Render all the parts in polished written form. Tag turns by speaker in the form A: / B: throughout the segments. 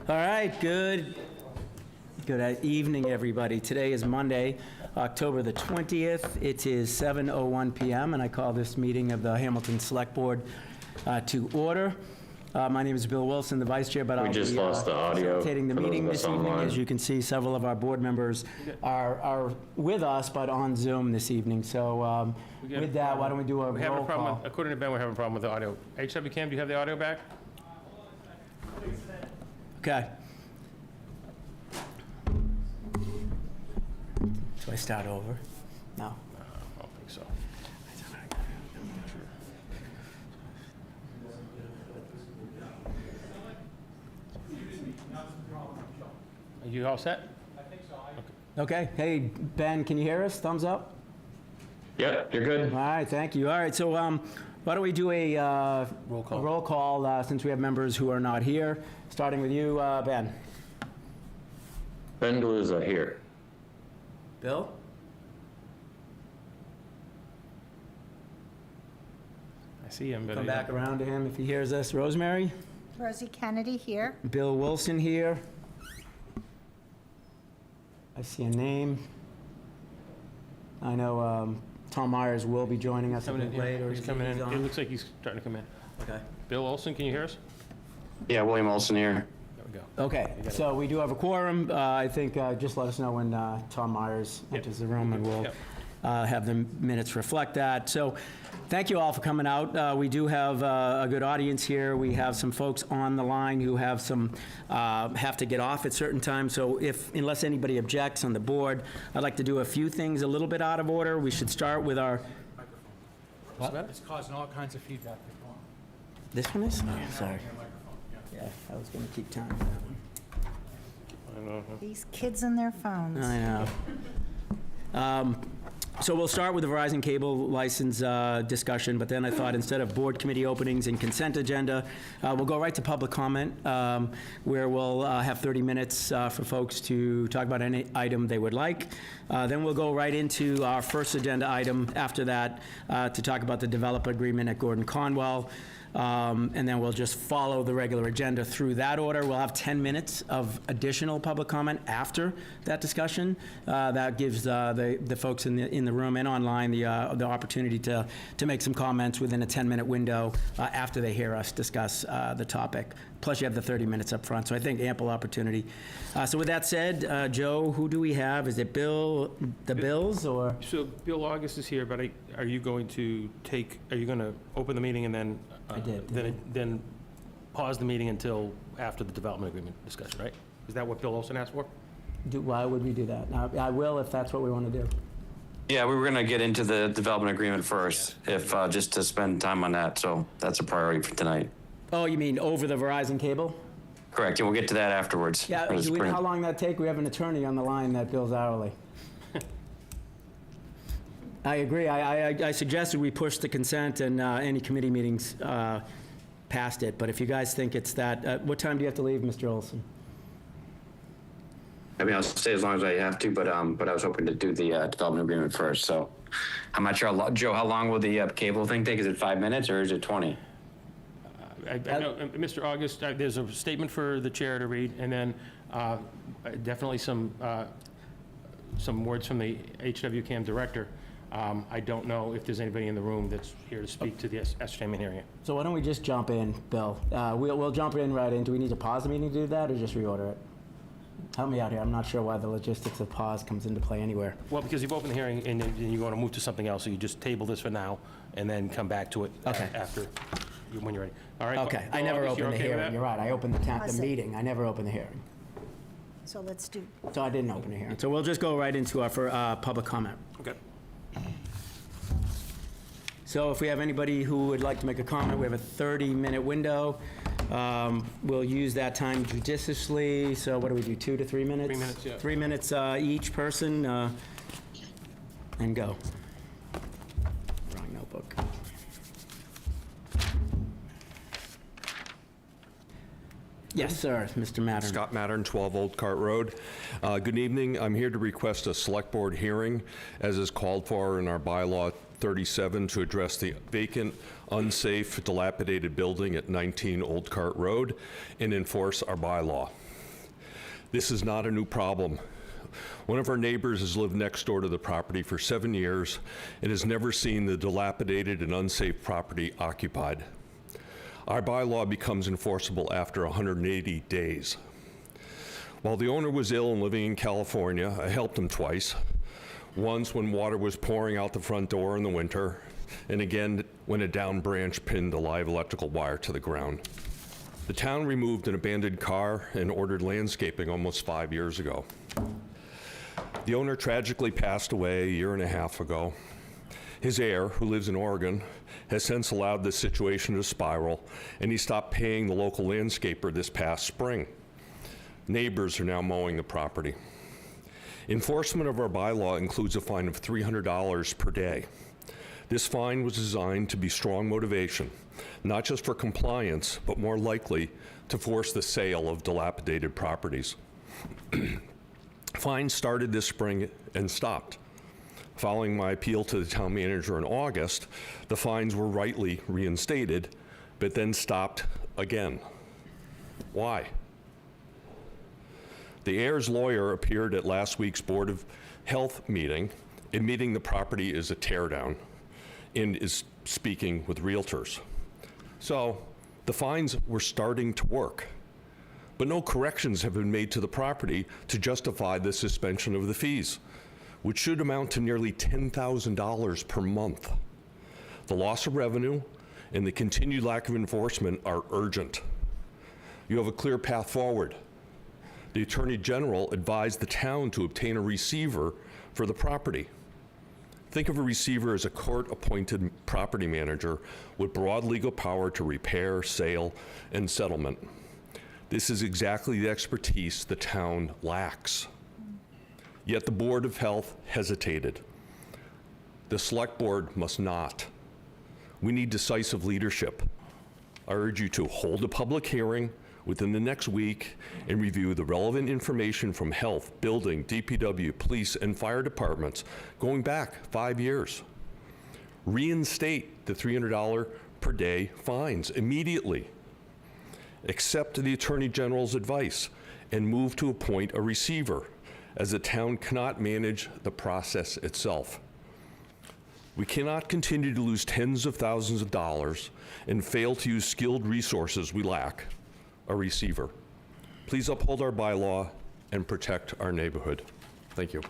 A: All right, good evening, everybody. Today is Monday, October the 20th. It is 7:01 PM, and I call this meeting of the Hamilton Select Board to order. My name is Bill Wilson, the vice chair, but I'll be
B: just lost the audio
A: facilitating the
B: for those
A: meeting
B: of
A: this
B: us
A: evening.
B: online.
A: As you can see, several of our board members are with us, but on Zoom this evening. So with that, why don't we do a
C: We have a
A: roll
C: problem,
A: call?
C: according to Ben, we're having a problem with the audio. HW Cam, do you have the audio back?
A: Okay. So I start over? No.
C: I don't think so. Are you all set?
A: Okay, hey, Ben, can you hear us? Thumbs up?
B: Yep, you're good.
A: All right, thank you. All right, so why don't we do a roll call since we have members who are not here, starting with you, Ben.
B: Ben Galuza here.
A: Bill?
C: I see him, but
A: Come back around to him if he hears us. Rosemary?
D: Rosie Kennedy here.
A: Bill Wilson here. I see a name. I know Tom Myers will be joining us a
C: coming
A: bit
C: in
A: later.
C: here. He's coming in. It looks like he's starting to come in.
A: Okay.
C: Bill Olson, can you hear us?
B: Yeah, William Olson here.
C: There we go.
A: Okay, so we do have a quorum. I think just let us know when Tom Myers enters the room, and we'll
C: Yep.
A: have the minutes reflect that. So thank you all for coming out. We do have a good audience here. We have some folks on the line who have have to get off at certain times. So unless anybody objects on the board, I'd like to do a few things a little bit out of order. We should start with our,
E: It's causing all kinds of feedback.
A: this one is? Oh, sorry. Yeah, I was going to keep time on that one.
D: These kids and their phones.
A: I know. So we'll start with the Verizon cable license discussion, but then I thought instead of board committee openings and consent agenda, we'll go right to public comment, where we'll have 30 minutes for folks to talk about any item they would like. Then we'll go right into our first agenda item after that to talk about the developer agreement at Gordon Conwell. And then we'll just follow the regular agenda through that order. We'll have 10 minutes of additional public comment after that discussion. That gives the folks in the room and online the opportunity to make some comments within a 10-minute window after they hear us discuss the topic. Plus, you have the 30 minutes up front, so I think ample opportunity. So with that said, Joe, who do we have? Is it Bill, the Bills, or?
C: So Bill August is here, but are you going to open the meeting and then?
A: I did.
C: Then pause the meeting until after the development agreement discussion, right? Is that what Bill Olson asked for?
A: Why would we do that? I will if that's what we want to do.
F: Yeah, we were going to get into the development agreement first, just to spend time on that, so that's a priority for tonight.
A: Oh, you mean over the Verizon cable?
F: Correct, and we'll get to that afterwards.
A: Yeah, do we know how long that take? We have an attorney on the line that bills hourly. I agree. I suggested we push the consent and any committee meetings past it, but if you guys think it's that, what time do you have to leave, Mr. Olson?
F: I mean, I'll stay as long as I have to, but I was hoping to do the development agreement first, so I'm not sure, Joe, how long will the cable thing take? Is it 5 minutes or is it 20?
C: I know, Mr. August, there's a statement for the chair to read, and then definitely some words from the HWCAM director. I don't know if there's anybody in the room that's here to speak to the ascertainment hearing.
A: So why don't we just jump in, Bill? We'll jump in right in. Do we need to pause the meeting to do that, or just reorder it? Help me out here. I'm not sure why the logistics of pause comes into play anywhere.
C: Well, because you've opened the hearing and then you're going to move to something else, so you just table this for now and then come back to it after, when you're ready. All right?
A: Okay, I
C: Bill
A: never
C: August, you're
A: opened the
C: okay with
A: hearing.
C: that?
A: You're right. I opened the
D: Pause it.
A: meeting. I never opened the hearing.
D: So let's do,
A: So I didn't open the hearing. So we'll just go right into our public comment.
C: Okay.
A: So if we have anybody who would like to make a comment, we have a 30-minute window. We'll use that time judiciously. So what do we do, 2 to 3 minutes?
C: 3 minutes, yeah.
A: 3 minutes each person, and go. Wrong notebook. Yes, sir, Mr. Mattern.
G: Scott Mattern, 12 Old Cart Road. Good evening. I'm here to request a select board hearing, as is called for in our bylaw 37, to address the vacant, unsafe, dilapidated building at 19 Old Cart Road and enforce our bylaw. This is not a new problem. One of our neighbors has lived next door to the property for 7 years and has never seen the dilapidated and unsafe property occupied. Our bylaw becomes enforceable after 180 days. While the owner was ill and living in California, I helped him twice. Once when water was pouring out the front door in the winter, and again when a down branch pinned a live electrical wire to the ground. The town removed an abandoned car and ordered landscaping almost 5 years ago. The owner tragically passed away a year and a half ago. His heir, who lives in Oregon, has since allowed this situation to spiral, and he stopped paying the local landscaper this past spring. Neighbors are now mowing the property. Enforcement of our bylaw includes a fine of $300 per day. This fine was designed to be strong motivation, not just for compliance, but more likely to force the sale of dilapidated properties. Fines started this spring and stopped. Following my appeal to the town manager in August, the fines were rightly reinstated, but then stopped again. Why? The heir's lawyer appeared at last week's Board of Health meeting, admitting the property is a teardown and is speaking with realtors. So the fines were starting to work, but no corrections have been made to the property to justify the suspension of the fees, which should amount to nearly $10,000 per month. The loss of revenue and the continued lack of enforcement are urgent. You have a clear path forward. The Attorney General advised the town to obtain a receiver for the property. Think of a receiver as a court-appointed property manager with broad legal power to repair, sale, and settlement. This is exactly the expertise the town lacks. Yet the Board of Health hesitated. The Select Board must not. We need decisive leadership. I urge you to hold a public hearing within the next week and review the relevant information from health, building, DPW, police, and fire departments going back 5 years. Reinstate the $300 per day fines immediately. Accept the Attorney General's advice and move to appoint a receiver, as the town cannot manage the process itself. We cannot continue to lose tens of thousands of dollars and fail to use skilled resources we lack, a receiver. Please uphold our bylaw and protect our neighborhood. Thank you.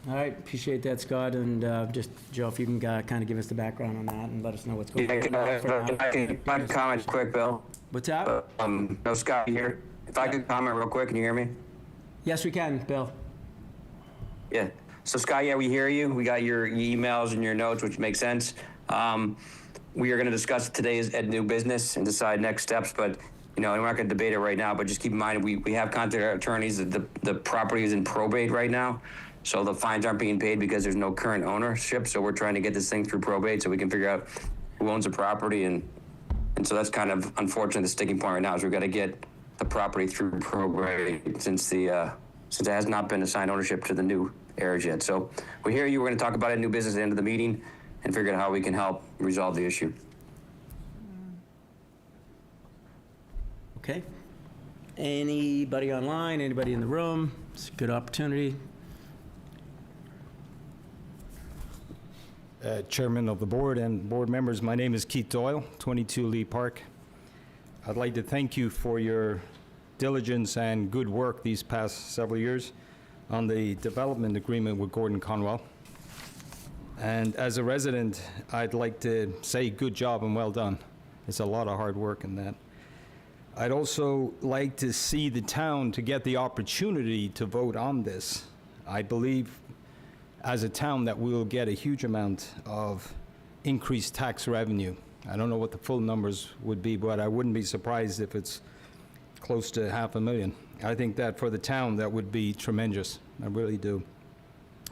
A: All right, appreciate that, Scott, and just, Joe, if you can kind of give us the background on that and let us know what's going on.
F: My comment quick, Bill.
A: What's that?
F: No, Scott here. If I could comment real quick, can you hear me?
A: Yes, we can, Bill.
F: Yeah. So Scott, yeah, we hear you. We got your emails and your notes, which makes sense. We are going to discuss today at new business and decide next steps, but we're not going to debate it right now, but just keep in mind, we have contacted our attorneys that the property is in probate right now. So the fines aren't being paid because there's no current ownership. So we're trying to get this thing through probate so we can figure out who owns the property. And so that's kind of unfortunate. The sticking point right now is we've got to get the property through probate since it has not been assigned ownership to the new heirs yet. So we hear you. We're going to talk about it in new business at the end of the meeting and figure out how we can help resolve the issue.
A: Okay. Anybody online, anybody in the room? It's a good opportunity.
E: Chairman of the board and board members, my name is Keith Doyle, 22 Lee Park. I'd like to thank you for your diligence and good work these past several years on the development agreement with Gordon Conwell. And as a resident, I'd like to say good job and well done. It's a lot of hard work in that. I'd also like to see the town to get the opportunity to vote on this. I believe as a town that we will get a huge amount of increased tax revenue. I don't know what the full numbers would be, but I wouldn't be surprised if it's close to $500,000. I think that for the town, that would be tremendous. I really do.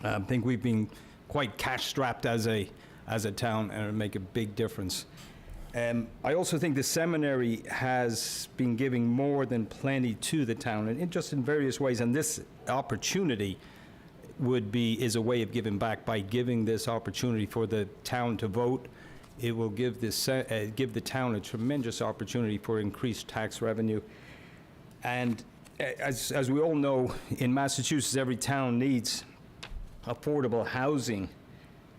E: I think we've been quite cash-strapped as a town, and it would make a big difference. I also think the seminary has been giving more than plenty to the town, and just in various ways, and this opportunity is a way of giving back by giving this opportunity for the town to vote. It will give the town a tremendous opportunity for increased tax revenue. And as we all know, in Massachusetts, every town needs affordable housing,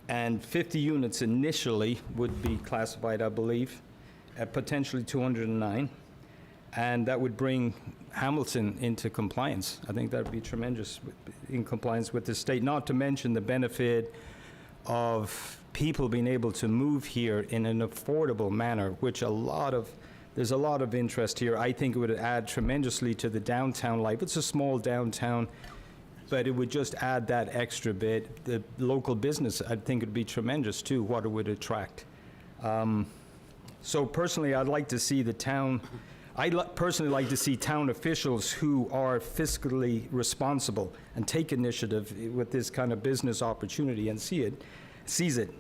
E: and 50 units initially would be classified, I believe, at potentially 209, and that would bring Hamilton into compliance. I think that would be tremendous in compliance with the state, not to mention the benefit of people being able to move here in an affordable manner, which there's a lot of interest here. I think it would add tremendously to the downtown life. It's a small downtown, but it would just add that extra bit. The local business, I think, would be tremendous too, what it would attract. So personally, I'd like to see the town, personally like to see town officials who are fiscally responsible and take initiative with this kind of business opportunity and seize it,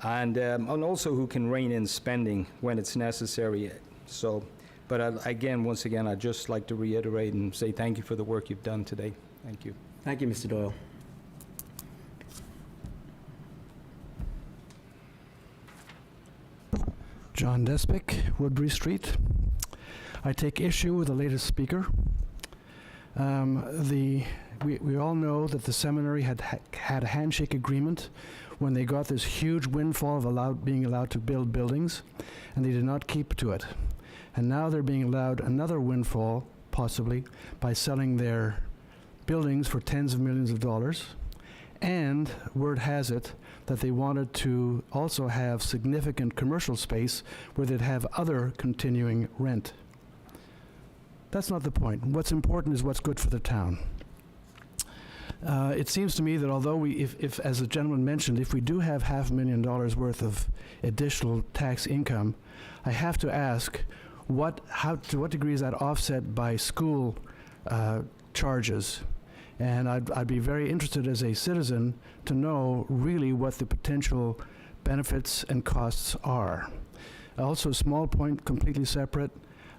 E: and also who can rein in spending when it's necessary. So, but again, once again, I'd just like to reiterate and say thank you for the work you've done today. Thank you.
A: Thank you, Mr. Doyle.
H: John Despic, Woodbury Street. I take issue with the latest speaker. We all know that the seminary had a handshake agreement when they got this huge windfall of being allowed to build buildings, and they did not keep to it. And now they're being allowed another windfall, possibly, by selling their buildings for tens of millions of dollars. And word has it that they wanted to also have significant commercial space where they'd have other continuing rent. That's not the point. What's important is what's good for the town. It seems to me that although if as the gentleman mentioned, if we do have $500,000 worth of additional tax income, I have to ask, to what degree is that offset by school charges? And I'd be very interested as a citizen to know really what the potential benefits and costs are. Also, a small point, completely separate.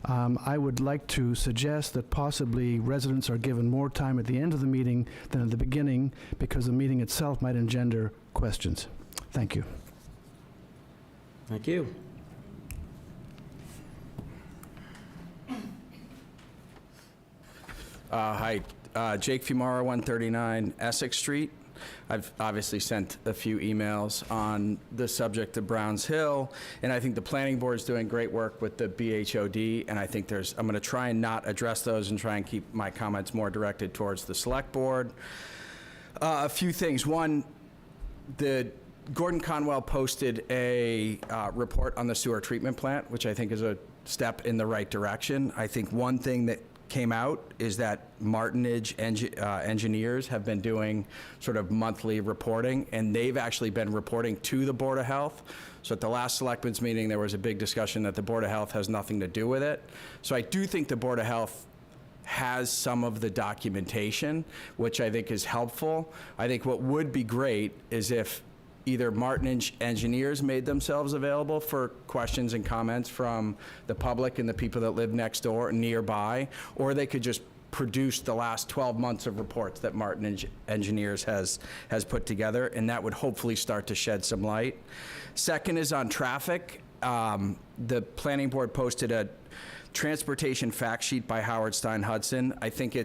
H: I would like to suggest that possibly residents are given more time at the end of the meeting than at the beginning, because the meeting itself might engender questions. Thank you.
A: Thank you.
I: Hi, Jake Fumara, 139 Essex Street. I've obviously sent a few emails on the subject of Browns Hill, and I think the planning board is doing great work with the BHOD, and I think I'm going to try and not address those and try and keep my comments more directed towards the select board. A few things. One, the Gordon Conwell posted a report on the sewer treatment plant, which I think is a step in the right direction. I think one thing that came out is that Martinage engineers have been doing sort of monthly reporting, and they've actually been reporting to the Board of Health. So at the last Selectmen's meeting, there was a big discussion that the Board of Health has nothing to do with it. So I do think the Board of Health has some of the documentation, which I think is helpful. I think what would be great is if either Martinage engineers made themselves available for questions and comments from the public and the people that live next door and nearby, or they could just produce the last 12 months of reports that Martinage engineers has put together, and that would hopefully start to shed some light. Second is on traffic. The planning board posted a transportation fact sheet by Howard Stein Hudson. I think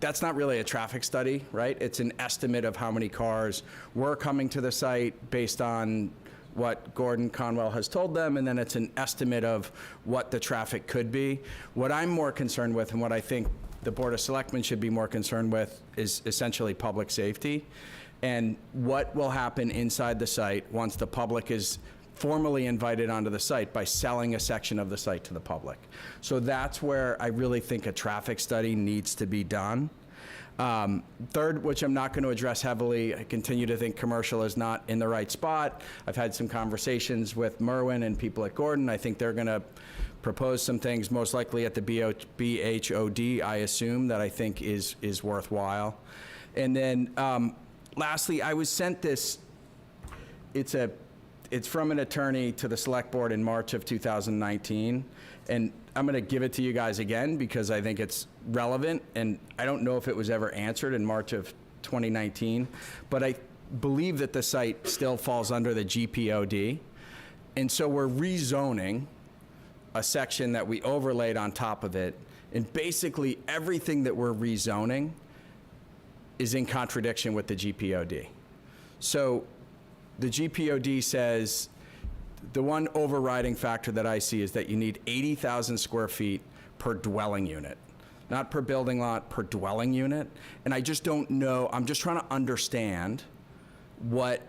I: that's not really a traffic study, right? It's an estimate of how many cars were coming to the site based on what Gordon Conwell has told them, and then it's an estimate of what the traffic could be. What I'm more concerned with, and what I think the Board of Selectmen should be more concerned with, is essentially public safety and what will happen inside the site once the public is formally invited onto the site by selling a section of the site to the public. So that's where I really think a traffic study needs to be done. Third, which I'm not going to address heavily, I continue to think commercial is not in the right spot. I've had some conversations with Merwin and people at Gordon. I think they're going to propose some things, most likely at the BHOD, I assume, that I think is worthwhile. And then lastly, I was sent this, it's from an attorney to the select board in March of 2019, and I'm going to give it to you guys again because I think it's relevant, and I don't know if it was ever answered in March of 2019, but I believe that the site still falls under the GPOD, and so we're rezoning a section that we overlaid on top of it And basically, everything that we're rezoning is in contradiction with the GPOD. So the GPOD says the one overriding factor that I see is that you need 80,000 square feet per dwelling unit, not per building lot, per dwelling unit. And I just don't know, I'm just trying to understand what,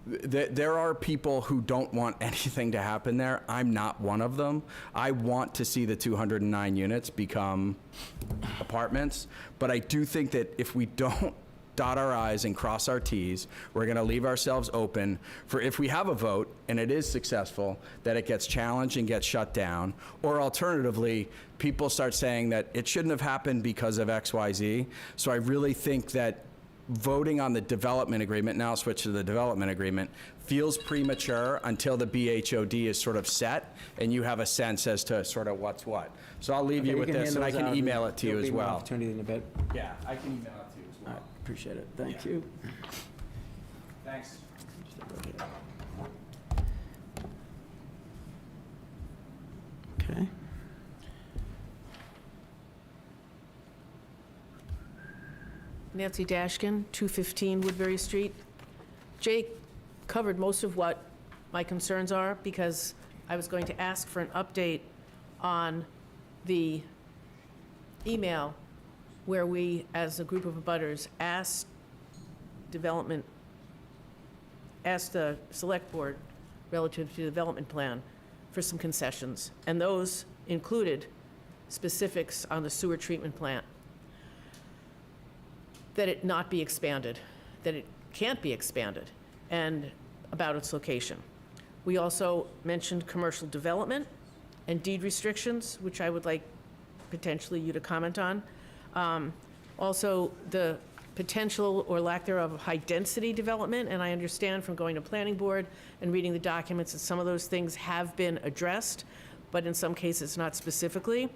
I: there are people who don't want anything to happen there. I'm not one of them. I want to see the 209 units become apartments, but I do think that if we don't dot our I's and cross our T's, we're gonna leave ourselves open for, if we have a vote and it is successful, that it gets challenged and gets shut down, or alternatively, people start saying that it shouldn't have happened because of X, Y, Z. So I really think that voting on the development agreement, now I'll switch to the development agreement, feels premature until the BHOD is sort of set and you have a sense as to sort of what's what. So I'll leave you with this, and I can email it to you as well.
A: Opportunity in a bit.
I: Yeah, I can email it to you as
A: All
I: well.
A: right, appreciate it. Thank you.
I: Thanks.
A: Okay.
J: Nancy Dashkin, 215 Woodbury Street. Jake covered most of what my concerns are, because I was going to ask for an update on the email where we, as a group of abutters, asked the select board relative to the development plan for some concessions, and those included specifics on the sewer treatment plant, that it not be expanded, that it can't be expanded, and about its location. We also mentioned commercial development and deed restrictions, which I would like potentially you to comment on. Also, the potential or lack thereof of high-density development, and I understand from going to planning board and reading the documents that some of those things have been addressed, but in some cases not specifically.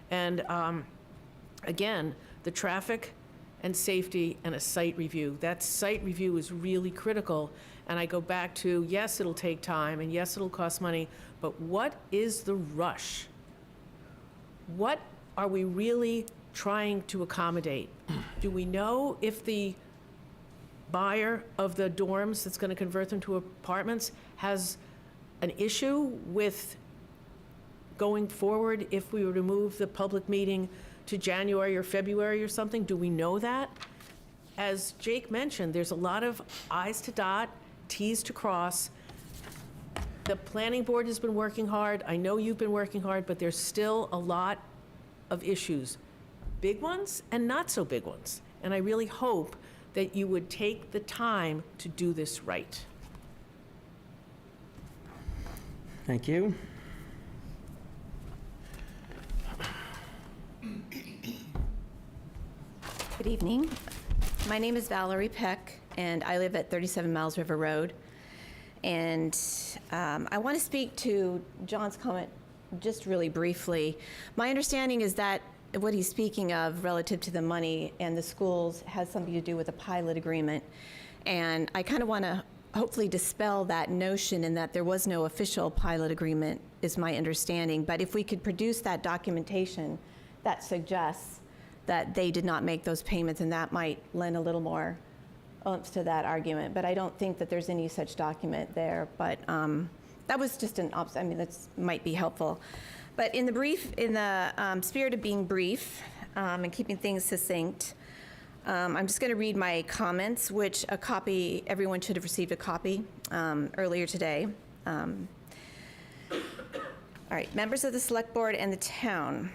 J: And again, the traffic and safety and a site review. That site review is really critical, and I go back to, yes, it'll take time, and yes, it'll cost money, but what is the rush? What are we really trying to accommodate? Do we know if the buyer of the dorms that's going to convert them to apartments has an issue with going forward if we were to move the public meeting to January or February or something? Do we know that? As Jake mentioned, there's a lot of I's to dot, T's to cross. The planning board has been working hard. I know you've been working hard, but there's still a lot of issues, big ones and not so big ones. And I really hope that you would take the time to do this right.
A: Thank you.
K: Good evening. My name is Valerie Peck, and I live at 37 Miles River Road. And I want to speak to John's comment just really briefly. My understanding is that what he's speaking of relative to the money and the schools has something to do with a pilot agreement. And I kind of want to hopefully dispel that notion in that there was no official pilot agreement, is my understanding. But if we could produce that documentation that suggests that they did not make those payments, and that might lend a little more oomph to that argument. But I don't think that there's any such document there. But that was just I mean, that might be helpful. But in the spirit of being brief and keeping things succinct, I'm just going to read my comments, which everyone should have received a copy earlier today. All right, members of the select board and the town.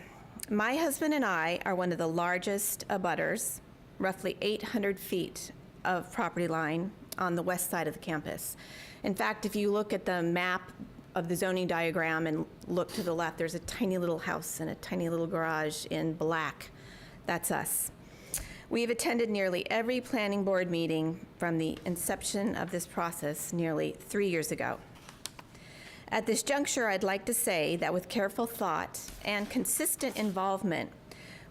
K: My husband and I are one of the largest abutters, roughly 800 feet of property line on the west side of the campus. In fact, if you look at the map of the zoning diagram and look to the left, there's a tiny little house and a tiny little garage in black. That's us. We've attended nearly every planning board meeting from the inception of this process nearly 3 years ago. At this juncture, I'd like to say that with careful thought and consistent involvement,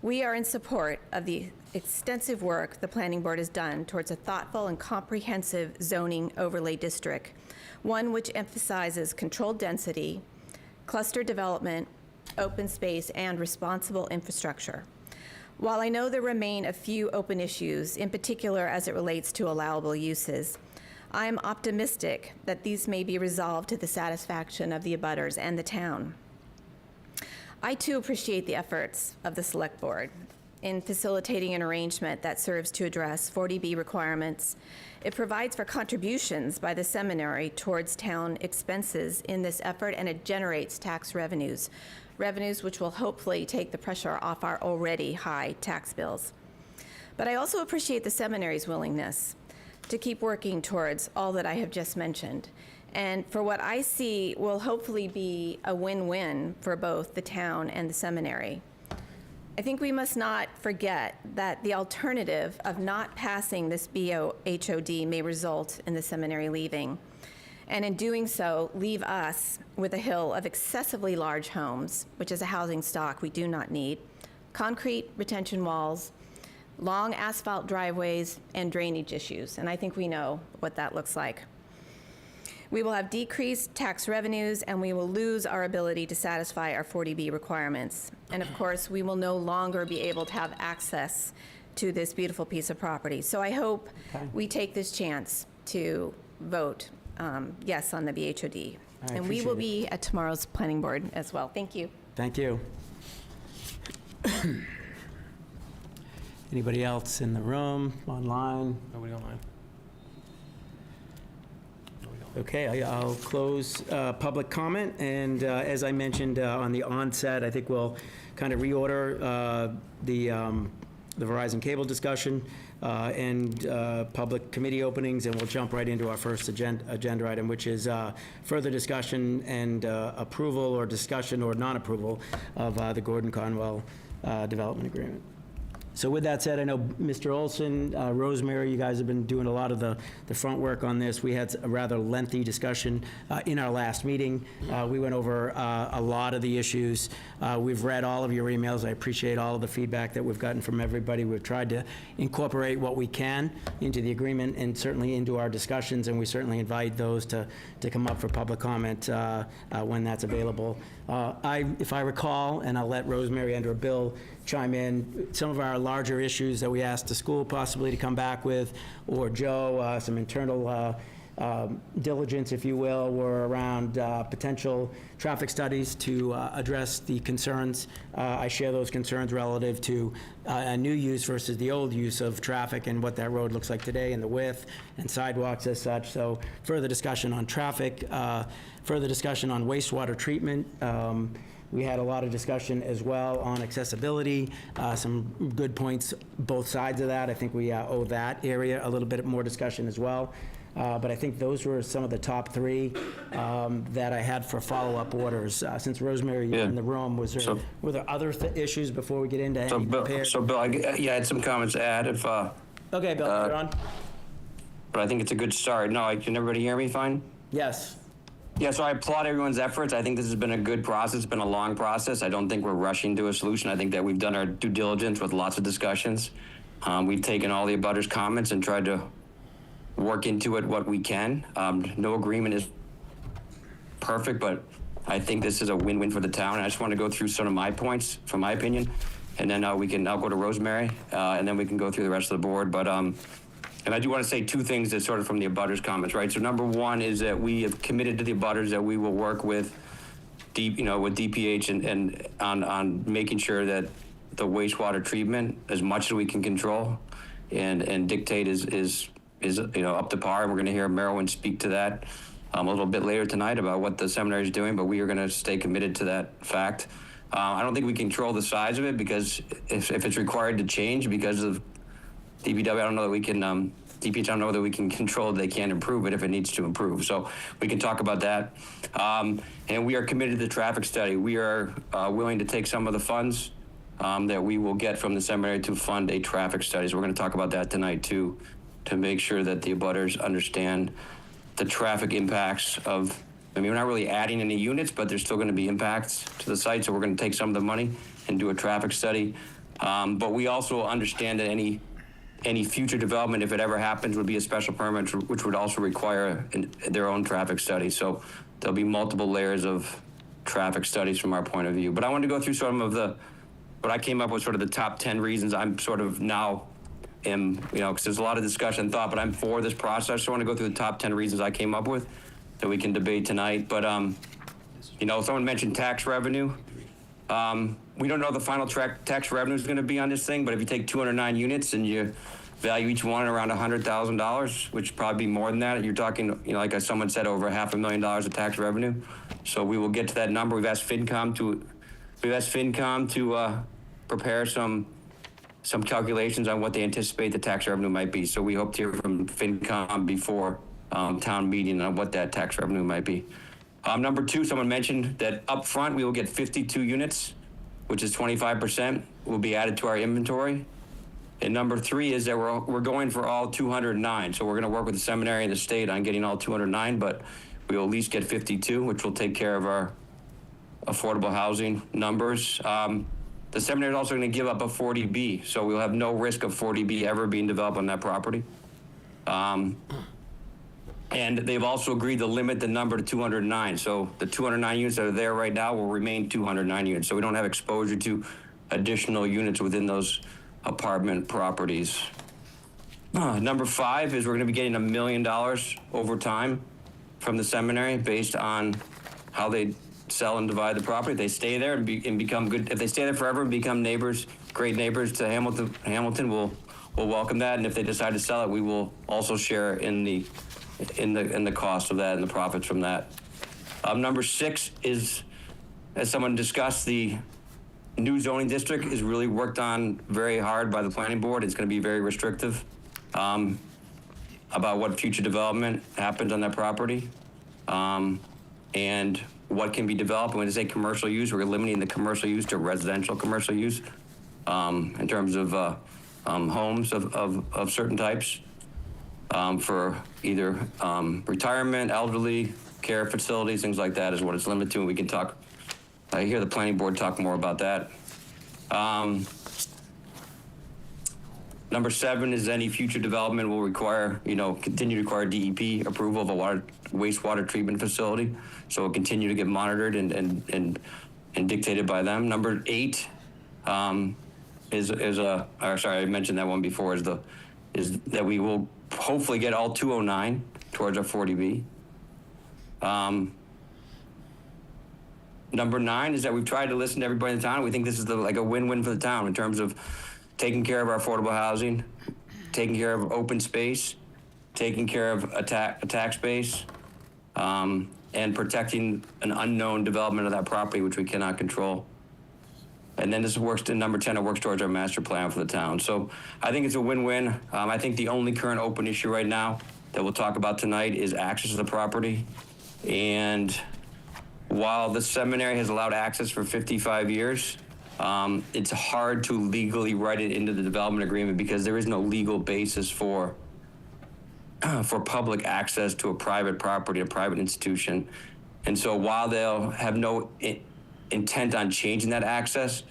K: we are in support of the extensive work the planning board has done towards a thoughtful and comprehensive zoning overlay district, one which emphasizes controlled density, cluster development, open space, and responsible infrastructure. While I know there remain a few open issues, in particular as it relates to allowable uses, I am optimistic that these may be resolved to the satisfaction of the abutters and the town. I too appreciate the efforts of the Select Board in facilitating an arrangement that serves to address 40B requirements. It provides for contributions by the seminary towards town expenses in this effort, and it generates tax revenues which will hopefully take the pressure off our already high tax bills. But I also appreciate the seminary's willingness to keep working towards all that I have just mentioned, and for what I see will hopefully be a win-win for both the town and the seminary. I think we must not forget that the alternative of not passing this BOHOD may result in the seminary leaving, and in doing so, leave us with a hill of excessively large homes, which is a housing stock we do not need, concrete retention walls, long asphalt driveways, and drainage issues, and I think we know what that looks like. We will have decreased tax revenues, and we will lose our ability to satisfy our 40B requirements. And of course, we will no longer be able to have access to this beautiful piece of property. So I hope we take this chance to vote yes on the BHOD. And we will be at tomorrow's planning board as well. Thank you.
A: Thank you. Anybody else in the room, online?
C: Nobody online?
A: Okay, I'll close public comment, and as I mentioned on the onset, I think we'll kind of reorder the Verizon cable discussion and public committee openings, and we'll jump right into our first agenda item, which is further discussion and approval or discussion or non-approval of the Gordon Conwell Development Agreement. So with that said, I know Mr. Olson, Rosemary, you guys have been doing a lot of the front work on this. We had a rather lengthy discussion in our last meeting. We went over a lot of the issues. We've read all of your emails. I appreciate all of the feedback that we've gotten from everybody. We've tried to incorporate what we can into the agreement and certainly into our discussions, and we certainly invite those to come up for public comment when that's available. If I recall, and I'll let Rosemary and or Bill chime in, some of our larger issues that we asked the school possibly to come back with, or Joe, some internal diligence, if you will, were around potential traffic studies to address the concerns. I share those concerns relative to a new use versus the old use of traffic and what that road looks like today and the width and sidewalks as such. So further discussion on traffic, further discussion on wastewater treatment. We had a lot of discussion as well on accessibility, some good points, both sides of that. I think we owe that area a little bit more discussion as well. But I think those were some of the top three that I had for follow-up orders. Since Rosemary, you're in the room, were there other issues before we get into any prepared?
F: So Bill, I had some comments to add if.
A: Okay, Bill, you're on.
F: But I think it's a good start. No, can everybody hear me fine?
A: Yes.
F: Yeah, so I applaud everyone's efforts. I think this has been a good process. It's been a long process. I don't think we're rushing to a solution. I think that we've done our due diligence with lots of discussions. We've taken all the abutters' comments and tried to work into it what we can. No agreement is perfect, but I think this is a win-win for the town. And I just want to go through some of my points, from my opinion, and then I'll go to Rosemary, and then we can go through the rest of the board. But and I do want to say two things that sort of from the abutters' comments, right? So number one is that we have committed to the abutters that we will work with with DPH and on making sure that the wastewater treatment, as much as we can control and dictate, is up to par. And we're going to hear Merwin speak to that a little bit later tonight about what the seminary is doing, but we are going to stay committed to that fact. I don't think we control the size of it, because if it's required to change because of DPW, I don't know that we can, DPH, I don't know that we can control, they can't improve it if it needs to improve. So we can talk about that. And we are committed to the traffic study. We are willing to take some of the funds that we will get from the seminary to fund a traffic study. So we're going to talk about that tonight too, to make sure that the abutters understand the traffic impacts of, we're not really adding any units, but there's still going to be impacts to the site. So we're going to take some of the money and do a traffic study. But we also understand that any future development, if it ever happens, would be a special permit, which would also require their own traffic study. So there'll be multiple layers of traffic studies from our point of view. But I wanted to go through some of what I came up with, sort of the top 10 reasons I'm sort of now am, because there's a lot of discussion and thought, but I'm for this process. So I want to go through the top 10 reasons I came up with that we can debate tonight. But, someone mentioned tax revenue. We don't know the final tax revenue is going to be on this thing, but if you take 209 units and you value each one around $100,000, which would probably be more than that, you're talking, like someone said, over $500,000 of tax revenue. So we will get to that number. We've asked FinCom to prepare some calculations on what they anticipate the tax revenue might be. So we hope to hear from FinCom before town meeting on what that tax revenue might be. Number two, someone mentioned that up front we will get 52 units, which is 25%, will be added to our inventory. And number three is that we're going for all 209. So we're going to work with the seminary and the state on getting all 209, but we will at least get 52, which will take care of our affordable housing numbers. The seminary is also going to give up a 40B, so we'll have no risk of 40B ever being developed on that property. And they've also agreed to limit the number to 209. So the 209 units that are there right now will remain 209 units. So we don't have exposure to additional units within those apartment properties. Number five is we're going to be getting $1 million over time from the seminary based on how they sell and divide the property. If they stay there and become good, if they stay there forever and become neighbors, great neighbors to Hamilton, we'll welcome that. And if they decide to sell it, we will also share in the cost of that and the profits from that. Number six is, as someone discussed, the new zoning district is really worked on very hard by the planning board. It's going to be very restrictive about what future development happens on that property and what can be developed. When they say commercial use, we're limiting the commercial use to residential commercial use in terms of homes of certain types for either retirement, elderly care facilities, things like that is what it's limited to. And we can talk, I hear the planning board talk more about that. Number seven is any future development will require, continue to require DEP approval of a wastewater treatment facility. So it'll continue to get monitored and dictated by them. Number eight I mentioned that one before, is that we will hopefully get all 209 towards our 40B. Number nine is that we've tried to listen to everybody in the town. We think this is like a win-win for the town in terms of taking care of our affordable housing, taking care of open space, taking care of a tax base, and protecting an unknown development of that property, which we cannot control. And then this works to number 10, it works towards our master plan for the town. So I think it's a win-win. I think the only current open issue right now that we'll talk about tonight is access to the property. And while the seminary has allowed access for 55 years, it's hard to legally write it into the development agreement because there is no legal basis for public access to a private property, a private institution. And so while they'll have no intent on changing that access,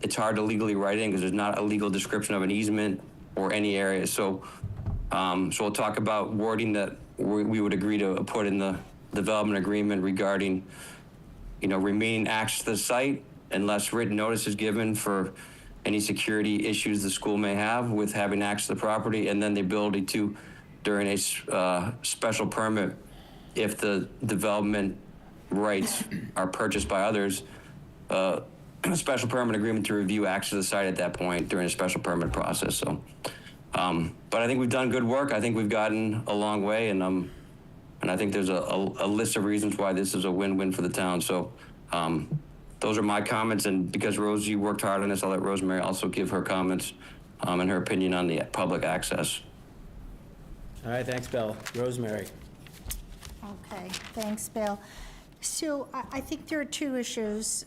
F: it's hard to legally write it in because there's not a legal description of an easement or any area. So we'll talk about wording that we would agree to put in the development agreement regarding, remaining access to the site unless written notice is given for any security issues the school may have with having access to the property, and then the ability to, during a special permit, if the development rights are purchased by others, a special permit agreement to review access to the site at that point during a special permit process. So, but I think we've done good work. I think we've gotten a long way, and I think there's a list of reasons why this is a win-win for the town. So those are my comments, and because Rosie worked hard on this, I'll let Rosemary also give her comments and her opinion on the public access.
A: All right, thanks, Bill. Rosemary.
D: Okay, thanks, Bill. So I think there are two issues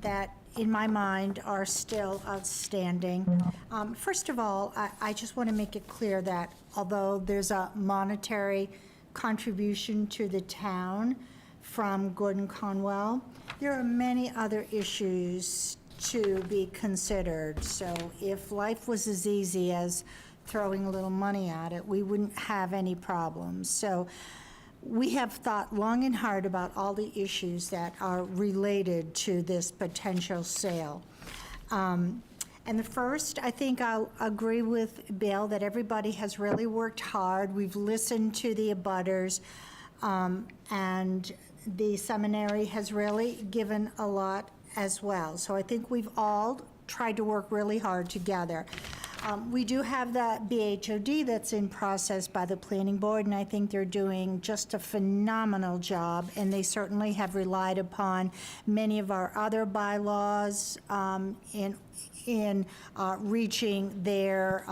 D: that, in my mind, are still outstanding. First of all, I just want to make it clear that although there's a monetary contribution to the town from Gordon Conwell, there are many other issues to be considered. So if life was as easy as throwing a little money at it, we wouldn't have any problems. So we have thought long and hard about all the issues that are related to this potential sale. And the first, I think I'll agree with Bill that everybody has really worked hard. We've listened to the abutters, and the seminary has really given a lot as well. So I think we've all tried to work really hard together. We do have the BHOD that's in process by the planning board, and I think they're doing just a phenomenal job, and they certainly have relied upon many of our other bylaws in reaching their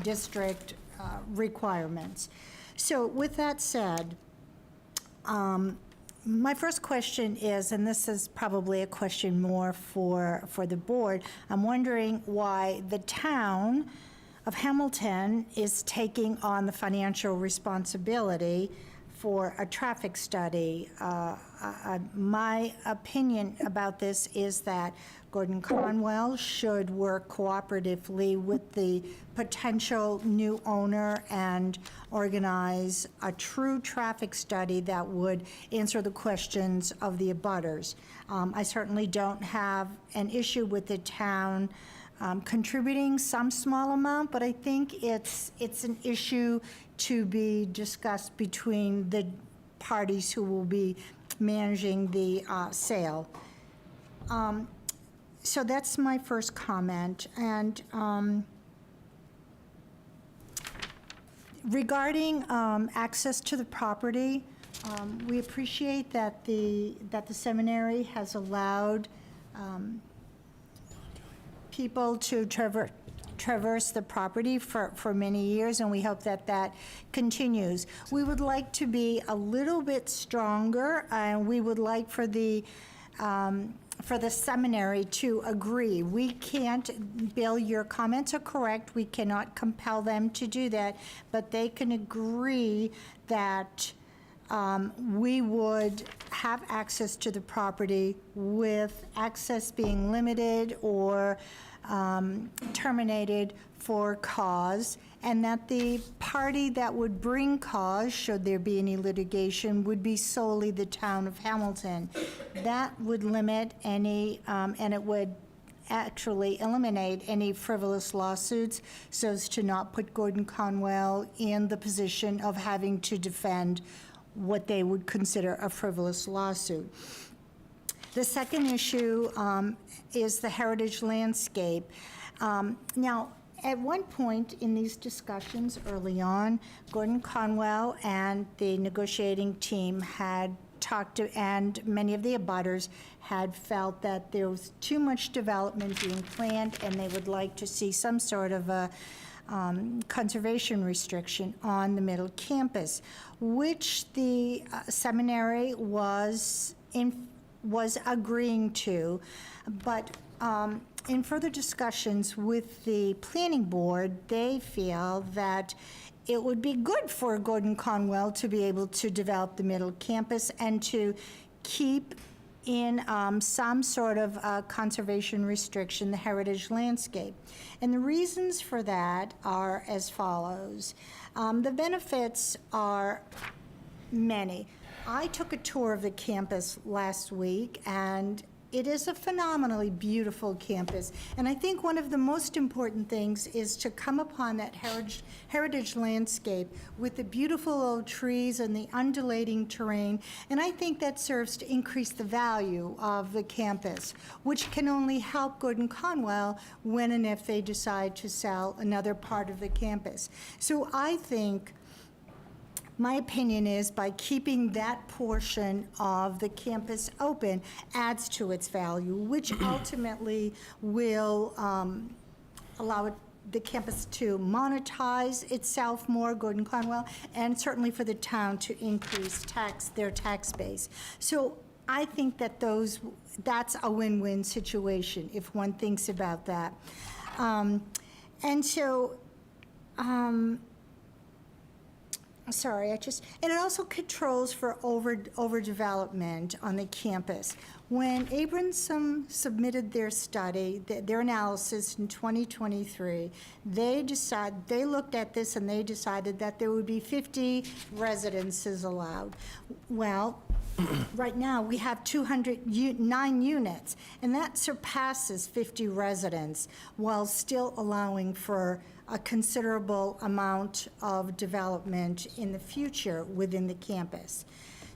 D: district requirements. So with that said, my first question is, and this is probably a question more for the board, I'm wondering why the town of Hamilton is taking on the financial responsibility for a traffic study. My opinion about this is that Gordon Conwell should work cooperatively with the potential new owner and organize a true traffic study that would answer the questions of the abutters. I certainly don't have an issue with the town contributing some small amount, but I think it's an issue to be discussed between the parties who will be managing the sale. So that's my first comment. And regarding access to the property, we appreciate that the seminary has allowed people to traverse the property for many years, and we hope that that continues. We would like to be a little bit stronger, and we would like for the seminary to agree. We can't, Bill, your comments are correct. We cannot compel them to do that, but they can agree that we would have access to the property with access being limited or terminated for cause, and that the party that would bring cause, should there be any litigation, would be solely the town of Hamilton. That would limit any, and it would actually eliminate any frivolous lawsuits so as to not put Gordon Conwell in the position of having to defend what they would consider a frivolous lawsuit. The second issue is the heritage landscape. Now, at one point in these discussions early on, Gordon Conwell and the negotiating team had talked to, and many of the abutters had felt that there was too much development being planned, and they would like to see some sort of a conservation restriction on the middle campus, which the seminary was agreeing to. But in further discussions with the planning board, they feel that it would be good for Gordon Conwell to be able to develop the middle campus and to keep in some sort of conservation restriction the heritage landscape. And the reasons for that are as follows. The benefits are many. I took a tour of the campus last week, and it is a phenomenally beautiful campus. And I think one of the most important things is to come upon that heritage landscape with the beautiful old trees and the undulating terrain. And I think that serves to increase the value of the campus, which can only help Gordon Conwell when and if they decide to sell another part of the campus. So I think, my opinion is, by keeping that portion of the campus open adds to its value, which ultimately will allow the campus to monetize itself more, Gordon Conwell, and certainly for the town to increase their tax base. So I think that that's a win-win situation if one thinks about that. And so, sorry, and it also controls for overdevelopment on the campus. When Abramson submitted their study, their analysis in 2023, they looked at this and they decided that there would be 50 residences allowed. Well, right now, we have 209 units, and that surpasses 50 residents while still allowing for a considerable amount of development in the future within the campus.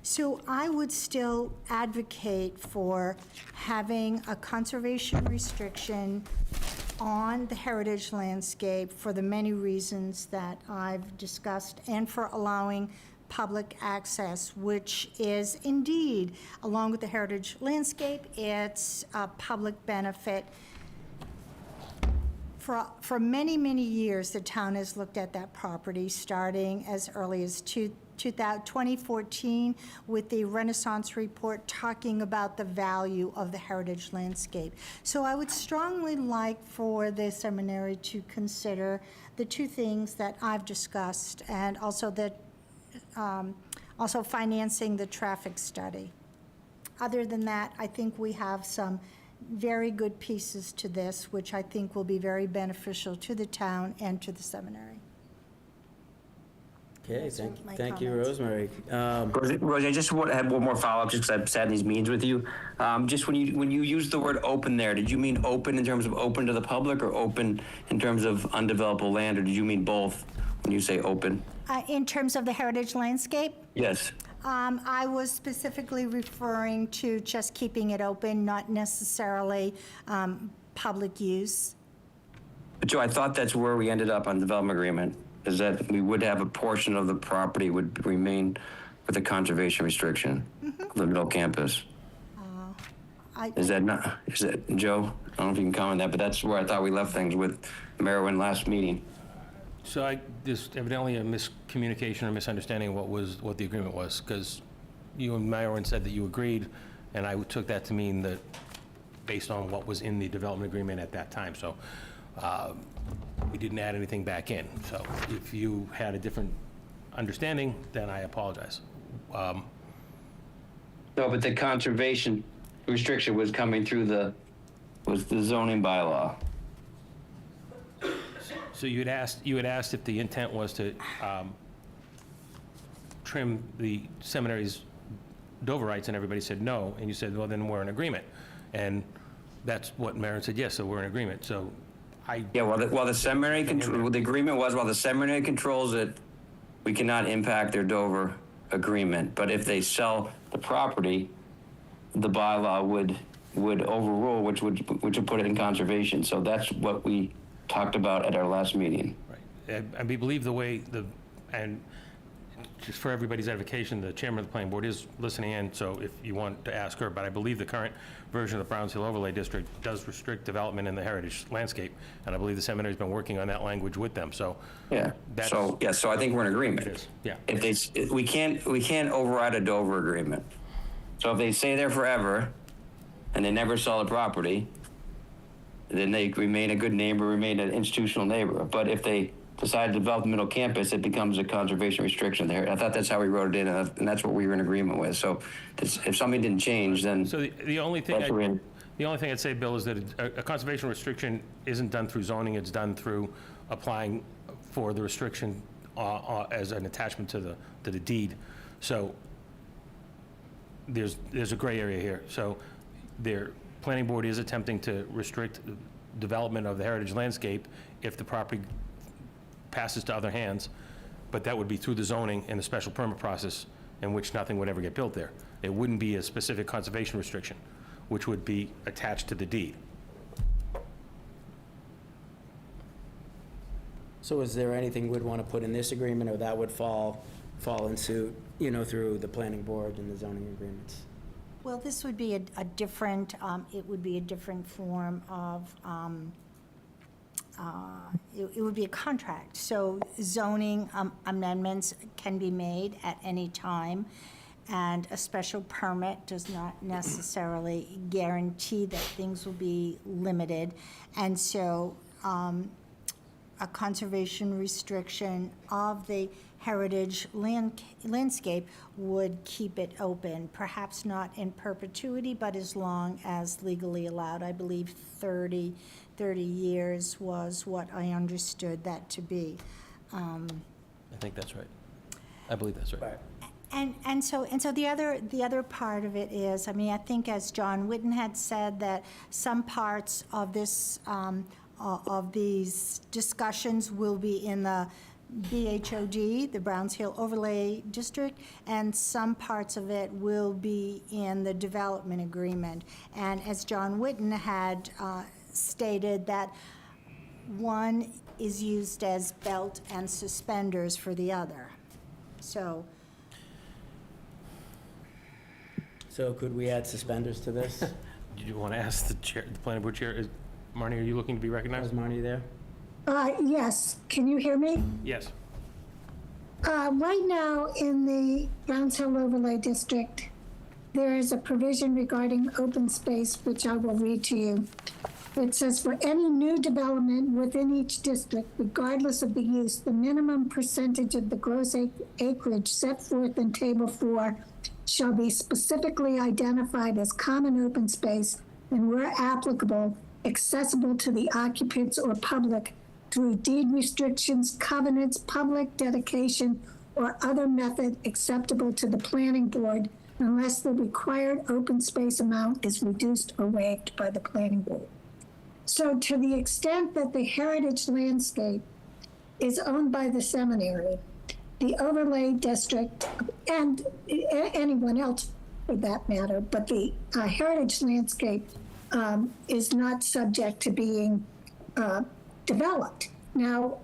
D: So I would still advocate for having a conservation restriction on the heritage landscape for the many reasons that I've discussed, and for allowing public access, which is indeed, along with the heritage landscape, it's a public benefit. For many, many years, the town has looked at that property, starting as early as 2014 with the Renaissance report talking about the value of the heritage landscape. So I would strongly like for the seminary to consider the two things that I've discussed, and also also financing the traffic study. Other than that, I think we have some very good pieces to this, which I think will be very beneficial to the town and to the seminary.
A: Okay,
D: Those are my
A: thank you,
D: comments.
A: Rosemary.
F: Rosie, I just want to have one more follow-up, just because I've sat in these meetings with you. Just when you use the word open there, did you mean open in terms of open to the public, or open in terms of undevelopable land, or did you mean both when you say open?
D: In terms of the heritage landscape,
F: Yes.
D: I was specifically referring to just keeping it open, not necessarily public use.
F: But Joe, I thought that's where we ended up on development agreement, is that we would have a portion of the property would remain with a conservation restriction of the middle campus. Is that, Joe? I don't know if you can comment on that, but that's where I thought we left things with Merwin last meeting.
C: So there's evidently a miscommunication or misunderstanding of what the agreement was, because you and Myron said that you agreed, and I took that to mean that based on what was in the development agreement at that time. So we didn't add anything back in. So if you had a different understanding, then I apologize.
F: No, but the conservation restriction was coming through the zoning bylaw.
C: So you had asked if the intent was to trim the seminary's Dover rights, and everybody said no, and you said, well, then we're in agreement. And that's what Maren said, yes, so we're in agreement. So
F: Yeah, while the seminary the agreement was, while the seminary controls it, we cannot impact their Dover agreement. But if they sell the property, the bylaw would overrule, which would put it in conservation. So that's what we talked about at our last meeting.
C: Right. And we believe and just for everybody's edification, the chairman of the planning board is listening in, so if you want to ask her, but I believe the current version of the Browns Hill Overlay District does restrict development in the heritage landscape, and I believe the seminary's been working on that language with them, so.
F: Yeah. So I think we're in agreement.
C: Yeah.
F: We can't override a Dover agreement. So if they stay there forever and they never sell the property, then they remain a good neighbor, remain an institutional neighbor. But if they decide to develop the middle campus, it becomes a conservation restriction there. I thought that's how we wrote it in, and that's what we were in agreement with. So if something didn't change, then
C: So the only thing,
F: that's what we're in.
C: the only thing I'd say, Bill, is that a conservation restriction isn't done through zoning, it's done through applying for the restriction as an attachment to the deed. So there's a gray area here. So their planning board is attempting to restrict development of the heritage landscape if the property passes to other hands, but that would be through the zoning and the special permit process, in which nothing would ever get built there. It wouldn't be a specific conservation restriction, which would be attached to the deed.
A: So is there anything we'd want to put in this agreement, or that would fall in suit, through the planning board and the zoning agreements?
D: Well, this would be a different, it would be a different form of, it would be a contract. So zoning amendments can be made at any time, and a special permit does not necessarily guarantee that things will be limited. And so a conservation restriction of the heritage landscape would keep it open, perhaps not in perpetuity, but as long as legally allowed. I believe 30 years was what I understood that to be.
C: I think that's right. I believe that's right.
D: And so the other part of it is, I mean, I think as John Whitten had said, that some parts of this, of these discussions will be in the BHOD, the Browns Hill Overlay District, and some parts of it will be in the development agreement. And as John Whitten had stated, that one is used as belt and suspenders for the other. So
A: could we add suspenders to this?
C: Did you want to ask the chair, the planning board chair, Marnie, are you looking to be
A: Was
C: recognized?
A: Marnie there?
L: Yes, can you hear me?
C: Yes.
L: Right now, in the Browns Hill Overlay District, there is a provision regarding open space, which I will read to you. It says, for any new development within each district, regardless of the use, the minimum percentage of the gross acreage set forth in Table 4 shall be specifically identified as common open space and, where applicable, accessible to the occupants or public through deed restrictions, covenants, public dedication, or other method acceptable to the planning board, unless the required open space amount is reduced or waived by the planning board. So to the extent that the heritage landscape is owned by the seminary, the overlay district, and anyone else for that matter, but the heritage landscape is not subject to being developed. Now,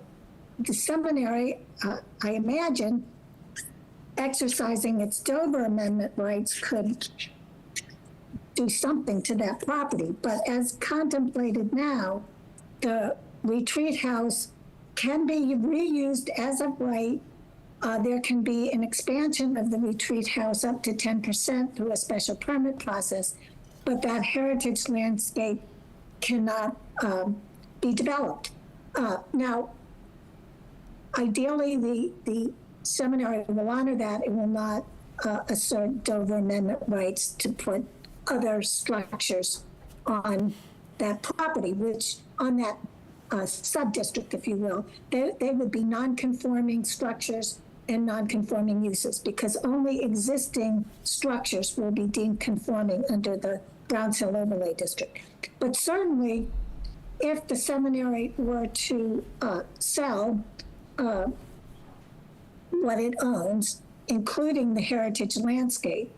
L: the seminary, I imagine, exercising its Dover Amendment rights could do something to that property. But as contemplated now, the retreat house can be reused as of right. There can be an expansion of the retreat house up to 10% through a special permit process, but that heritage landscape cannot be developed. Now, ideally, the seminary will honor that. It will not assert Dover Amendment rights to put other structures on that property, which on that sub-district, if you will, they would be non-conforming structures and non-conforming uses, because only existing structures will be deemed conforming under the Browns Hill Overlay District. But certainly, if the seminary were to sell what it owns, including the heritage landscape,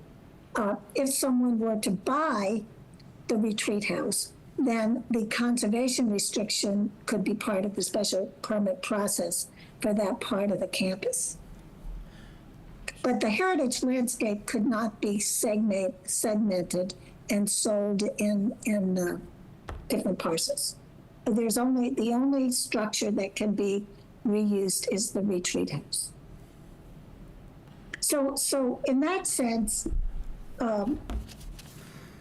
L: if someone were to buy the retreat house, then the conservation restriction could be part of the special permit process for that part of the campus. But the heritage landscape could not be segmented and sold in different parcels. The only structure that can be reused is the retreat house. So in that sense,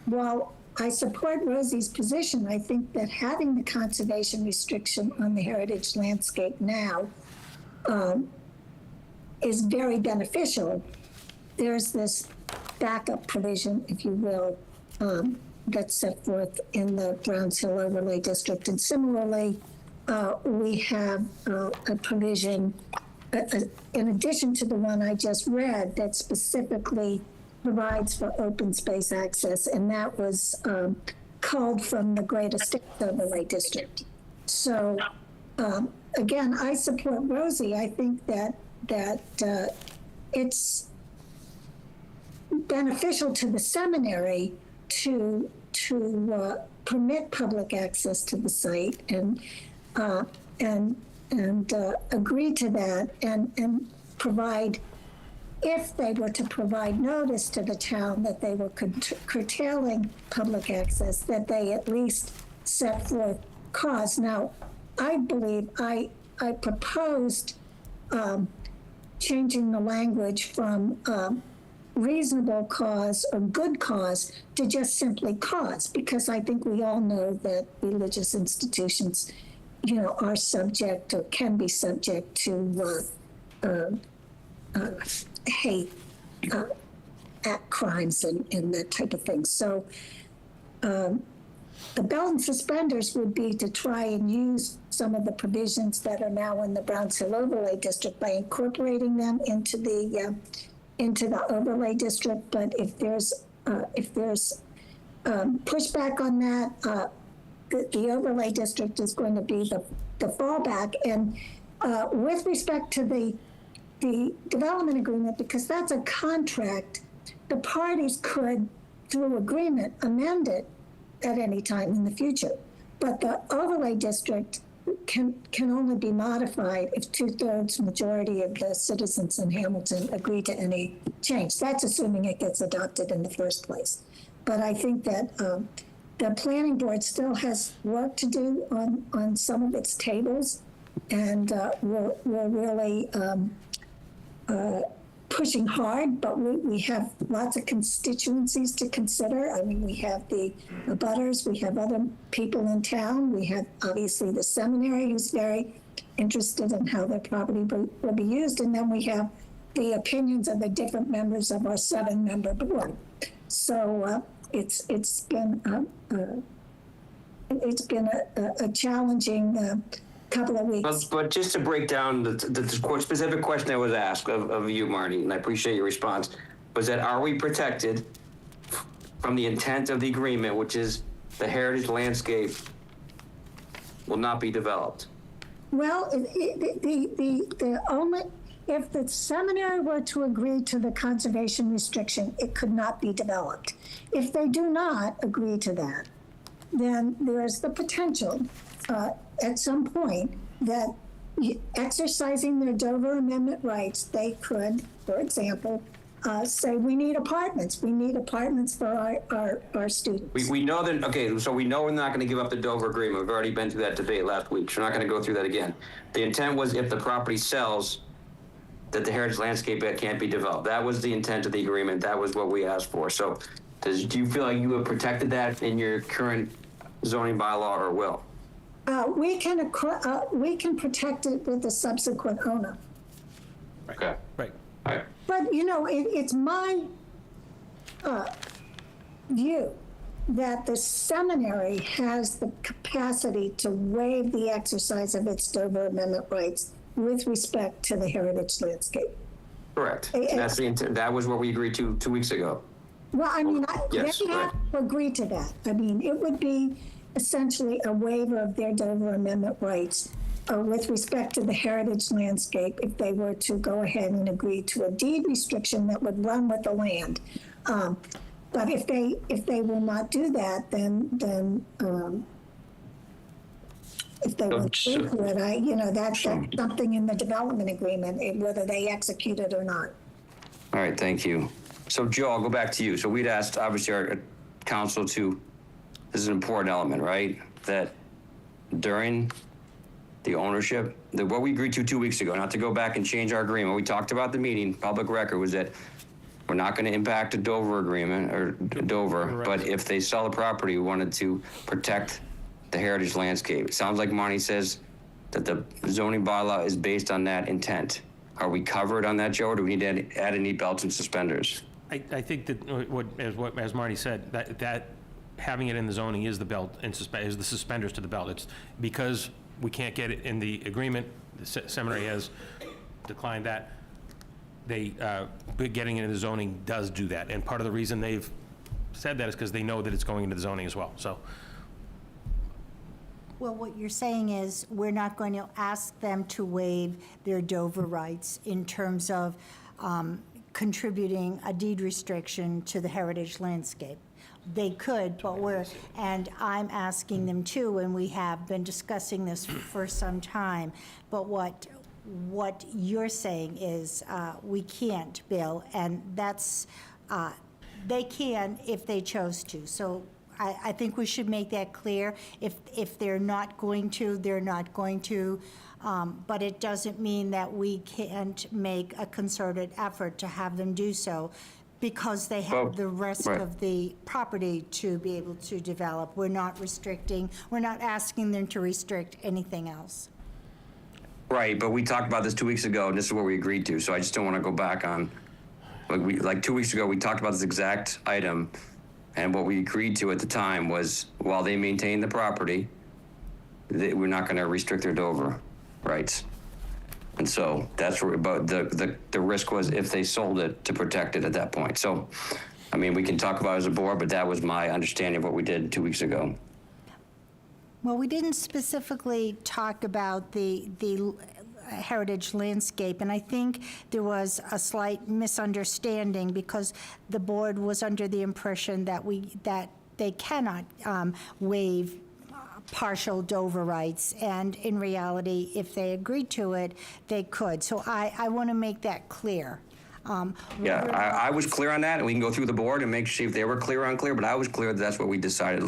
L: while I support Rosie's position, I think that having the conservation restriction on the heritage landscape now is very beneficial. There's this backup provision, if you will, that's set forth in the Browns Hill Overlay District. And similarly, we have a provision, in addition to the one I just read, that specifically provides for open space access, and that was culled from the Great Estates Overlay District. So again, I support Rosie. I think that it's beneficial to the seminary to permit public access to the site and agree to that and provide, if they were to provide notice to the town that they were curtailing public access, that they at least set forth cause. Now, I believe I proposed changing the language from reasonable cause or good cause to just simply cause, because I think we all know that religious institutions, are subject or can be subject to hate act crimes and that type of thing. So the belt and suspenders would be to try and use some of the provisions that are now in the Browns Hill Overlay District by incorporating them into the overlay district. But if there's pushback on that, the overlay district is going to be the fallback. And with respect to the development agreement, because that's a contract, the parties could, through agreement, amend it at any time in the future. But the overlay district can only be modified if 2/3 majority of the citizens in Hamilton agree to any change. That's assuming it gets adopted in the first place. But I think that the planning board still has work to do on some of its tables, and we're really pushing hard, but we have lots of constituencies to consider. I mean, we have the abutters, we have other people in town, we have obviously the seminary who's very interested in how their property will be used, and then we have the opinions of the different members of our 7-member board. So it's been a challenging couple of weeks.
F: But just to break down the specific question that was asked of you, Marty, and I appreciate your response, was that are we protected from the intent of the agreement, which is the heritage landscape will not be developed?
L: Well, the only, if the seminary were to agree to the conservation restriction, it could not be developed. If they do not agree to that, then there's the potential at some point that exercising their Dover Amendment rights, they could, for example, say we need apartments. We need apartments for our students.
F: We know that, okay, so we know we're not going to give up the Dover Agreement. We've already been through that debate last week, so we're not going to go through that again. The intent was if the property sells, that the heritage landscape can't be developed. That was the intent of the agreement. That was what we asked for. So do you feel like you have protected that in your current zoning bylaw or will?
L: We can protect it with the subsequent owner.
F: Okay.
C: Right.
F: All right.
L: But, you know, it's my view that the seminary has the capacity to waive the exercise of its Dover Amendment rights with respect to the heritage landscape.
F: Correct. That's the intent. That was what we agreed to 2 weeks ago.
L: Well, I mean,
F: Yes,
L: they have to agree to that. I mean, it would be essentially a waiver of their Dover Amendment rights with respect to the heritage landscape if they were to go ahead and agree to a deed restriction that would run with the land. But if they will not do that, then if they will do it, that's something in the development agreement, whether they execute it or not.
F: All right, thank you. So Joe, I'll go back to you. So we'd asked, obviously, our council to, this is an important element, right? That during the ownership, what we agreed to 2 weeks ago, not to go back and change our agreement, we talked about the meeting, public record, was that we're not going to impact the Dover agreement, or Dover,
C: Correct.
F: but if they sell the property, we wanted to protect the heritage landscape. It sounds like Marty says that the zoning bylaw is based on that intent. Are we covered on that, Joe, or do we need to add any belts and suspenders?
C: I think that as Marty said, that having it in the zoning is the belt and is the suspenders to the belt. It's because we can't get it in the agreement. The seminary has declined that. Getting it in the zoning does do that, and part of the reason they've said that is because they know that it's going into the zoning as well. So.
D: Well, what you're saying is we're not going to ask them to waive their Dover rights in terms of contributing a deed restriction to the heritage landscape. They could, but and I'm asking them to, and we have been discussing this for some time, but what you're saying is we can't, Bill, and that's, they can if they chose to. So I think we should make that clear. If they're not going to, they're not going to. But it doesn't mean that we can't make a concerted effort to have them do so because they have the rest of the property to be able to develop. We're not asking them to restrict anything else.
F: Right, but we talked about this 2 weeks ago, and this is what we agreed to, so I just don't want to go back on, like 2 weeks ago, we talked about this exact item, and what we agreed to at the time was, while they maintain the property, we're not going to restrict their Dover rights. And so that's where, but the risk was if they sold it to protect it at that point. So, I mean, we can talk about it as a board, but that was my understanding of what we did 2 weeks ago.
D: Well, we didn't specifically talk about the heritage landscape, and I think there was a slight misunderstanding because the board was under the impression that they cannot waive partial Dover rights, and in reality, if they agreed to it, they could. So I want to make that clear.
F: Yeah, I was clear on that, and we can go through the board and make sure if they were clear or unclear, but I was clear that that's what we decided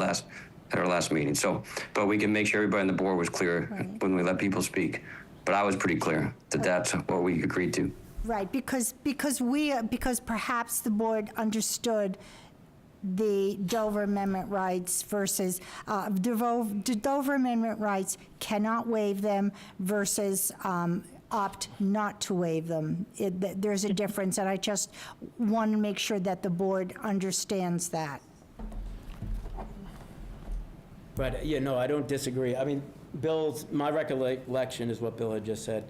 F: at our last meeting. So, but we can make sure everybody on the board was clear when we let people speak. But I was pretty clear that that's what we agreed to.
D: Right, because perhaps the board understood the Dover Amendment rights versus, the Dover Amendment rights cannot waive them versus opt not to waive them. There's a difference, and I just want to make sure that the board understands that.
A: But, yeah, no, I don't disagree. I mean, my recollection is what Bill had just said.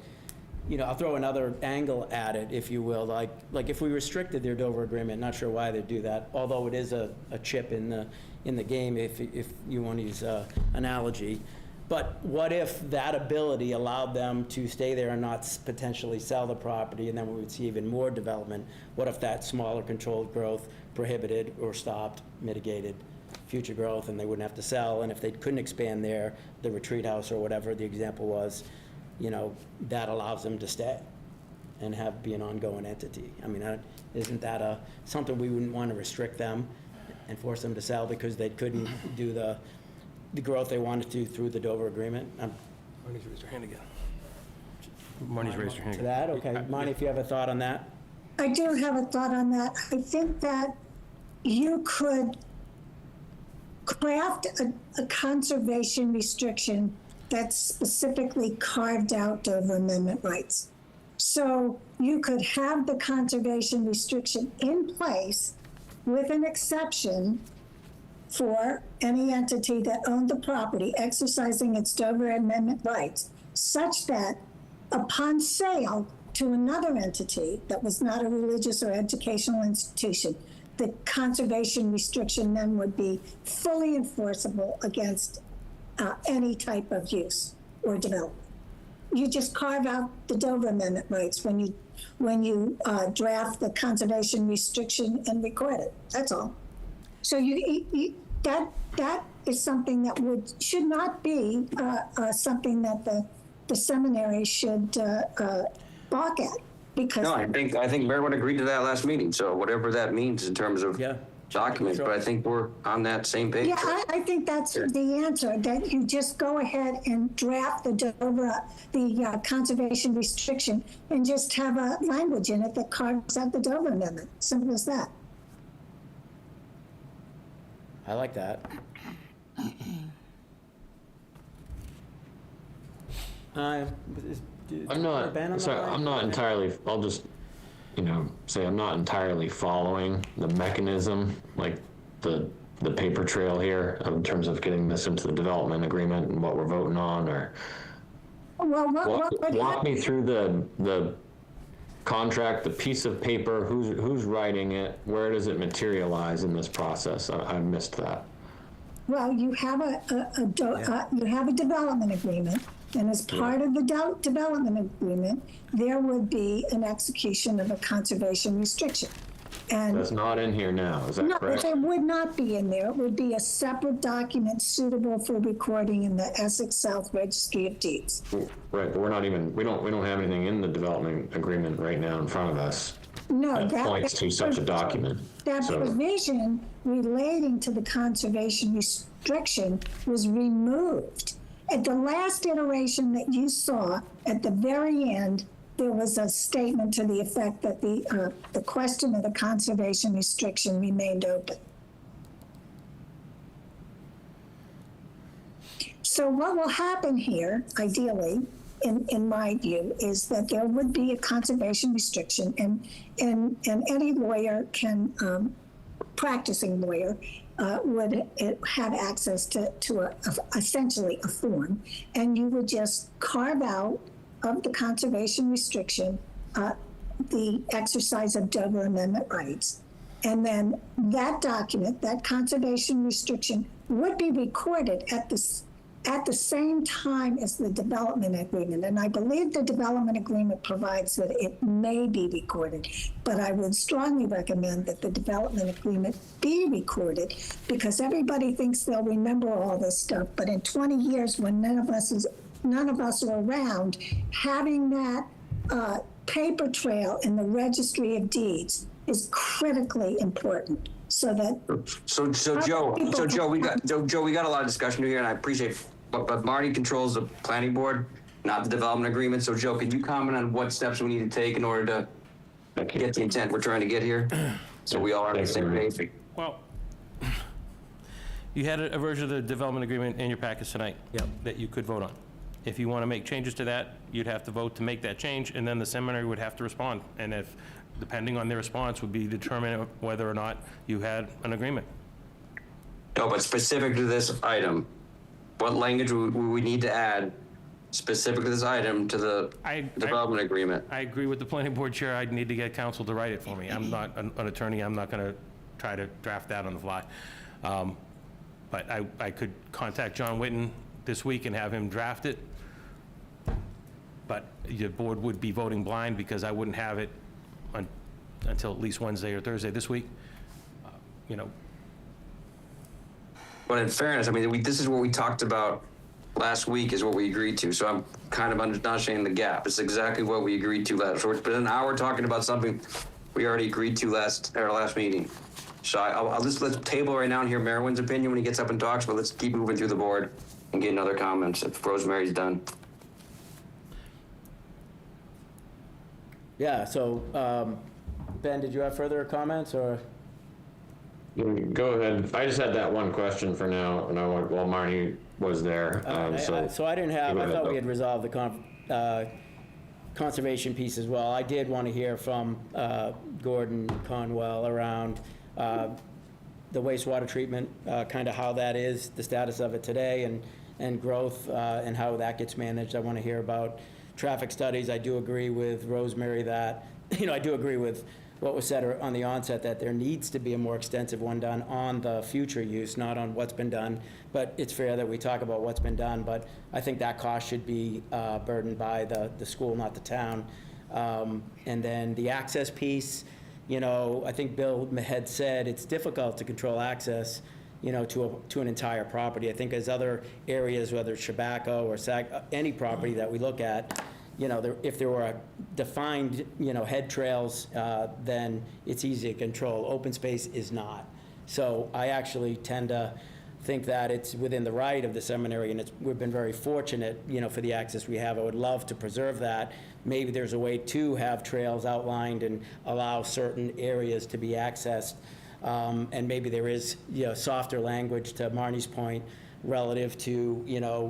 A: You know, I'll throw another angle at it, if you will. Like if we restricted their Dover agreement, not sure why they'd do that, although it is a chip in the game, if you want to use analogy. But what if that ability allowed them to stay there and not potentially sell the property, and then we would see even more development? What if that smaller controlled growth prohibited or stopped, mitigated future growth, and they wouldn't have to sell? And if they couldn't expand there, the retreat house or whatever the example was, you know, that allows them to stay and be an ongoing entity. I mean, isn't that something we wouldn't want to restrict them and force them to sell because they couldn't do the growth they wanted to through the Dover agreement?
C: Marnie's raised her hand again. Marnie's raised her hand
A: To
C: again.
A: that, okay. Marnie, if you have a thought on that?
L: I do have a thought on that. I think that you could craft a conservation restriction that specifically carved out Dover Amendment rights. So you could have the conservation restriction in place with an exception for any entity that owned the property exercising its Dover Amendment rights, such that upon sale to another entity that was not a religious or educational institution, the conservation restriction then would be fully enforceable against any type of use or development. You just carve out the Dover Amendment rights when you draft the conservation restriction and record it. That's all. So that is something that should not be something that the seminary should balk at. Because
F: No, I think Mayor agreed to that last meeting, so whatever that means in terms of documents,
A: sure.
F: but I think we're on that same page.
L: yeah, I think that's the answer, that you just go ahead and draft the conservation restriction and just have a language in it that carves out the Dover Amendment. Simple as that.
A: I like that.
B: I'm not, sorry, I'm not entirely, I'll just, say I'm not entirely following the mechanism, like the paper trail here in terms of getting this into the development agreement and what we're voting on, or
L: Well,
B: walk me through the contract, the piece of paper, who's writing it, where does it materialize in this process? I missed that.
L: Well, you have you have a development agreement, and as part of the development agreement, there would be an execution of a conservation restriction. And
B: That's not in here now, is that
L: no,
B: correct?
L: it would not be in there. It would be a separate document suitable for recording in the Essex South Registry of Deeds.
B: Right, but we're not even, we don't have anything in the development agreement right now in front of us
L: No,
B: that points to such a document.
L: That
B: So-
L: provision relating to the conservation restriction was removed. At the last iteration that you saw, at the very end, there was a statement to the effect that the question of the conservation restriction remained open. So what will happen here, ideally, in my view, is that there would be a conservation restriction, and any lawyer can, practicing lawyer, would have access to essentially a form, and you would just carve out of the conservation restriction the exercise of Dover Amendment rights. And then that document, that conservation restriction, would be recorded at the same time as the development agreement. And I believe the development agreement provides that it may be recorded, but I would strongly recommend that the development agreement be recorded, because everybody thinks they'll remember all this stuff, but in 20 years, when none of us are around, having that paper trail in the Registry of Deeds is critically important. So
F: Joe, we got a lot of discussion here, and I appreciate, but Marty controls the planning board, not the development agreement. So Joe, could you comment on what steps we need to take in order to get the intent we're trying to get here? So we all are on the same page.
C: Well, you had a version of the development agreement in your packets tonight.
A: Yep.
C: That you could vote on. If you want to make changes to that, you'd have to vote to make that change, and then the seminary would have to respond. And if, depending on their response, would be determined whether or not you had an agreement.
F: No, but specific to this item, what language would we need to add specific to this item to the development agreement?
C: I agree with the planning board chair. I'd need to get counsel to write it for me. I'm not an attorney. I'm not going to try to draft that on the fly. But I could contact John Whitten this week and have him draft it. But the board would be voting blind because I wouldn't have it until at least Wednesday or Thursday this week. You know.
F: But in fairness, I mean, this is what we talked about last week, is what we agreed to. So I'm kind of understanding the gap. It's exactly what we agreed to last. So it's been an hour talking about something we already agreed to at our last meeting. So let's table right now and hear Merwin's opinion when he gets up and talks. But let's keep moving through the board and get other comments if Rosemary's done.
A: Yeah, so, Ben, did you have further comments, or?
B: Go ahead. I just had that one question for now, and while Marty was there.
A: So I didn't have, I thought we had resolved the conservation piece as well. I did want to hear from Gordon Conwell around the wastewater treatment, kind of how that is, the status of it today, and growth, and how that gets managed. I want to hear about traffic studies. I do agree with Rosemary that, I do agree with what was said on the onset, that there needs to be a more extensive one done on the future use, not on what's been done. But it's fair that we talk about what's been done, but I think that cost should be burdened by the school, not the town. And then the access piece, I think Bill had said it's difficult to control access, to an entire property. I think as other areas, whether it's Chabaco or any property that we look at, if there were defined, head trails, then it's easy to control. Open space is not. So I actually tend to think that it's within the right of the seminary, and we've been very fortunate, for the access we have. I would love to preserve that. Maybe there's a way to have trails outlined and allow certain areas to be accessed. And maybe there is, softer language, to Marnie's point, relative to,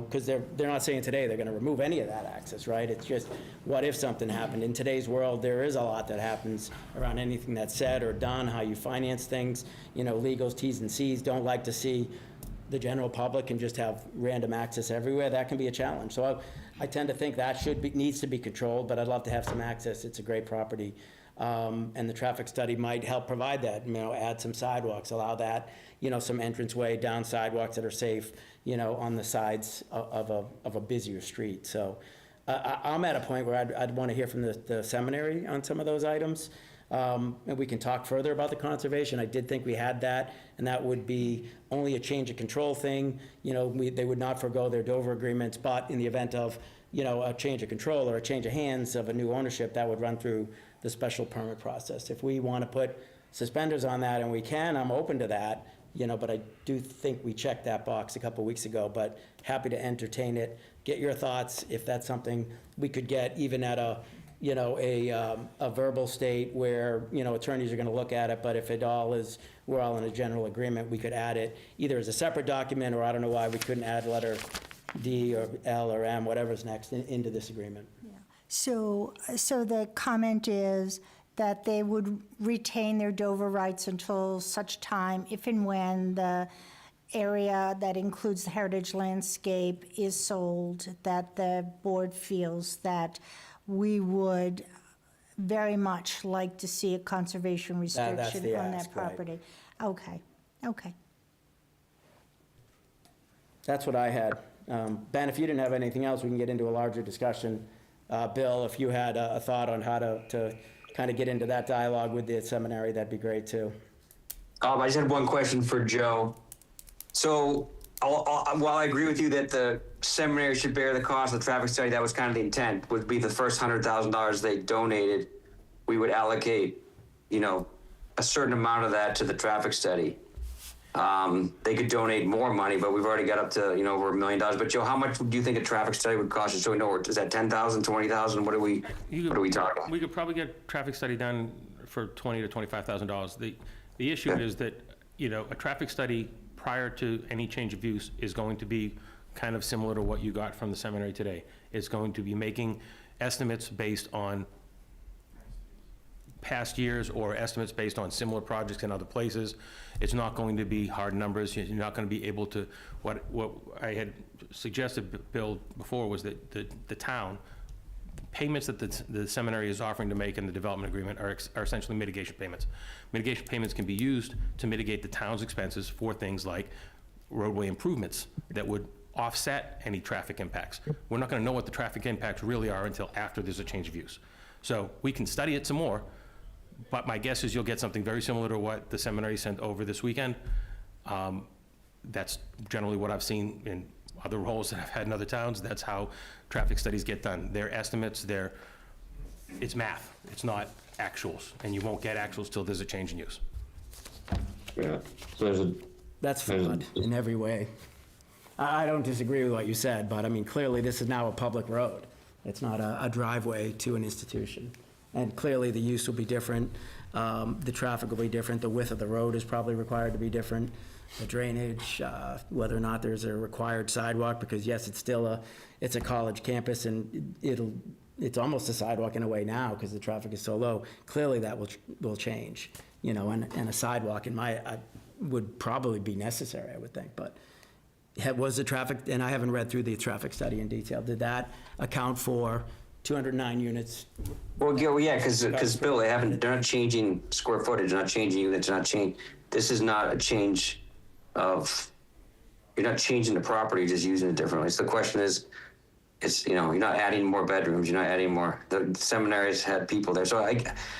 A: because they're not saying today they're going to remove any of that access, right? It's just, what if something happened? In today's world, there is a lot that happens around anything that's said or done, how you finance things, legals, T's and C's. Don't like to see the general public and just have random access everywhere. That can be a challenge. So I tend to think that needs to be controlled, but I'd love to have some access. It's a great property. And the traffic study might help provide that, add some sidewalks, allow that, some entranceway down sidewalks that are safe, on the sides of a busier street. So I'm at a point where I'd want to hear from the seminary on some of those items. And we can talk further about the conservation. I did think we had that, and that would be only a change of control thing. They would not forego their Dover agreements, but in the event of, a change of control or a change of hands of a new ownership, that would run through the special permit process. If we want to put suspenders on that, and we can, I'm open to that, but I do think we checked that box a couple weeks ago, but happy to entertain it. Get your thoughts if that's something we could get even at a verbal state where, attorneys are going to look at it, but if we're all in a general agreement, we could add it either as a separate document, or I don't know why we couldn't add letter D or L or M, whatever's next, into this agreement.
D: So the comment is that they would retain their Dover rights until such time, if and when the area that includes the heritage landscape is sold, that the board feels that we would very much like to see a conservation
A: That's
D: restriction
A: the
D: on
A: ask,
D: that
A: right.
D: property. Okay.
A: That's what I had. Ben, if you didn't have anything else, we can get into a larger discussion. Bill, if you had a thought on how to kind of get into that dialogue with the seminary, that'd be great too.
F: I just had one question for Joe. So while I agree with you that the seminary should bear the cost of the traffic study, that was kind of the intent, would be the first $100,000 they donated, we would allocate, a certain amount of that to the traffic study. They could donate more money, but we've already got up to, over $1 million. But Joe, how much do you think a traffic study would cost you? So we know, is that 10,000, 20,000? What are we talking?
C: We could probably get a traffic study done for $20,000 to $25,000. The issue is that, a traffic study prior to any change of use is going to be kind of similar to what you got from the seminary today. It's going to be making estimates based on past years or estimates based on similar projects in other places. It's not going to be hard numbers. You're not going to be able to, what I had suggested, Bill, before was that the town, payments that the seminary is offering to make in the development agreement are essentially mitigation payments. Mitigation payments can be used to mitigate the town's expenses for things like roadway improvements that would offset any traffic impacts. We're not going to know what the traffic impacts really are until after there's a change of use. So we can study it some more, but my guess is you'll get something very similar to what the seminary sent over this weekend. That's generally what I've seen in other roles that I've had in other towns. That's how traffic studies get done. They're estimates, it's math, it's not actuals, and you won't get actuals till there's a change in use.
B: Yeah, so
A: That's flawed in every way. I don't disagree with what you said, but I mean, clearly this is now a public road. It's not a driveway to an institution. And clearly the use will be different, the traffic will be different, the width of the road is probably required to be different, the drainage, whether or not there's a required sidewalk, because yes, it's still it's a college campus and it's almost a sidewalk in a way now because the traffic is so low. Clearly that will change, and a sidewalk would probably be necessary, I would think, but was the traffic, and I haven't read through the traffic study in detail, did that account for 209 units?
F: Well, yeah, because Bill, they're not changing square footage, they're not changing units, this is not a change of, you're not changing the property, you're just using it differently. So the question is, you're not adding more bedrooms, you're not adding more, the seminaries had people there. So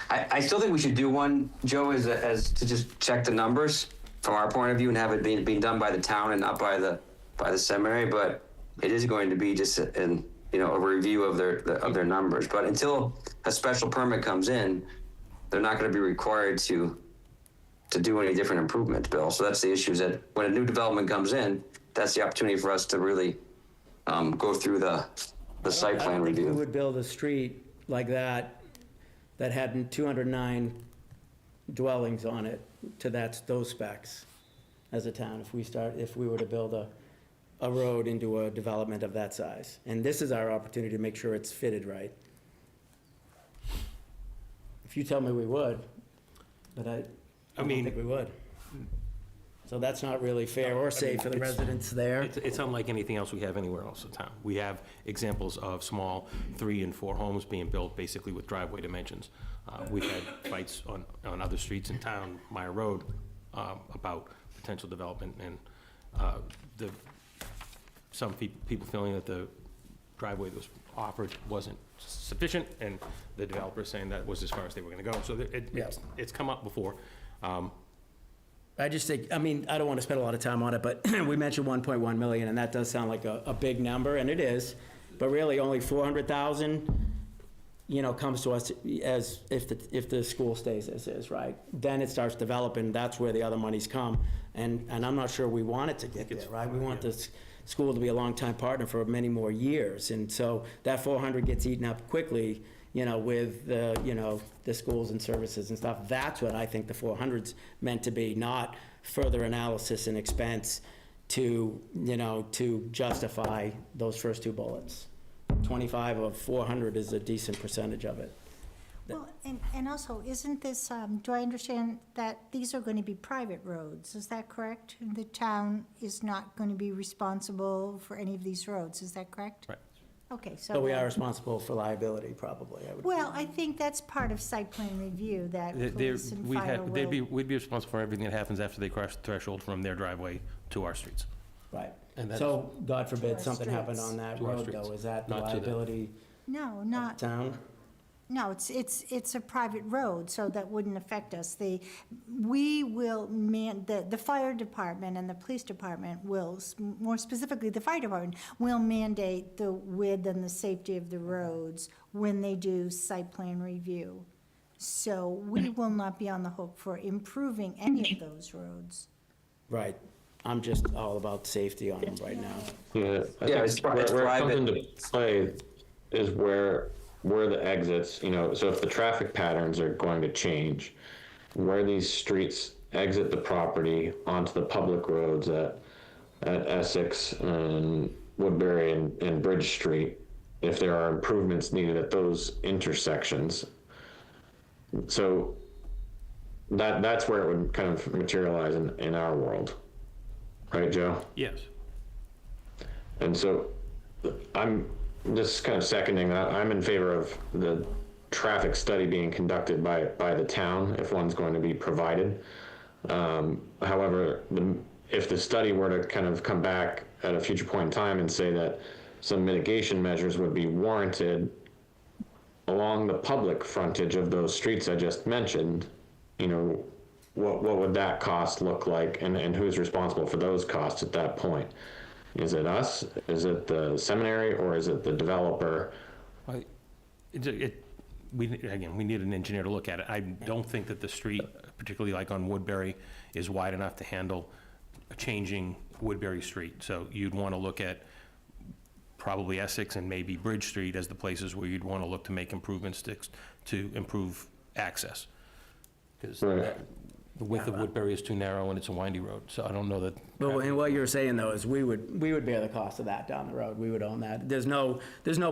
F: I still think we should do one, Joe, as to just check the numbers from our point of view and have it being done by the town and not by the seminary, but it is going to be just a review of their numbers. But until a special permit comes in, they're not going to be required to do any different improvements, Bill. So that's the issue, is that when a new development comes in, that's the opportunity for us to really go through the site plan
A: I don't think we
F: review.
A: would build a street like that had 209 dwellings on it to those specs as a town if we were to build a road into a development of that size. And this is our opportunity to make sure it's fitted right. If you tell me we would, but I don't think we would. So that's not really fair or safe for the residents there.
C: It's unlike anything else we have anywhere else in town. We have examples of small 3 and 4 homes being built basically with driveway dimensions. We've had fights on other streets in town, Meyer Road, about potential development, and some people feeling that the driveway that was offered wasn't sufficient, and the developer saying that was as far as they were going to go. So it's come up before.
A: I just think, I don't want to spend a lot of time on it, but we mentioned 1.1 million, and that does sound like a big number, and it is, but really only 400,000, comes to us as if the school stays as is, right? Then it starts developing, that's where the other monies come, and I'm not sure we want it to get there, right? We want this school to be a longtime partner for many more years, and so that 400 gets eaten up quickly, with the schools and services and stuff. That's what I think the 400's meant to be, not further analysis and expense, to, to justify those first two bullets. 25 of 400 is a decent percentage of it.
D: Well, and also, isn't this, do I understand that these are going to be private roads? Is that correct? The town is not going to be responsible for any of these roads, is that correct?
C: Right.
D: Okay,
A: So we are responsible for liability, probably, I would.
D: Well, I think that's part of site plan review, that police and fire will.
C: We'd be responsible for everything that happens after they cross the threshold from their driveway to our streets.
A: Right.
C: And that's-
A: So, God forbid,
D: our
A: something happened
D: streets.
A: on that
C: To our
A: road,
C: streets.
A: though, is that the
C: Not to the-
A: liability
D: No,
A: of
D: not,
A: the town?
D: no, it's a private road, so that wouldn't affect us. We will the fire department and the police department will, more specifically, the fire department will mandate the width and the safety of the roads when they do site plan review. So we will not be on the hook for improving any of those roads.
A: Right. I'm just all about safety on them right now.
B: Yeah, I
F: Yeah,
B: think
F: it's
B: where it
F: private.
B: comes into play is where the exits, so if the traffic patterns are going to change, where these streets exit the property onto the public roads at Essex and Woodbury and Bridge Street, if there are improvements needed at those intersections. So that's where it would kind of materialize in our world. Right, Joe?
C: Yes.
B: And so I'm just kind of seconding that. I'm in favor of the traffic study being conducted by the town if one's going to be provided. However, if the study were to kind of come back at a future point in time and say that some mitigation measures would be warranted along the public frontage of those streets I just mentioned, what would that cost look like, and who's responsible for those costs at that point? Is it us? Is it the seminary, or is it the developer?
C: We need an engineer to look at it. I don't think that the street, particularly like on Woodbury, is wide enough to handle changing Woodbury Street. So you'd want to look at probably Essex and maybe Bridge Street as the places where you'd want to look to make improvements to improve access. Because
B: Right.
C: the width of Woodbury is too narrow and it's a windy road, so I don't know that.
A: But and what you're saying, though, is we would bear the cost of that down the road. We would own that. There's no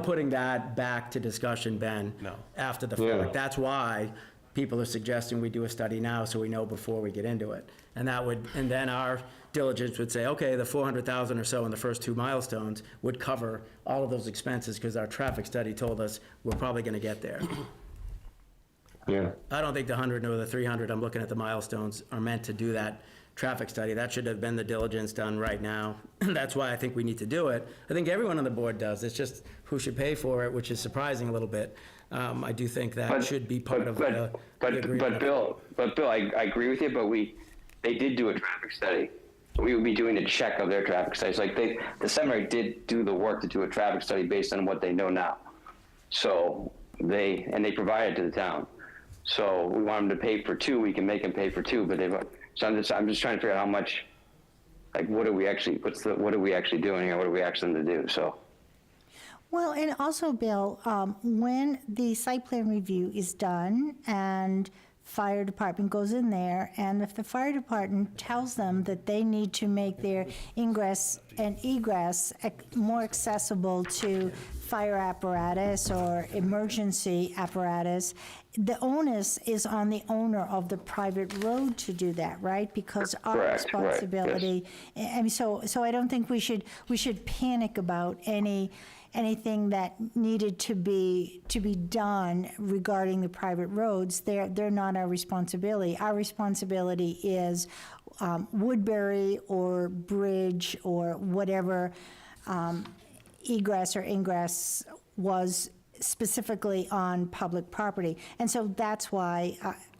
A: putting that back to discussion, Ben.
C: No.
A: After the
B: Yeah.
A: fact. That's why people are suggesting we do a study now, so we know before we get into it. And then our diligence would say, okay, the 400,000 or so in the first two milestones would cover all of those expenses, because our traffic study told us we're probably gonna get there.
B: Yeah.
A: I don't think the 100 or the 300, I'm looking at the milestones, are meant to do that traffic study. That should have been the diligence done right now. That's why I think we need to do it. I think everyone on the board does. It's just who should pay for it, which is surprising a little bit. I do think that should be part of the agreement.
F: But Bill, I agree with you, but they did do a traffic study. We would be doing a check of their traffic studies. Like the seminary did do the work to do a traffic study based on what they know now. So they provided to the town. So we want them to pay for two, we can make them pay for two, but so I'm just trying to figure out how much, like, what are we actually doing here? What are we asking them to do? So.
D: Well, and also, Bill, when the site plan review is done and fire department goes in there, and if the fire department tells them that they need to make their ingress and egress more accessible to fire apparatus or emergency apparatus, the onus is on the owner of the private road to do that, right? Because our
F: Correct,
D: responsibility. I mean, so I don't think we should panic about anything that needed to be done regarding the private roads. They're not our responsibility. Our responsibility is Woodbury or Bridge or whatever egress or ingress was specifically on public property. And so that's why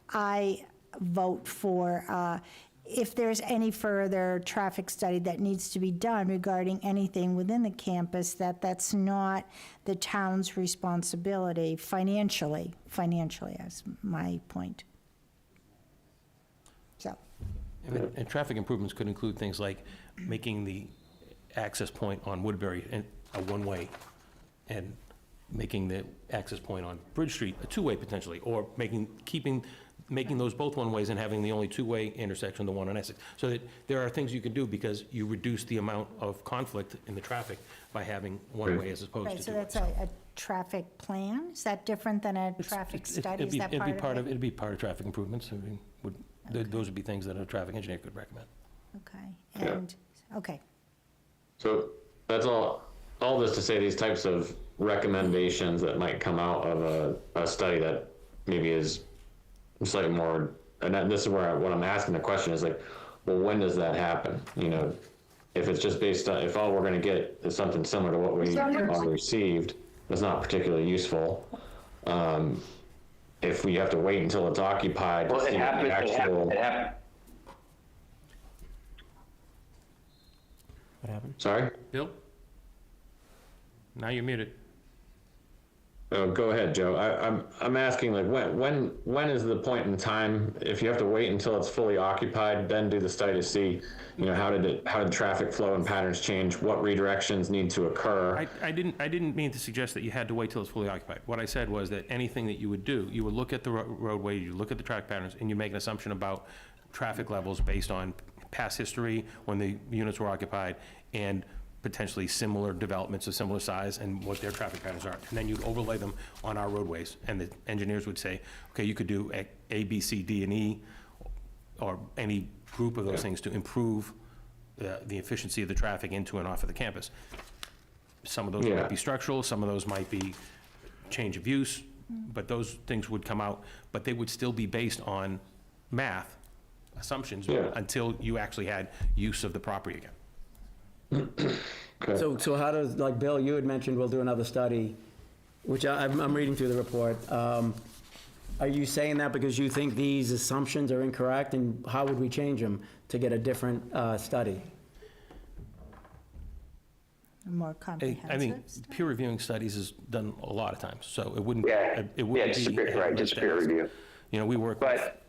D: I vote for, if there's any further traffic study that needs to be done regarding anything within the campus, that's not the town's responsibility financially is my point. So.
C: And traffic improvements could include things like making the access point on Woodbury a one-way, and making the access point on Bridge Street a two-way potentially, or keeping making those both one-ways and having the only two-way intersection, the one on Essex. So that there are things you can do because you reduce the amount of conflict in the traffic by having one way as opposed
D: Right,
C: to
D: so
C: two ways.
D: that's a traffic plan? Is that different than a traffic study? Is that part of it?
C: It'd be part of traffic improvements. I mean, those would be things that a traffic engineer could recommend.
D: Okay, and, okay.
B: So that's all this to say, these types of recommendations that might come out of a study that maybe is slightly more, and then this is where what I'm asking the question is like, well, when does that happen? You know, if it's just based on, if all we're gonna get is something similar to what we already received, that's not particularly useful. If we have to wait until it's occupied to see the actual.
F: It happened.
A: What happened?
B: Sorry?
C: Bill? Now you're muted.
B: Oh, go ahead, Joe. I'm asking like when is the point in time, if you have to wait until it's fully occupied, then do the study to see, you know, how did traffic flow and patterns change, what redirections need to occur?
C: I didn't mean to suggest that you had to wait till it's fully occupied. What I said was that anything that you would do, you would look at the roadway, you look at the traffic patterns, and you make an assumption about traffic levels based on past history, when the units were occupied, and potentially similar developments of similar size and what their traffic patterns are. And then you'd overlay them on our roadways, and the engineers would say, okay, you could do A, B, C, D, and E, or any group of those things to improve the efficiency of the traffic into and off of the campus. Some of those might be structural, some of those might be change of use, but those things would come out, but they would still be based on math assumptions until you actually had use of the property again.
A: So how does, like, Bill, you had mentioned we'll do another study, which I'm reading through the report. Are you saying that because you think these assumptions are incorrect, and how would we change them to get a different study?
D: More
C: I
D: comprehensive?
C: mean, peer reviewing studies is done a lot of times, so it wouldn't, it wouldn't
F: Yeah, just
C: be.
F: right, just peer review.
C: You know, we work.
F: But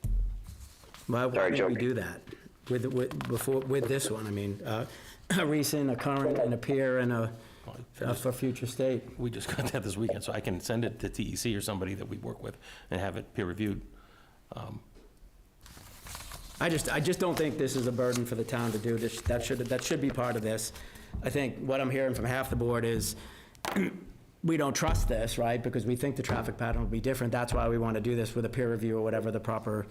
A: Why
F: Sorry,
A: didn't we
F: Joe.
A: do that with this one? I mean, a recent, a current, and a peer, and a for future state.
C: We just got that this weekend, so I can send it to TEC or somebody that we work with and have it peer reviewed.
A: I just don't think this is a burden for the town to do this. That should be part of this. I think what I'm hearing from half the board is we don't trust this, right? Because we think the traffic pattern will be different. That's why we want to do this with a peer review or whatever the proper,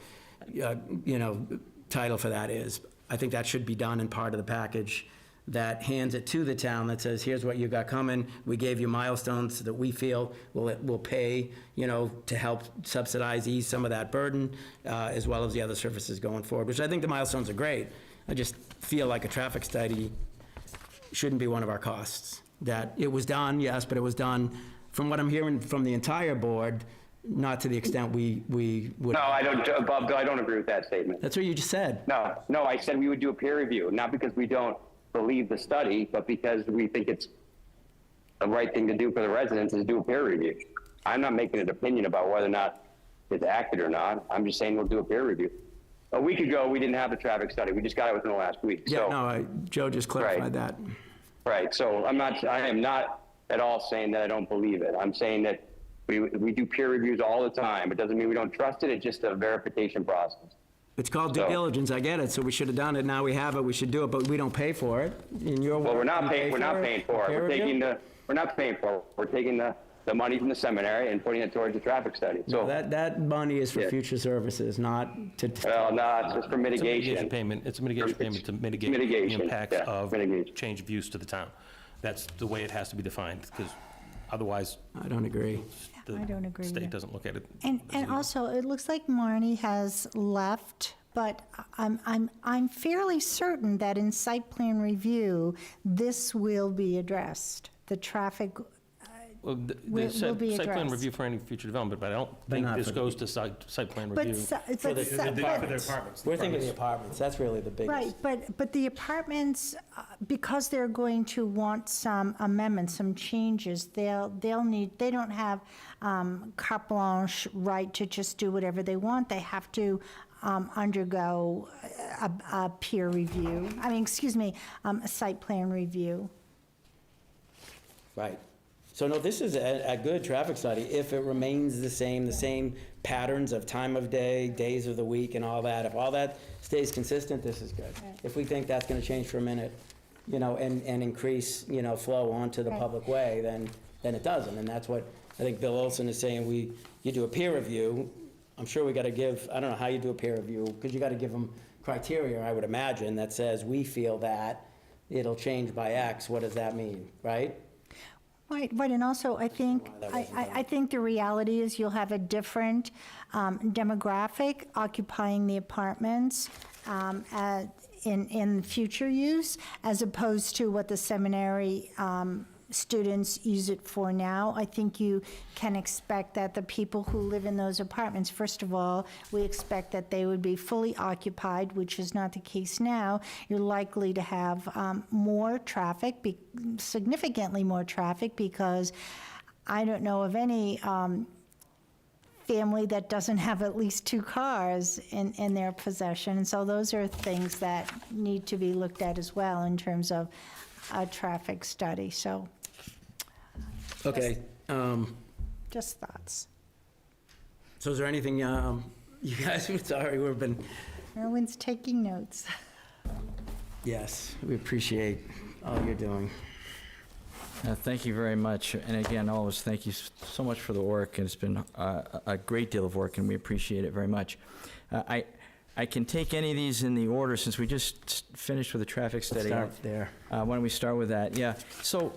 A: title for that is. I think that should be done in part of the package that hands it to the town that says, here's what you got coming. We gave you milestones that we feel will pay, to help subsidize, ease some of that burden, as well as the other services going forward, which I think the milestones are great. I just feel like a traffic study shouldn't be one of our costs. That it was done, yes, but it was done, from what I'm hearing from the entire board, not to the extent we would.
F: no, I don't, Bob, I don't agree with that statement.
A: That's what you just said.
F: No, I said we would do a peer review, not because we don't believe the study, but because we think it's the right thing to do for the residents is do a peer review. I'm not making an opinion about whether or not it's accurate or not. I'm just saying we'll do a peer review. A week ago, we didn't have the traffic study. We just got it within the last week.
A: Yeah,
F: So,
A: no, Joe just clarified
F: Right.
A: that.
F: right. So I am not at all saying that I don't believe it. I'm saying that we do peer reviews all the time. It doesn't mean we don't trust it. It's just a verification process.
A: It's called due
F: So-
A: diligence, I get it, so we should have done it, now we have it, we should do it, but we don't pay for it. In your
F: Well, we're
A: world,
F: not
A: you
F: paying. We're not paying for it.
A: Peer
F: We're
A: review?
F: taking the money from the seminary and putting it towards the traffic study. So,
A: That money is for
F: Yeah.
A: future services, not to.
F: well, no, it's just for mitigation.
C: It's a mitigation payment to mitigate the
F: Mitigation,
C: impacts
F: yeah,
C: of
F: mitigation.
C: change of use to the town. That's the way it has to be defined, because otherwise,
A: I don't agree.
C: the
D: I don't agree
C: state
D: either.
C: doesn't look at it.
D: And also, it looks like Marnie has left, but I'm fairly certain that in site plan review, this will be addressed. The traffic,
C: Well,
D: will be
C: site plan
D: addressed.
C: review for any future development, but I don't
A: But
C: think
A: not
C: this
A: for the-
C: goes to site plan
D: but,
C: review.
D: but,
C: Apartments.
A: We're thinking the apartments, that's really the biggest.
D: right, but the apartments, because they're going to want some amendments, some changes, they'll need, they don't have carte blanche right to just do whatever they want. They have to undergo a peer review, a site plan review.
A: Right. So no, this is a good traffic study if it remains the same patterns of time of day, days of the week, and all that. If all that stays consistent, this is good. If we think that's going to change for a minute, and increase, flow onto the
D: Right.
A: public way, then it doesn't. And that's what I think Bill Olson is saying. You do a peer review. I'm sure we got to give, I don't know how you do a peer review, because you got to give them criteria, I would imagine, that says, we feel that it'll change by X. What does that mean, right?
D: Right, and also, I think,
A: Why that wasn't done.
D: I think the reality is you'll have a different demographic occupying the apartments in future use, as opposed to what the seminary students use it for now. I think you can expect that the people who live in those apartments, first of all, we expect that they would be fully occupied, which is not the case now. You're likely to have more traffic, significantly more traffic, because I don't know of any family that doesn't have at least 2 cars in their possession. And so those are things that need to be looked at as well in terms of a traffic study. So
A: Okay.
D: just thoughts.
A: So is there anything, you guys, sorry, we've been,
D: Erwin's taking notes.
A: yes, we appreciate all you're doing.
M: Thank you very much. And again, always thank you so much for the work. And it's been a great deal of work, and we appreciate it very much. I can take any of these in the order since we just finished with the traffic study.
A: Start there.
M: Why don't we start with that? Yeah. So,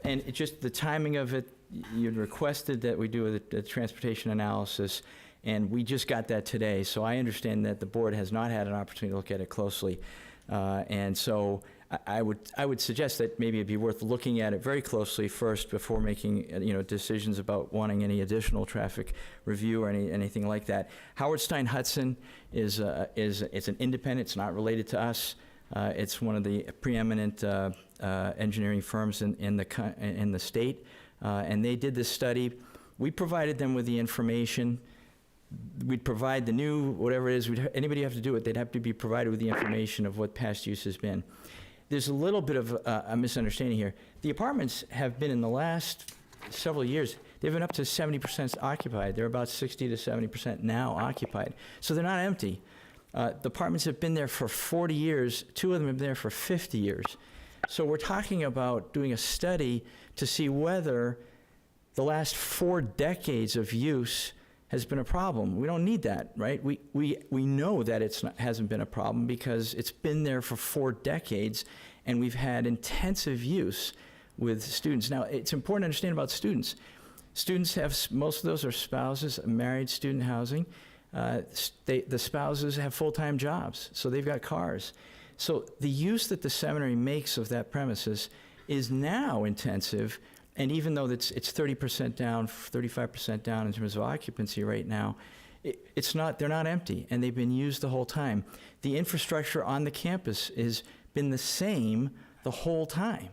M: and it just the timing of it, you'd requested that we do the transportation analysis, and we just got that today. So I understand that the board has not had an opportunity to look at it closely. And so I would suggest that maybe it'd be worth looking at it very closely first before making decisions about wanting any additional traffic review or anything like that. Howard Stein Hudson is an independent. It's not related to us. It's one of the preeminent engineering firms in the state, and they did this study. We provided them with the information. We'd provide the new, whatever it is, anybody have to do it, they'd have to be provided with the information of what past use has been. There's a little bit of a misunderstanding here. The apartments have been, in the last several years, they've been up to 70% occupied. They're about 60 to 70% now occupied. So they're not empty. The apartments have been there for 40 years. 2 of them have been there for 50 years. So we're talking about doing a study to see whether the last 4 decades of use has been a problem. We don't need that, right? We know that hasn't been a problem because it's been there for 4 decades, and we've had intensive use with students. Now, it's important to understand about students. Students have, most of those are spouses, married student housing. The spouses have full-time jobs, so they've got cars. So the use that the seminary makes of that premises is now intensive. And even though it's 30% down, 35% down in terms of occupancy right now, they're not empty, and they've been used the whole time. The infrastructure on the campus has been the same the whole time.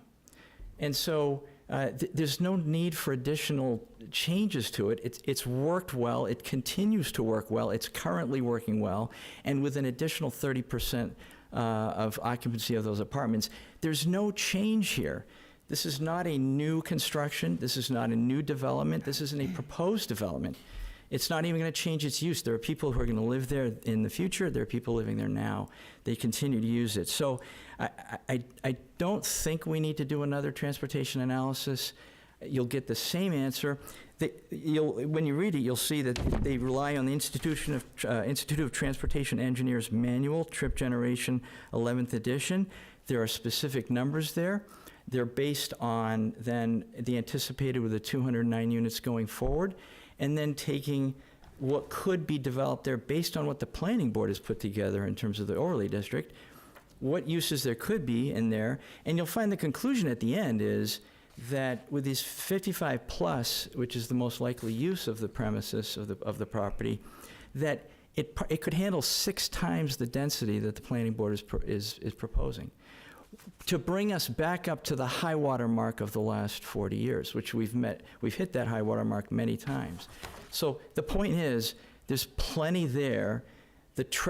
M: And so there's no need for additional changes to it. It's worked well. It continues to work well. It's currently working well. And with an additional 30% of occupancy of those apartments, there's no change here. This is not a new construction. This is not a new development. This isn't a proposed development. It's not even going to change its use. There are people who are going to live there in the future. There are people living there now. They continue to use it. So I don't think we need to do another transportation analysis. You'll get the same answer. When you read it, you'll see that they rely on the Institute of Transportation Engineers Manual, Trip Generation 11th edition. There are specific numbers there. They're based on then the anticipated with the 209 units going forward, and then taking what could be developed there based on what the planning board has put together in terms of the overlay district, what uses there could be in there, and you'll find the conclusion at the end is that with these 55 plus, which is the most likely use of the premises of the property, that it could handle 6 times the density that the planning board is proposing, to bring us back up to the high water mark of the last 40 years, which we've hit that high water mark many times. So the point is, there's plenty there.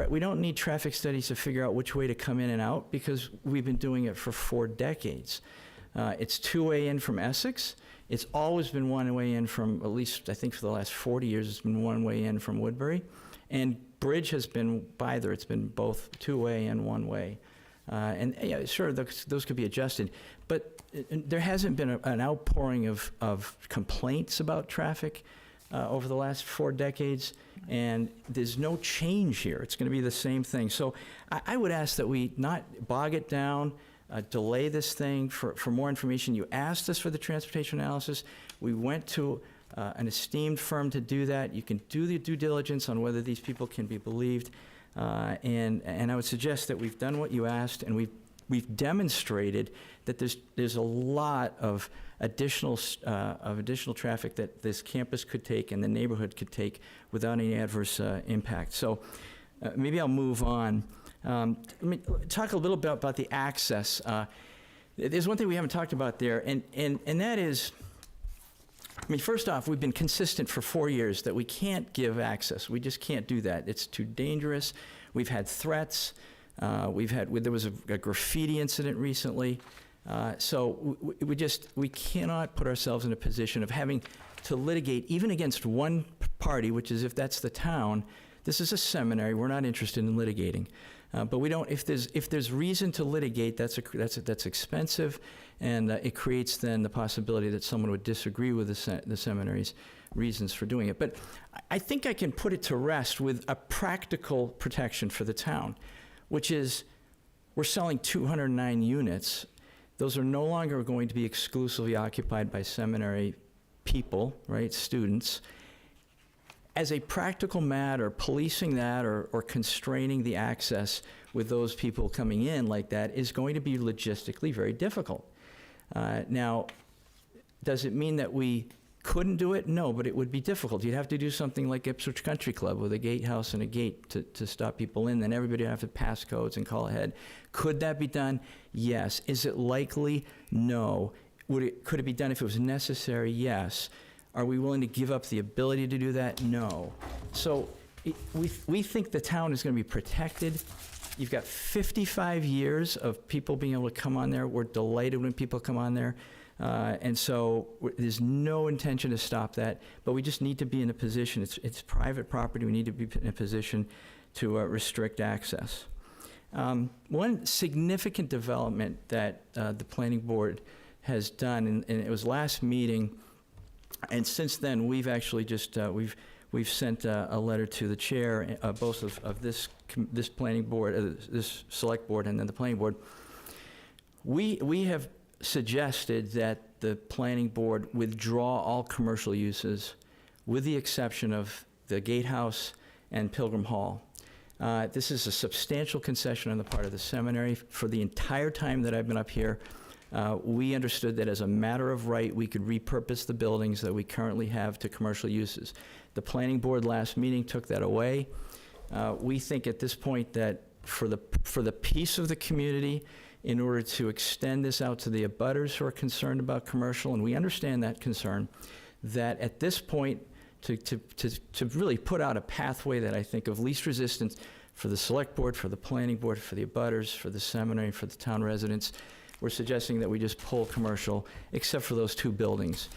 M: We don't need traffic studies to figure out which way to come in and out, because we've been doing it for 4 decades. It's 2-way in from Essex. It's always been one way in from, at least I think for the last 40 years, it's been one way in from Woodbury. And Bridge has been either. It's been both two-way and one-way. And yeah, sure, those could be adjusted. But there hasn't been an outpouring of complaints about traffic over the last 4 decades, and there's no change here. It's going to be the same thing. So I would ask that we not bog it down, delay this thing for more information. You asked us for the transportation analysis. We went to an esteemed firm to do that. You can do the due diligence on whether these people can be believed. And I would suggest that we've done what you asked, and we've demonstrated that there's a lot of additional traffic that this campus could take and the neighborhood could take without any adverse impact. So maybe I'll move on. Let me talk a little bit about the access. There's one thing we haven't talked about there, and that is, I mean, first off, we've been consistent for 4 years that we can't give access. We just can't do that. It's too dangerous. We've had threats. There was a graffiti incident recently. So we cannot put ourselves in a position of having to litigate even against one party, which is if that's the town. This is a seminary. We're not interested in litigating. But we don't. If there's reason to litigate, that's expensive, and it creates then the possibility that someone would disagree with the seminary's reasons for doing it. But I think I can put it to rest with a practical protection for the town, which is we're selling 209 units. Those are no longer going to be exclusively occupied by seminary people, right, students. As a practical matter, policing that or constraining the access with those people coming in like that is going to be logistically very difficult. Now, does it mean that we couldn't do it? No, but it would be difficult. You'd have to do something like Ipswich Country Club with a gatehouse and a gate to stop people in. Then everybody would have to pass codes and call ahead. Could that be done? Yes. Is it likely? No. Could it be done if it was necessary? Yes. Are we willing to give up the ability to do that? No. So we think the town is going to be protected. You've got 55 years of people being able to come on there. We're delighted when people come on there. And so there's no intention to stop that, but we just need to be in a position, it's private property, we need to be in a position to restrict access. One significant development that the planning board has done, and it was last meeting, and since then we've actually just, we've sent a letter to the chair, both of this planning board, this select board and then the planning board. We have suggested that the planning board withdraw all commercial uses with the exception of the gatehouse and Pilgrim Hall. This is a substantial concession on the part of the seminary. For the entire time that I've been up here, we understood that as a matter of right, we could repurpose the buildings that we currently have to commercial uses. The planning board last meeting took that away. We think at this point that for the peace of the community, in order to extend this out to the abutters who are concerned about commercial, and we understand that concern, that at this point, to really put out a pathway that I think of least resistance for the select board, for the planning board, for the abutters, for the seminary, for the town residents, we're suggesting that we just pull commercial, except for those 2 buildings.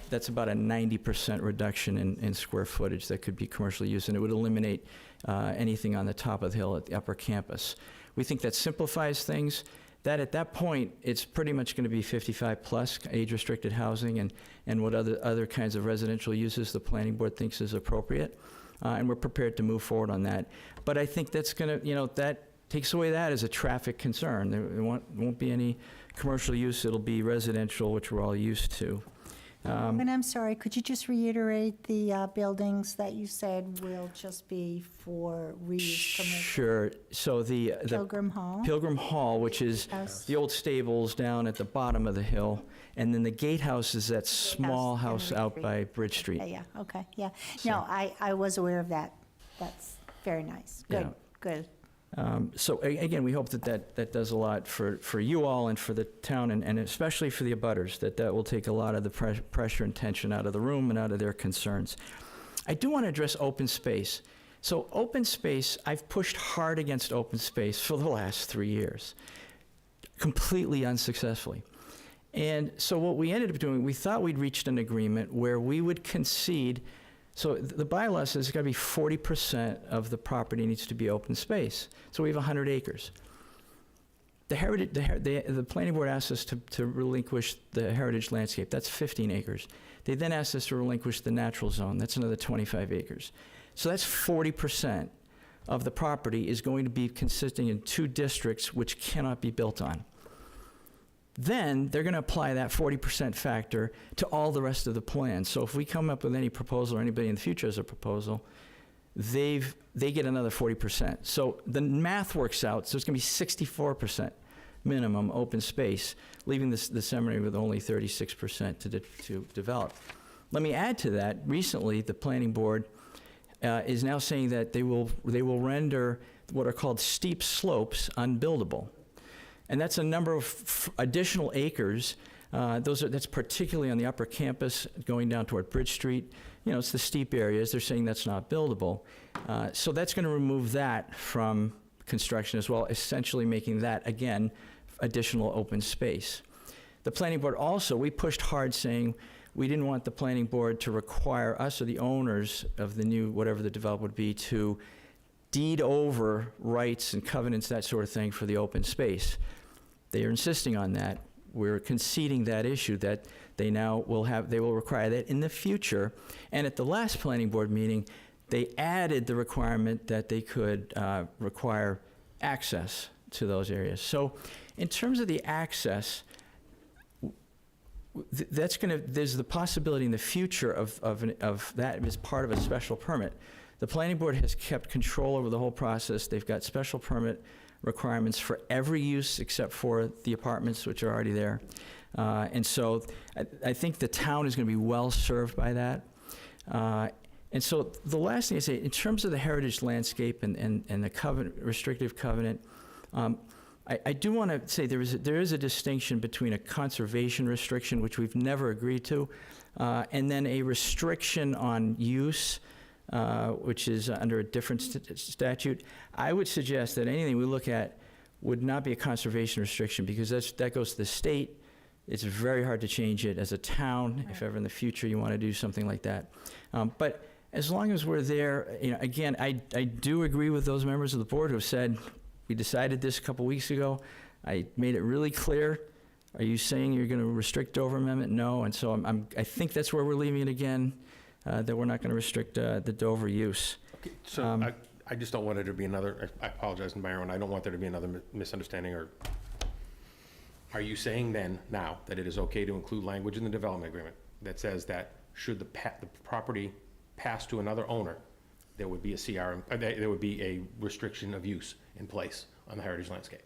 M: That's about a 90% reduction in square footage that could be commercial use, and it would eliminate anything on the top of the hill at the upper campus. We think that simplifies things. That at that point, it's pretty much going to be 55 plus age-restricted housing and what other kinds of residential uses the planning board thinks is appropriate. And we're prepared to move forward on that. But I think that's going to, that takes away that as a traffic concern. There won't be any commercial use. It'll be residential, which we're all used to.
D: And I'm sorry, could you just reiterate the buildings that you said will just be for reuse commercial?
M: Sure. So the
D: Pilgrim Hall?
M: Pilgrim Hall, which is the old stables down at the bottom of the hill, and then the gatehouse is that small house out by Bridge Street.
D: Yeah, okay, yeah. No, I was aware of that. That's very nice. Good, good.
M: So again, we hope that does a lot for you all and for the town, and especially for the abutters, that will take a lot of the pressure and tension out of the room and out of their concerns. I do want to address open space. So open space, I've pushed hard against open space for the last 3 years, completely unsuccessfully. And so what we ended up doing, we thought we'd reached an agreement where we would concede, so the bylaw says it's got to be 40% of the property needs to be open space. So we have 100 acres. The planning board asked us to relinquish the heritage landscape. That's 15 acres. They then asked us to relinquish the natural zone. That's another 25 acres. So that's 40% of the property is going to be consisting in 2 districts which cannot be built on. Then they're going to apply that 40% factor to all the rest of the plan. So if we come up with any proposal, or anybody in the future has a proposal, they get another 40%. So the math works out, so it's going to be 64% minimum open space, leaving the seminary with only 36% to develop. Let me add to that, recently the planning board is now saying that they will render what are called steep slopes unbuildable. And that's a number of additional acres. That's particularly on the upper campus going down toward Bridge Street. You know, it's the steep areas. They're saying that's not buildable. So that's going to remove that from construction as well, essentially making that, again, additional open space. The planning board also, we pushed hard saying we didn't want the planning board to require us or the owners of the new, whatever the development would be, to deed over rights and covenants, that sort of thing, for the open space. They are insisting on that. We're conceding that issue, that they will require that in the future. And at the last planning board meeting, they added the requirement that they could require access to those areas. So in terms of the access, there's the possibility in the future of that as part of a special permit. The planning board has kept control over the whole process. They've got special permit requirements for every use except for the apartments, which are already there. And so I think the town is going to be well served by that. And so the last thing I say, in terms of the heritage landscape and the covenant, restrictive covenant, I do want to say there is a distinction between a conservation restriction, which we've never agreed to, and then a restriction on use, which is under a different statute. I would suggest that anything we look at would not be a conservation restriction, because that goes to the state. It's very hard to change it as a town, if ever in the future you want to do something like that. But as long as we're there, again, I do agree with those members of the board who have said, we decided this a couple weeks ago. I made it really clear. Are you saying you're going to restrict Dover Amendment? No. And so I think that's where we're leaving it again, that we're not going to restrict the Dover use.
C: Okay, so I just don't want there to be another, I apologize, Byron, I don't want there to be another misunderstanding. Or are you saying then, now, that it is okay to include language in the development agreement that says that should the property pass to another owner, there would be a there would be a restriction of use in place on the heritage landscape?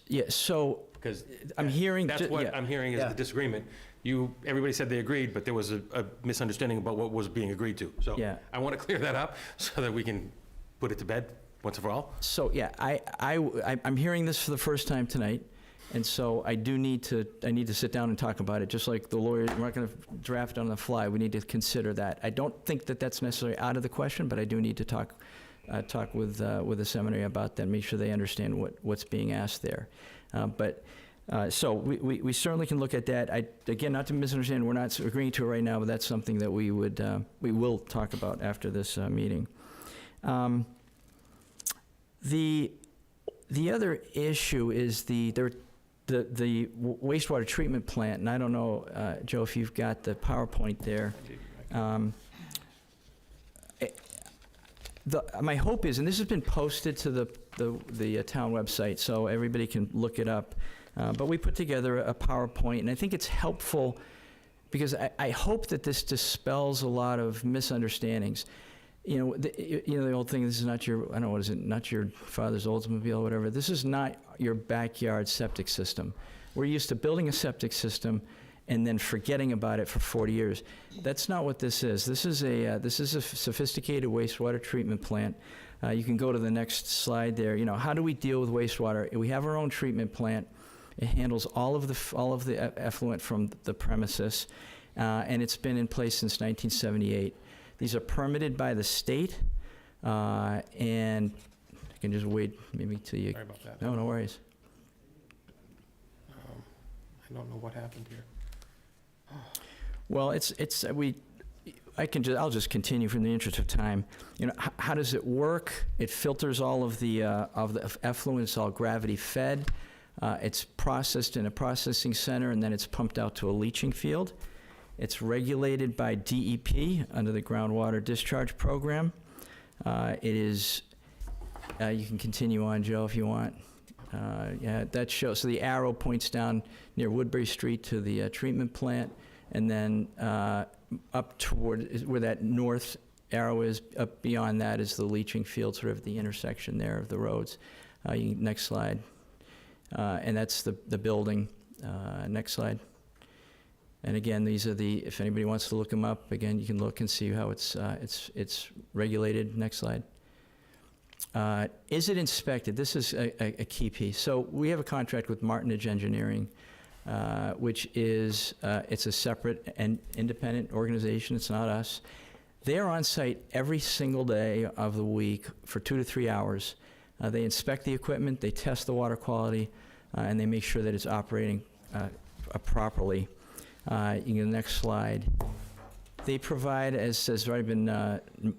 M: Yeah, so
C: Because
M: I'm hearing...
C: that's what I'm hearing is the disagreement. Everybody said they agreed, but there was a misunderstanding about what was being agreed to. So
M: Yeah.
C: I want to clear that up so that we can put it to bed once and for all.
M: So, yeah, I'm hearing this for the first time tonight, and so I need to sit down and talk about it, just like the lawyer, we're not going to draft on the fly. We need to consider that. I don't think that that's necessarily out of the question, but I do need to talk with the seminary about that, make sure they understand what's being asked there. So we certainly can look at that. Again, not to misunderstand, we're not agreeing to it right now, but that's something that we will talk about after this meeting. The other issue is the wastewater treatment plant, and I don't know, Joe, if you've got the PowerPoint there. My hope is, and this has been posted to the town website, so everybody can look it up, but we put together a PowerPoint, and I think it's helpful because I hope that this dispels a lot of misunderstandings. The old thing, this is not your, I don't know, what is it, not your father's Oldsmobile or whatever. This is not your backyard septic system. We're used to building a septic system and then forgetting about it for 40 years. That's not what this is. This is a sophisticated wastewater treatment plant. You can go to the next slide there. How do we deal with wastewater? We have our own treatment plant. It handles all of the effluent from the premises, and it's been in place since 1978. These are permitted by the state, and I can just wait maybe till you...
C: Sorry about that.
M: No worries.
C: I don't know what happened here.
M: Well, I'll just continue from the interest of time. You know, how does it work? It filters all of the effluents, all gravity fed. It's processed in a processing center, and then it's pumped out to a leaching field. It's regulated by DEP under the Groundwater Discharge Program. It is, you can continue on, Joe, if you want. Yeah, that shows, so the arrow points down near Woodbury Street to the treatment plant, and then up toward where that north arrow is, up beyond that is the leaching field, sort of the intersection there of the roads. Next slide. And that's the building. Next slide. And again, these are the, if anybody wants to look them up, again, you can look and see how it's regulated. Next slide. Is it inspected? This is a key piece. So we have a contract with Martinage Engineering, which is, it's a separate and independent organization. It's not us. They're on site every single day of the week for 2 to 3 hours. They inspect the equipment, they test the water quality, and they make sure that it's operating properly. You can go to the next slide. They provide, as has already been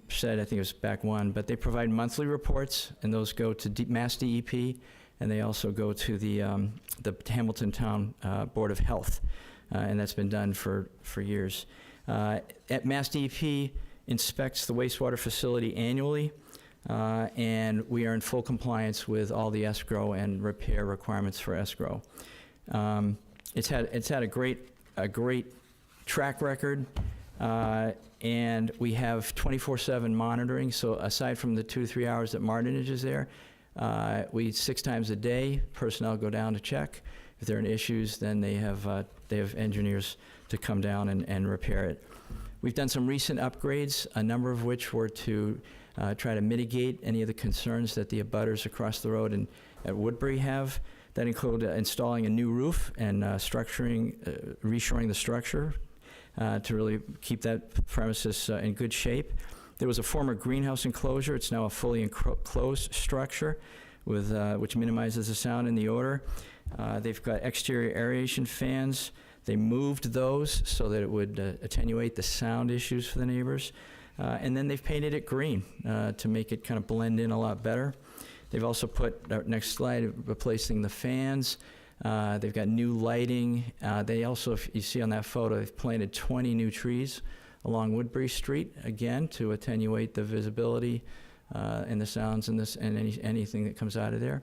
M: said, I think it was back one, but they provide monthly reports, and those go to Mass DEP, and they also go to the Hamilton Town Board of Health, and that's been done for years. At Mass DEP inspects the wastewater facility annually, and we are in full compliance with all the escrow and repair requirements for escrow. It's had a great track record, and we have 24/7 monitoring. So aside from the 2 to 3 hours that Martinage is there, 6 times a day, personnel go down to check. If there are any issues, then they have engineers to come down and repair it. We've done some recent upgrades, a number of which were to try to mitigate any of the concerns that the abutters across the road at Woodbury have. That include installing a new roof and reshoring the structure to really keep that premises in good shape. There was a former greenhouse enclosure. It's now a fully enclosed structure with which minimizes the sound and the odor. They've got exterior aeration fans. They moved those so that it would attenuate the sound issues for the neighbors. And then they've painted it green to make it kind of blend in a lot better. They've also put, next slide, replacing the fans. They've got new lighting. They also, if you see on that photo, they've planted 20 new trees along Woodbury Street, again, to attenuate the visibility and the sounds and anything that comes out of there.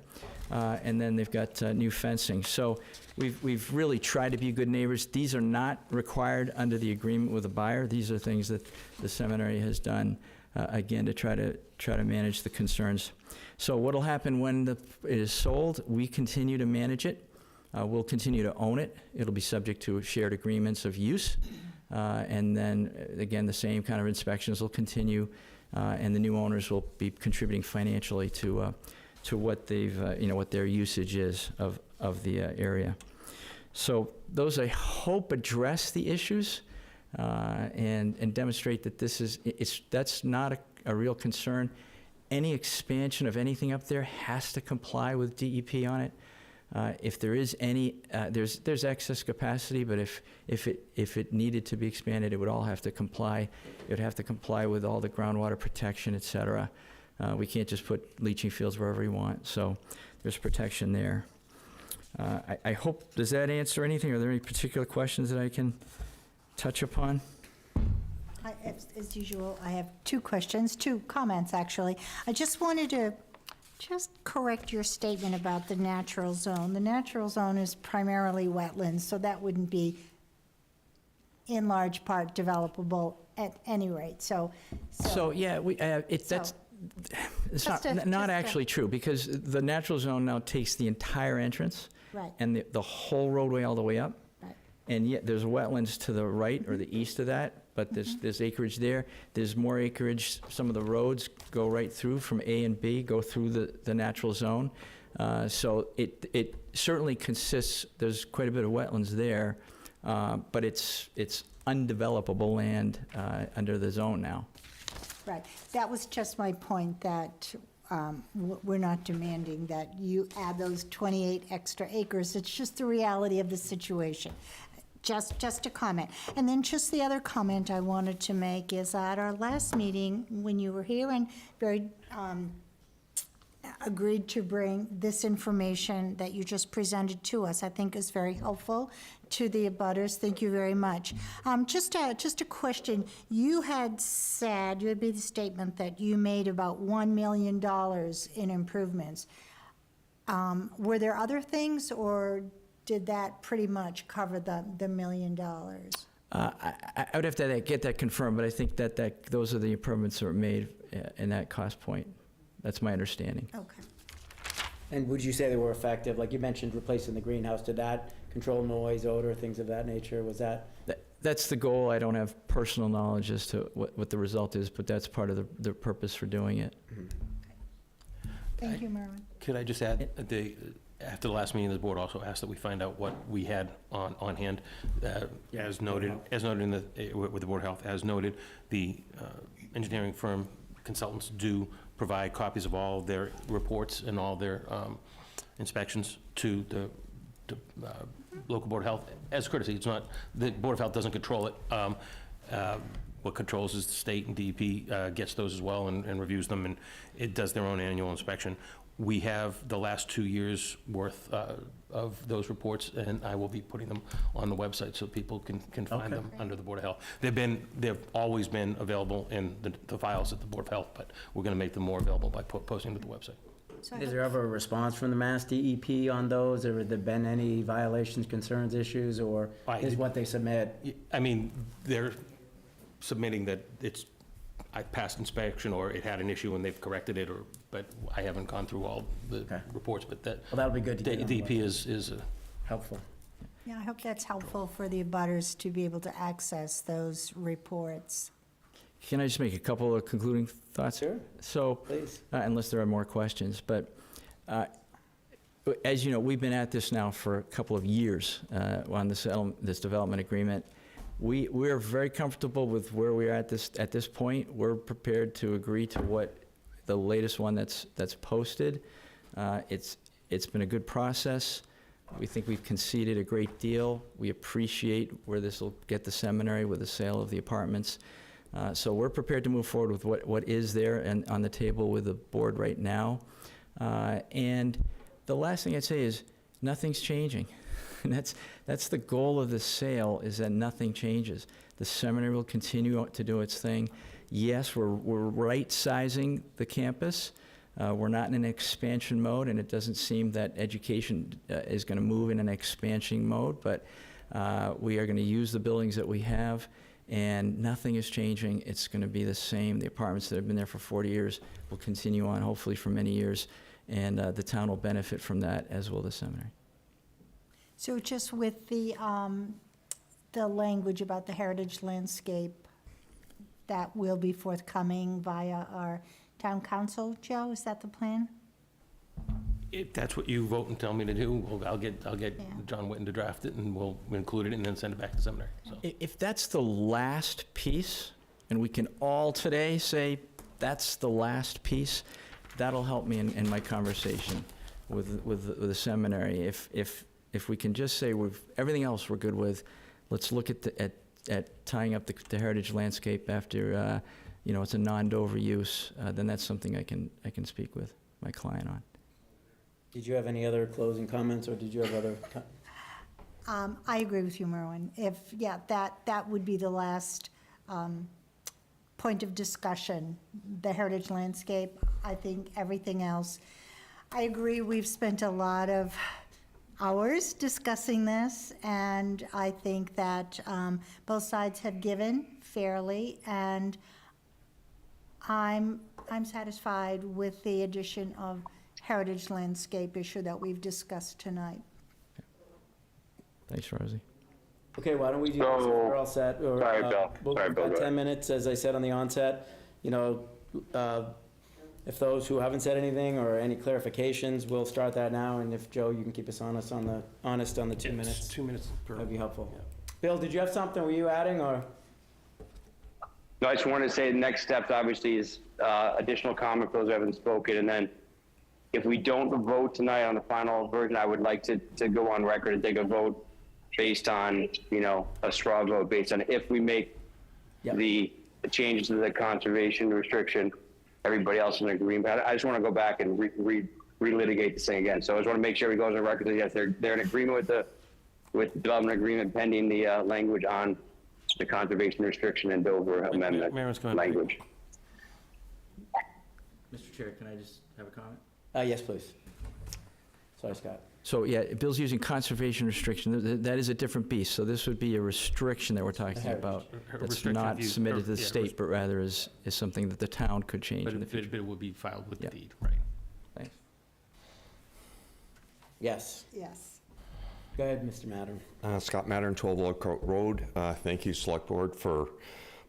M: And then they've got new fencing. So we've really tried to be good neighbors. These are not required under the agreement with the buyer. These are things that the seminary has done, again, to try to manage the concerns. So what'll happen when it is sold? We continue to manage it. We'll continue to own it. It'll be subject to shared agreements of use. And then, again, the same kind of inspections will continue, and the new owners will be contributing financially to what they've, what their usage is of the area. So those, I hope, address the issues and demonstrate that that's not a real concern. Any expansion of anything up there has to comply with DEP on it. If there is any, there's excess capacity, but if it needed to be expanded, it would all have to comply. It would have to comply with all the groundwater protection, et cetera. We can't just put leaching fields wherever we want, so there's protection there. I hope, does that answer anything? Are there any particular questions that I can touch upon?
D: As usual, I have 2 comments, actually. I just wanted to correct your statement about the natural zone. The natural zone is primarily wetlands, so that wouldn't be in large part developable at any rate, so.
M: So yeah, that's not actually true, because the natural zone now takes the entire entrance.
D: Right.
M: And the whole roadway all the way up.
D: Right.
M: And yet there's wetlands to the right or the east of that, but there's acreage there. There's more acreage. Some of the roads go right through from A and B, go through the natural zone. So it certainly consists, there's quite a bit of wetlands there, but it's undevelopable land under the zone now.
D: Right. That was just my point, that we're not demanding that you add those 28 extra acres. It's just the reality of the situation. Just a comment. And then just the other comment I wanted to make is at our last meeting, when you were here and very agreed to bring this information that you just presented to us, I think is very helpful to the abutters. Thank you very much. Just a question. You had said, you had made the statement that you made about $1 million in improvements. Were there other things, or did that pretty much cover the $1 million?
M: I would have to get that confirmed, but I think that those are the improvements that were made in that cost point. That's my understanding.
D: Okay.
A: And would you say they were effective? Like you mentioned replacing the greenhouse, did that control noise, odor, things of that nature? Was that?
M: That's the goal. I don't have personal knowledge as to what the result is, but that's part of the purpose for doing it.
D: Thank you, Merwin.
C: Could I just add, after the last meeting, the board also asked that we find out what we had on hand. As noted in with the Board of Health, as noted, the engineering firm consultants do provide copies of all their reports and all their inspections to the local Board of Health as a courtesy. It's not, the Board of Health doesn't control it. What controls is the state, and DEP gets those as well and reviews them, and it does their own annual inspection. We have the last 2 years' worth of those reports, and I will be putting them on the website so people can find them under the Board of Health. They've always been available in the files at the Board of Health, but we're going to make them more available by posting to the website.
D: So
A: Is there ever a response from the Mass DEP on those, or have there been any violations, concerns, issues, or is what they submit?
C: I mean, they're submitting that I passed inspection, or it had an issue and they've corrected it, but I haven't gone through all the reports, but
A: Well, that'll be good to get on the
C: DEP
A: website.
C: is
A: Helpful.
D: Yeah, I hope that's helpful for the abutters to be able to access those reports.
M: Can I just make a couple of concluding thoughts?
A: Sure.
M: So,
A: Please.
M: unless there are more questions, but as you know, we've been at this now for a couple of years on this development agreement. We're very comfortable with where we are at this point. We're prepared to agree to what the latest one that's posted. It's been a good process. We think we've conceded a great deal. We appreciate where this will get the seminary with the sale of the apartments. So we're prepared to move forward with what is there and on the table with the board right now. And the last thing I'd say is nothing's changing. And that's the goal of the sale, is that nothing changes. The seminary will continue to do its thing. Yes, we're right-sizing the campus. We're not in an expansion mode, and it doesn't seem that education is going to move in an expansion mode, but we are going to use the buildings that we have, and nothing is changing. It's going to be the same. The apartments that have been there for 40 years will continue on, hopefully for many years, and the town will benefit from that, as will the seminary.
D: So just with the language about the heritage landscape, that will be forthcoming via our town council, Joe, is that the plan?
C: If that's what you vote and tell me to do, I'll get
D: Yeah.
C: John Witten to draft it, and we'll include it and then send it back to the seminary. So.
M: If that's the last piece, and we can all today say that's the last piece, that'll help me in my conversation with the seminary. If we can just say everything else we're good with, let's look at tying up the heritage landscape after it's a non-Dover use, then that's something I can speak with my client on.
A: Did you have any other closing comments, or did you have other?
D: I agree with you, Merwin. That would be the last point of discussion, the heritage landscape. I think everything else, I agree, we've spent a lot of hours discussing this, and I think that both sides have given fairly, and I'm satisfied with the addition of heritage landscape issue that we've discussed tonight.
M: Thanks, Rosie.
A: Okay, why don't we do this? We're all set.
F: Sorry, Bill.
A: We've got 10 minutes, as I said on the onset. If those who haven't said anything or any clarifications, we'll start that now. And if, Joe, you can keep us honest on the 2 minutes.
C: 2 minutes per.
A: That'd be helpful. Bill, did you have something? Were you adding, or?
F: No, I just wanted to say the next steps obviously is additional comment for those who haven't spoken, and then if we don't vote tonight on the final version, I would like to go on record and take a vote based on, you know, a straw vote based on if we make
A: Yep.
F: the changes to the conservation restriction, everybody else is in agreement. I just want to go back and relitigate this thing again. So I just want to make sure we go on the record that yes, they're in agreement with the development agreement pending the language on the conservation restriction and Dover amendment
C: Mayor's going to-
F: language.
M: Mr. Chair, can I just have a comment?
A: Yes, please. Sorry, Scott.
M: So, yeah, Bill's using conservation restriction. That is a different beast. So this would be a restriction that we're talking about.
C: A
M: That's
C: restriction
M: not
C: of use,
M: submitted to
C: or-
M: the
C: yeah,
M: state, but rather is something that the town could change
C: But
M: in the future.
C: it will be filed with the
M: Yeah.
C: deed, right?
M: Thanks.
A: Yes.
D: Yes.
A: Go ahead, Mr. Mattern.
G: Scott Mattern, 12 Oak Road. Thank you, Select Board, for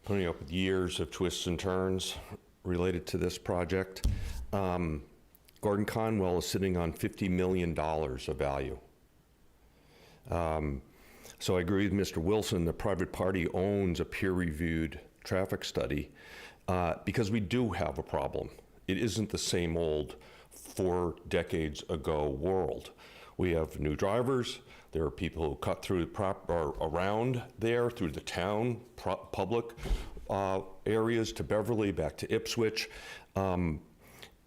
G: putting up with years of twists and turns related to this project. Gordon Conwell is sitting on $50 million of value. So I agree with Mr. Wilson, the private party owns a peer-reviewed traffic study because we do have a problem. It isn't the same old 4 decades ago world. We have new drivers. There are people who cut through or around there through the town, public areas to Beverly, back to Ipswich.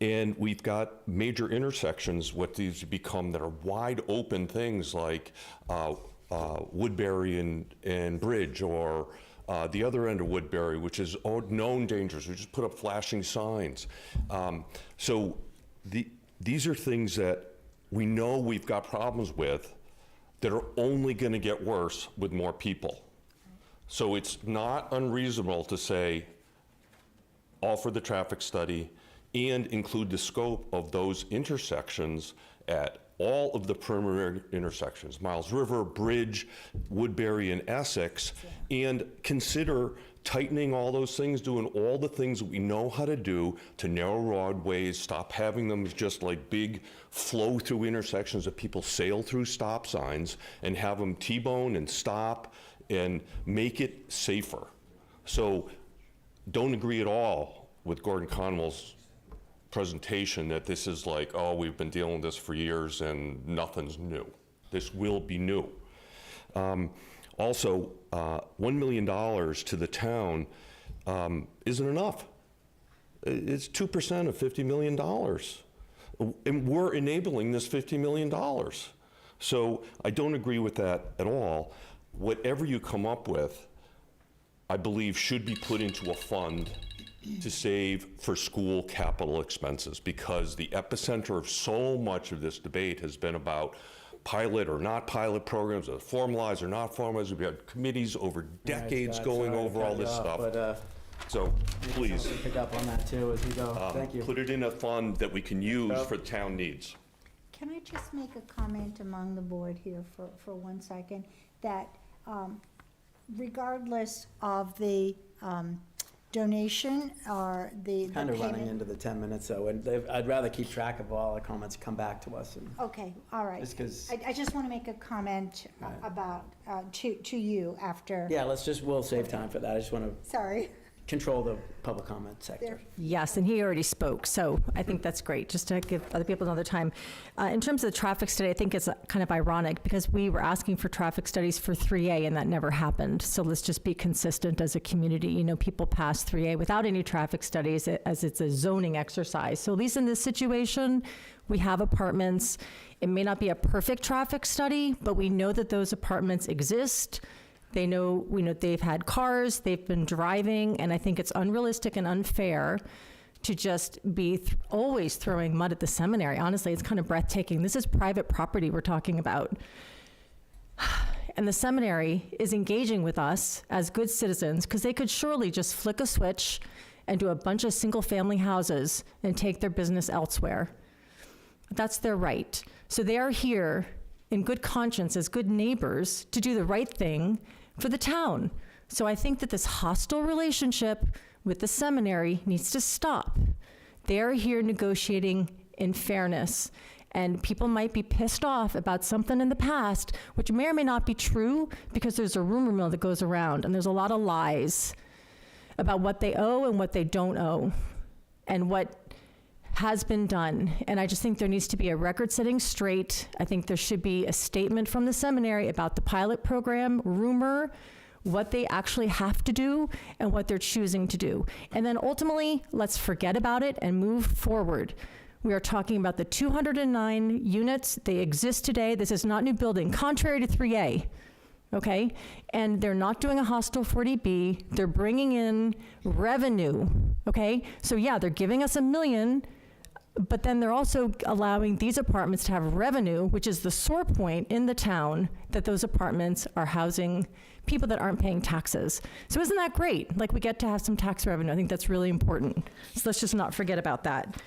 G: And we've got major intersections, what these become that are wide open things like Woodbury and Bridge, or the other end of Woodbury, which is known dangers. We just put up flashing signs. So these are things that we know we've got problems with that are only going to get worse with more people. So it's not unreasonable to say, offer the traffic study and include the scope of those intersections at all of the perimeter intersections, Miles River, Bridge, Woodbury, and Essex, and consider tightening all those things, doing all the things that we know how to do to narrow roadways, stop having them as just like big flow-through intersections that people sail through stop signs, and have them T-bone and stop and make it safer. So don't agree at all with Gordon Conwell's presentation that this is like, oh, we've been dealing with this for years and nothing's new. This will be new. Also, $1 million to the town isn't enough. It's 2% of $50 million. And we're enabling this $50 million. So I don't agree with that at all. Whatever you come up with, I believe should be put into a fund to save for school capital expenses, because the epicenter of so much of this debate has been about pilot or not pilot programs, formalized or not formalized. We've had committees over decades going over all this stuff. So please,
A: Pick up on that too as we go. Thank you.
G: put it in a fund that we can use for town needs.
D: Can I just make a comment among the board here for 1 second? That regardless of the donation or the
A: Kind of running
D: payment.
A: into the 10 minutes, so I'd rather keep track of all the comments, come back to us. And
D: Okay, all right.
A: Just 'cause-
D: I just want to make a comment about, to you after.
A: yeah, we'll save time for that. I just want to
D: Sorry.
A: control the public comment sector.
N: Yes, and he already spoke, so I think that's great, just to give other people another time. In terms of the traffic study, I think it's kind of ironic, because we were asking for traffic studies for 3A, and that never happened. So let's just be consistent as a community. You know, people pass 3A without any traffic studies, as it's a zoning exercise. So at least in this situation, we have apartments. It may not be a perfect traffic study, but we know that those apartments exist. We know they've had cars, they've been driving, and I think it's unrealistic and unfair to just be always throwing mud at the seminary. Honestly, it's kind of breathtaking. This is private property we're talking about. And the seminary is engaging with us as good citizens, because they could surely just flick a switch and do a bunch of single-family houses and take their business elsewhere. That's their right. So they are here in good conscience as good neighbors to do the right thing for the town. So I think that this hostile relationship with the seminary needs to stop. They are here negotiating in fairness, and people might be pissed off about something in the past, which may or may not be true, because there's a rumor mill that goes around, and there's a lot of lies about what they owe and what they don't owe, and what has been done, and I just think there needs to be a record setting straight. I think there should be a statement from the seminary about the pilot program, rumor, what they actually have to do, and what they're choosing to do. And then ultimately, let's forget about it and move forward. We are talking about the 209 units. They exist today. This is not new building, contrary to 3A. Okay? And they're not doing a hostile 40B. They're bringing in revenue. Okay? So yeah, they're giving us $1 million, but then they're also allowing these apartments to have revenue, which is the sore point in the town, that those apartments are housing people that aren't paying taxes. So isn't that great? Like, we get to have some tax revenue. I think that's really important. So let's just not forget about that.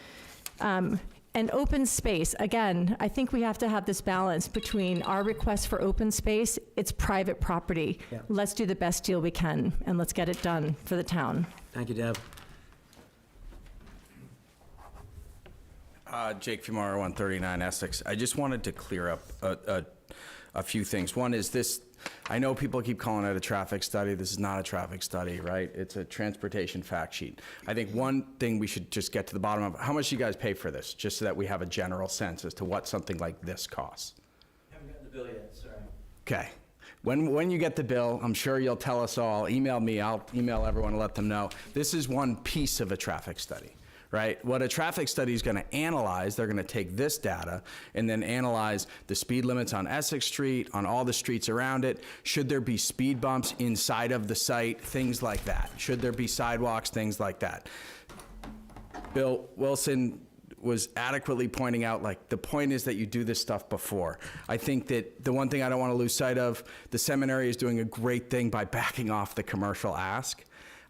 N: And open space, again, I think we have to have this balance between our request for open space, it's private property.
A: Yeah.
N: Let's do the best deal we can, and let's get it done for the town.
A: Thank you, Deb.
I: Jake Fumaro, 139 Essex. I just wanted to clear up a few things. One is this, I know people keep calling it a traffic study. This is not a traffic study, right? It's a transportation fact sheet. I think one thing we should just get to the bottom of, how much do you guys pay for this? Just so that we have a general sense as to what something like this costs.
A: Haven't gotten the bill yet, sorry.
I: Okay. When you get the bill, I'm sure you'll tell us all. Email me, I'll email everyone and let them know. This is one piece of a traffic study, right? What a traffic study is going to analyze, they're going to take this data and then analyze the speed limits on Essex Street, on all the streets around it. Should there be speed bumps inside of the site? Things like that. Should there be sidewalks? Things like that. Bill Wilson was adequately pointing out, like, the point is that you do this stuff before. I think that the one thing I don't want to lose sight of, the seminary is doing a great thing by backing off the commercial ask.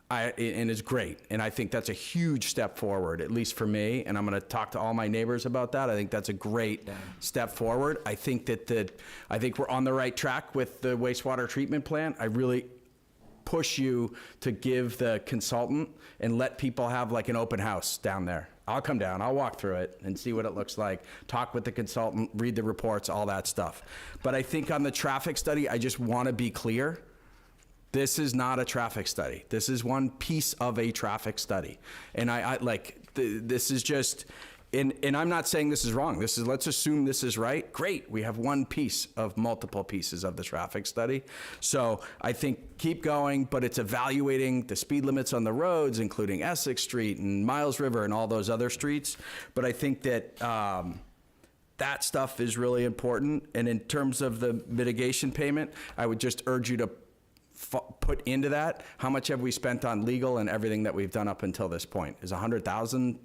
I: And it's great. And I think that's a huge step forward, at least for me. And I'm going to talk to all my neighbors about that. I think that's a great step forward. I think I think we're on the right track with the wastewater treatment plant. I really push you to give the consultant and let people have like an open house down there. I'll come down, I'll walk through it and see what it looks like, talk with the consultant, read the reports, all that stuff. But I think on the traffic study, I just want to be clear. This is not a traffic study. This is one piece of a traffic study. And this is just, and I'm not saying this is wrong. This is, let's assume this is right. Great, we have one piece of multiple pieces of the traffic study. So I think keep going, but it's evaluating the speed limits on the roads, including Essex Street and Miles River and all those other streets. But I think that that stuff is really important. And in terms of the mitigation payment, I would just urge you to put into that, how much have we spent on legal and everything that we've done up until this point? Is 100,000,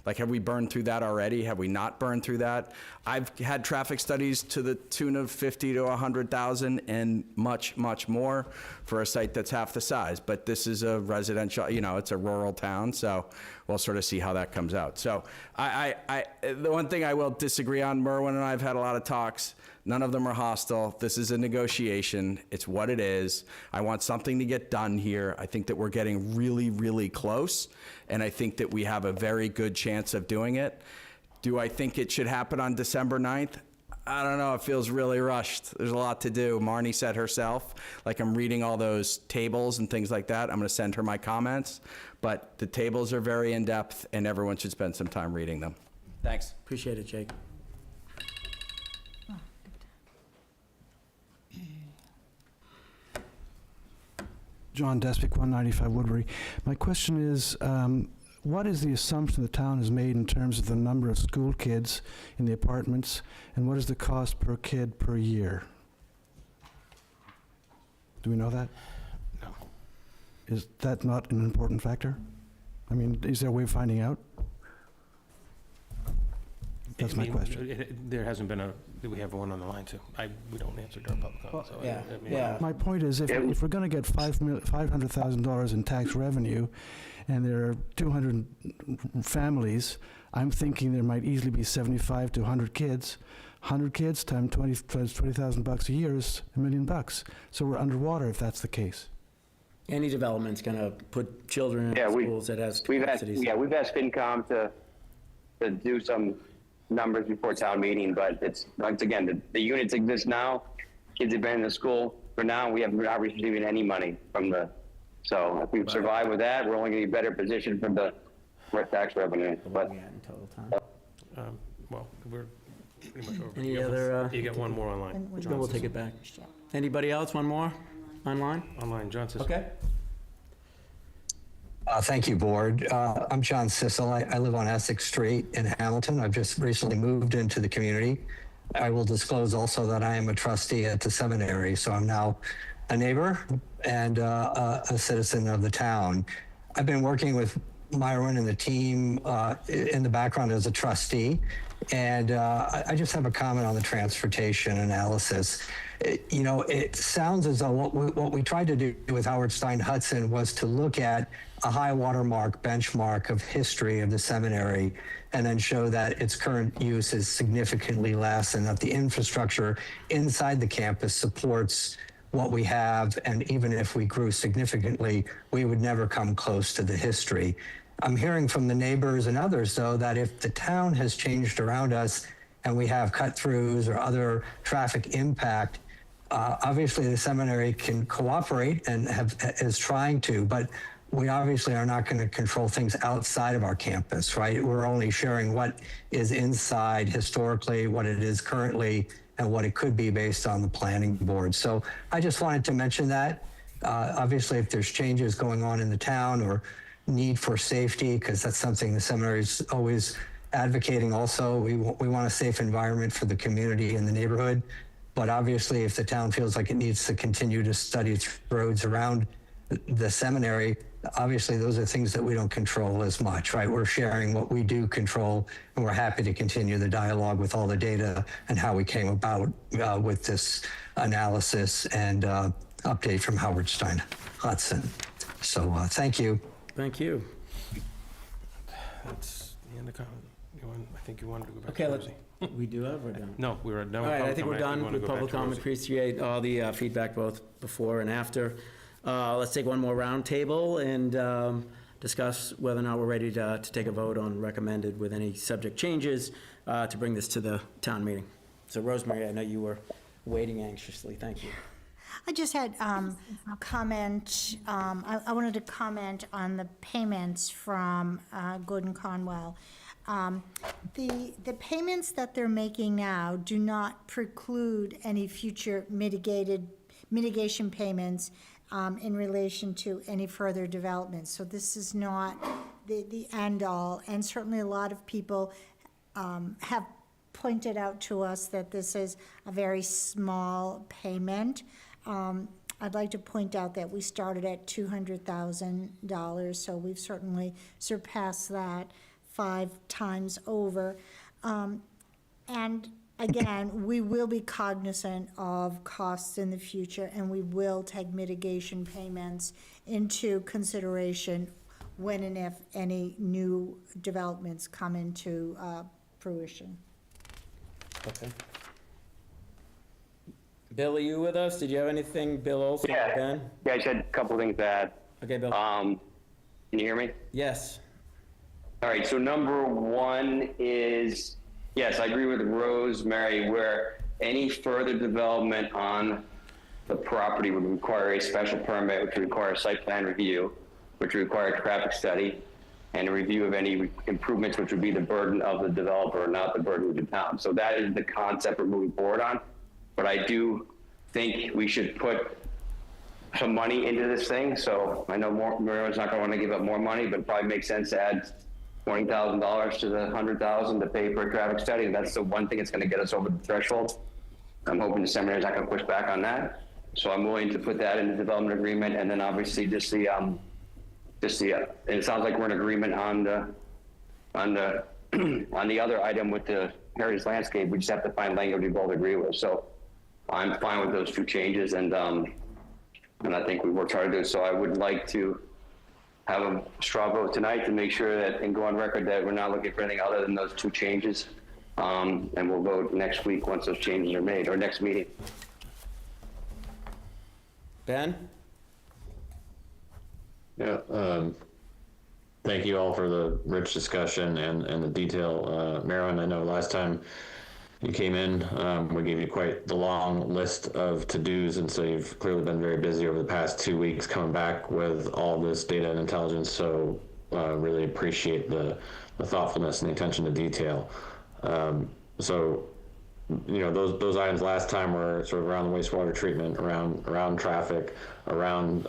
I: like, have we burned through that already? Have we not burned through that? I've had traffic studies to the tune of 50 to 100,000 and much, much more for a site that's half the size. But this is a residential, it's a rural town, so we'll sort of see how that comes out. So the one thing I will disagree on, Merwin and I have had a lot of talks. None of them are hostile. This is a negotiation. It's what it is. I want something to get done here. I think that we're getting really, really close, and I think that we have a very good chance of doing it. Do I think it should happen on December 9th? I don't know. It feels really rushed. There's a lot to do. Marnie said herself, like, I'm reading all those tables and things like that. I'm going to send her my comments, but the tables are very in-depth, and everyone should spend some time reading them. Thanks.
A: Appreciate it, Jake.
H: John Despic, 195 Woodbury. My question is, what is the assumption the town has made in terms of the number of school kids in the apartments, and what is the cost per kid per year? Do we know that?
C: No.
H: Is that not an important factor? I mean, is there a way of finding out? That's my question.
C: There hasn't been we have one on the line too. We don't answer to our public comment. So
A: yeah.
H: My point is, if we're going to get $500,000 in tax revenue, and there are 200 families, I'm thinking there might easily be 75 to 100 kids. 100 kids times $20,000 a year is $1 million. So we're underwater if that's the case.
A: Any development's going to put children in schools that has capacities.
F: We've asked FinCom to do some numbers before town meeting, but it's, once again, the units exist now. Kids have been in the school for now. We're not receiving any money from so if we survive with that, we're only going to be better positioned for the tax revenue. But
A: Yeah, in total time.
C: Well, we're pretty much over.
A: Any
C: You got one-
A: other,
C: You got one more online.
A: Then we'll take it back. Anybody else? One more online?
C: Online, John says.
A: Okay.
O: Thank you, Board. I'm John Sissel. I live on Essex Street in Hamilton. I've just recently moved into the community. I will disclose also that I am a trustee at the seminary, so I'm now a neighbor and a citizen of the town. I've been working with Myron and the team in the background as a trustee, and I just have a comment on the transportation analysis. It sounds as though what we tried to do with Howard Stein Hudson was to look at a high watermark benchmark of history of the seminary and then show that its current use is significantly less and that the infrastructure inside the campus supports what we have. And even if we grew significantly, we would never come close to the history. I'm hearing from the neighbors and others, though, that if the town has changed around us and we have cut-throughs or other traffic impact, obviously the seminary can cooperate and is trying to, but we obviously are not going to control things outside of our campus, right? We're only sharing what is inside historically, what it is currently, and what it could be based on the planning board. So I just wanted to mention that. Obviously, if there's changes going on in the town or need for safety, because that's something the seminary is always advocating also. We want a safe environment for the community and the neighborhood. But obviously, if the town feels like it needs to continue to study its roads around the seminary, obviously those are things that we don't control as much, right? We're sharing what we do control, and we're happy to continue the dialogue with all the data and how we came about with this analysis and update from Howard Stein Hudson. So thank you.
A: Thank you.
C: That's the end of comment. I think you wanted to go back
A: Okay,
C: to
A: let's,
C: Rosie.
A: we do have, we're done.
C: No, we were done
A: All
C: with
A: right, I
C: public
A: think we're
C: comment. You
A: done
C: wanna
A: with
C: go back
A: public
C: to
A: comment.
C: Rosie.
A: Appreciate all the feedback both before and after. Let's take one more roundtable and discuss whether or not we're ready to take a vote on recommended with any subject changes to bring this to the town meeting. So Rosemary, I know you were waiting anxiously. Thank you.
D: I just had a comment. I wanted to comment on the payments from Gordon Conwell. The payments that they're making now do not preclude any future mitigation payments in relation to any further development. So this is not the end-all, and certainly a lot of people have pointed out to us that this is a very small payment. I'd like to point out that we started at $200,000, so we've certainly surpassed that 5 times over. And again, we will be cognizant of costs in the future, and we will take mitigation payments into consideration when and if any new developments come into fruition.
A: Okay. Bill, are you with us? Did you have anything, Bill Olson?
F: Yeah.
A: Ben?
F: Yeah, I just had a couple things to add.
A: Okay, Bill.
F: Can you hear me?
A: Yes.
F: All right, so number one is, yes, I agree with Rosemary, where any further development on the property would require a special permit, which would require a site plan review, which would require a traffic study, and a review of any improvements, which would be the burden of the developer, not the burden of the town. So that is the concept we're moving forward on. But I do think we should put some money into this thing. So I know Mario's not going to want to give up more money, but it probably makes sense to add $20,000 to the $100,000 to pay for a traffic study. And that's the one thing that's going to get us over the threshold. I'm hoping the seminary's not going to push back on that. So I'm willing to put that in the development agreement, and then obviously just the it sounds like we're in agreement on the on the other item with the Heritage Landscape. We just have to find language we both agree with. So I'm fine with those two changes, and I think we worked hard to do. So I would like to have a straw vote tonight to make sure that, and go on record that we're not looking for anything other than those two changes. And we'll vote next week once those changes are made, or next meeting.
A: Ben?
B: Yeah, thank you all for the rich discussion and the detail. Marilyn, I know last time you came in, we gave you quite the long list of to-dos, and so you've clearly been very busy over the past 2 weeks coming back with all this data and intelligence. So really appreciate the thoughtfulness and the attention to detail. So, you know, those items last time were sort of around the wastewater treatment, around traffic, around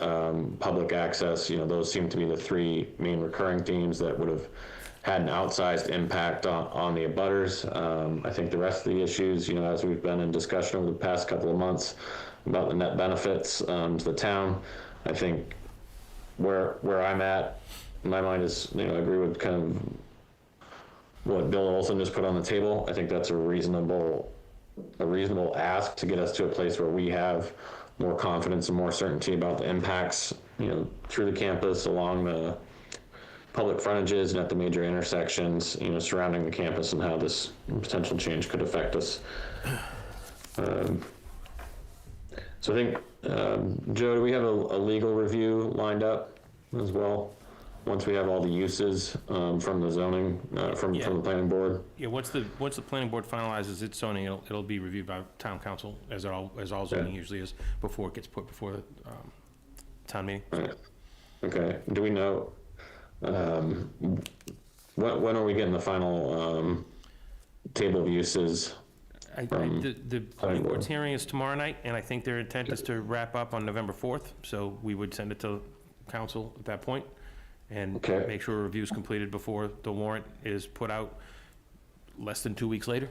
B: public access. You know, those seem to be the three main recurring themes that would have had an outsized impact on the abutters. I think the rest of the issues, you know, as we've been in discussion over the past couple of months about the net benefits to the town, I think where I'm at in my mind is, you know, I agree with kind of what Bill Olson just put on the table. I think that's a reasonable ask to get us to a place where we have more confidence and more certainty about the impacts, you know, through the campus, along the public frontages and at the major intersections, you know, surrounding the campus, and how this potential change could affect us. So I think, Joe, do we have a legal review lined up as well? Once we have all the uses from the zoning, from the planning board?
C: Yeah, once the planning board finalizes its zoning, it'll be reviewed by town council, as all zoning usually is, before it gets put before the town meeting.
B: Right. Okay. Do we know, when are we getting the final table of uses?
C: The planning board's hearing is tomorrow night, and I think their intent is to wrap up on November 4th, so we would send it to council at that point, and make sure a review is completed before the warrant is put out less than 2 weeks later.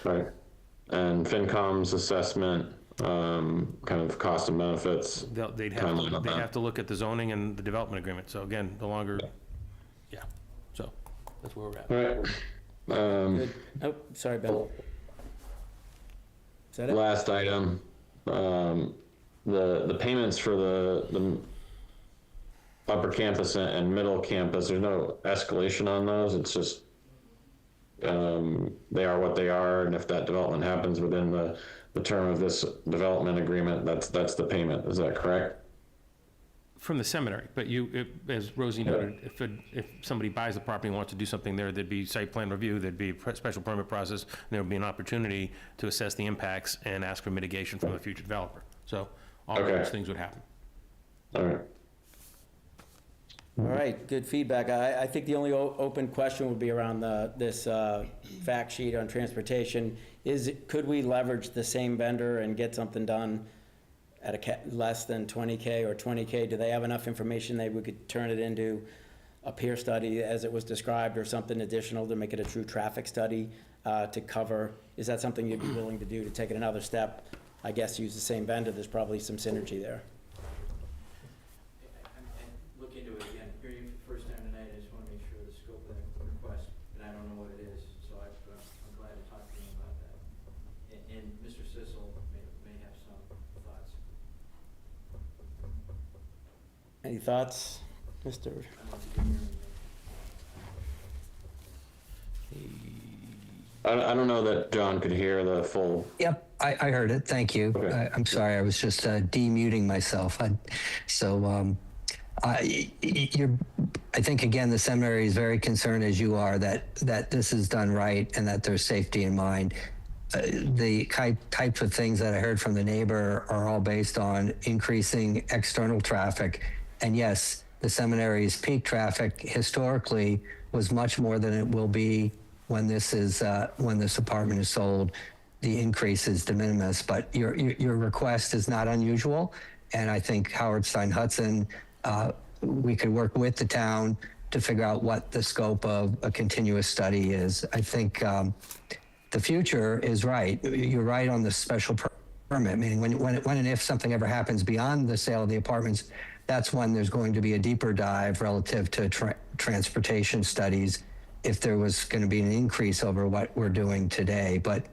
B: Right. And FinCom's assessment, kind of cost and benefits.
C: They'd have to look at the zoning and the development agreement, so again, the longer, so that's where we're at.
B: All right.
A: Good. Oh, sorry, Bill. Is that it?
B: Last item, the payments for the upper campus and middle campus, there's no escalation on those. It's just, they are what they are, and if that development happens within the term of this development agreement, that's the payment. Is that correct?
C: From the seminary, but as Rosie noted, if somebody buys the property and wants to do something there, there'd be site plan review, there'd be a special permit process, and there would be an opportunity to assess the impacts and ask for mitigation from a future developer. So all of those things would happen.
B: All right.
A: All right, good feedback. I think the only open question would be around this fact sheet on transportation. Could we leverage the same vendor and get something done at less than 20K or 20K? Do they have enough information that we could turn it into a peer study as it was described, or something additional to make it a true traffic study to cover? Is that something you'd be willing to do, to take it another step? I guess use the same vendor. There's probably some synergy there.
M: Look into it again. Hearing it for the first time tonight, I just want to make sure the scope of the request, and I don't know what it is, so I'm glad to talk to you about that. And Mr. Sissel may have some thoughts.
A: Any thoughts, Mr.?
B: I don't know that John could hear the full.
O: Yep, I heard it. Thank you.
B: Okay.
O: I'm sorry, I was just demuting myself. I think, again, the seminary is very concerned, as you are, that this is done right and that there's safety in mind. The types of things that I heard from the neighbor are all based on increasing external traffic. And yes, the seminary's peak traffic historically was much more than it will be when this apartment is sold. The increase is de minimis, but your request is not unusual. And I think Howard Stein Hudson, we could work with the town to figure out what the scope of a continuous study is. I think the future is right. You're right on the special permit, meaning when and if something ever happens beyond the sale of the apartments, that's when there's going to be a deeper dive relative to transportation studies, if there was going to be an increase over what we're doing today. But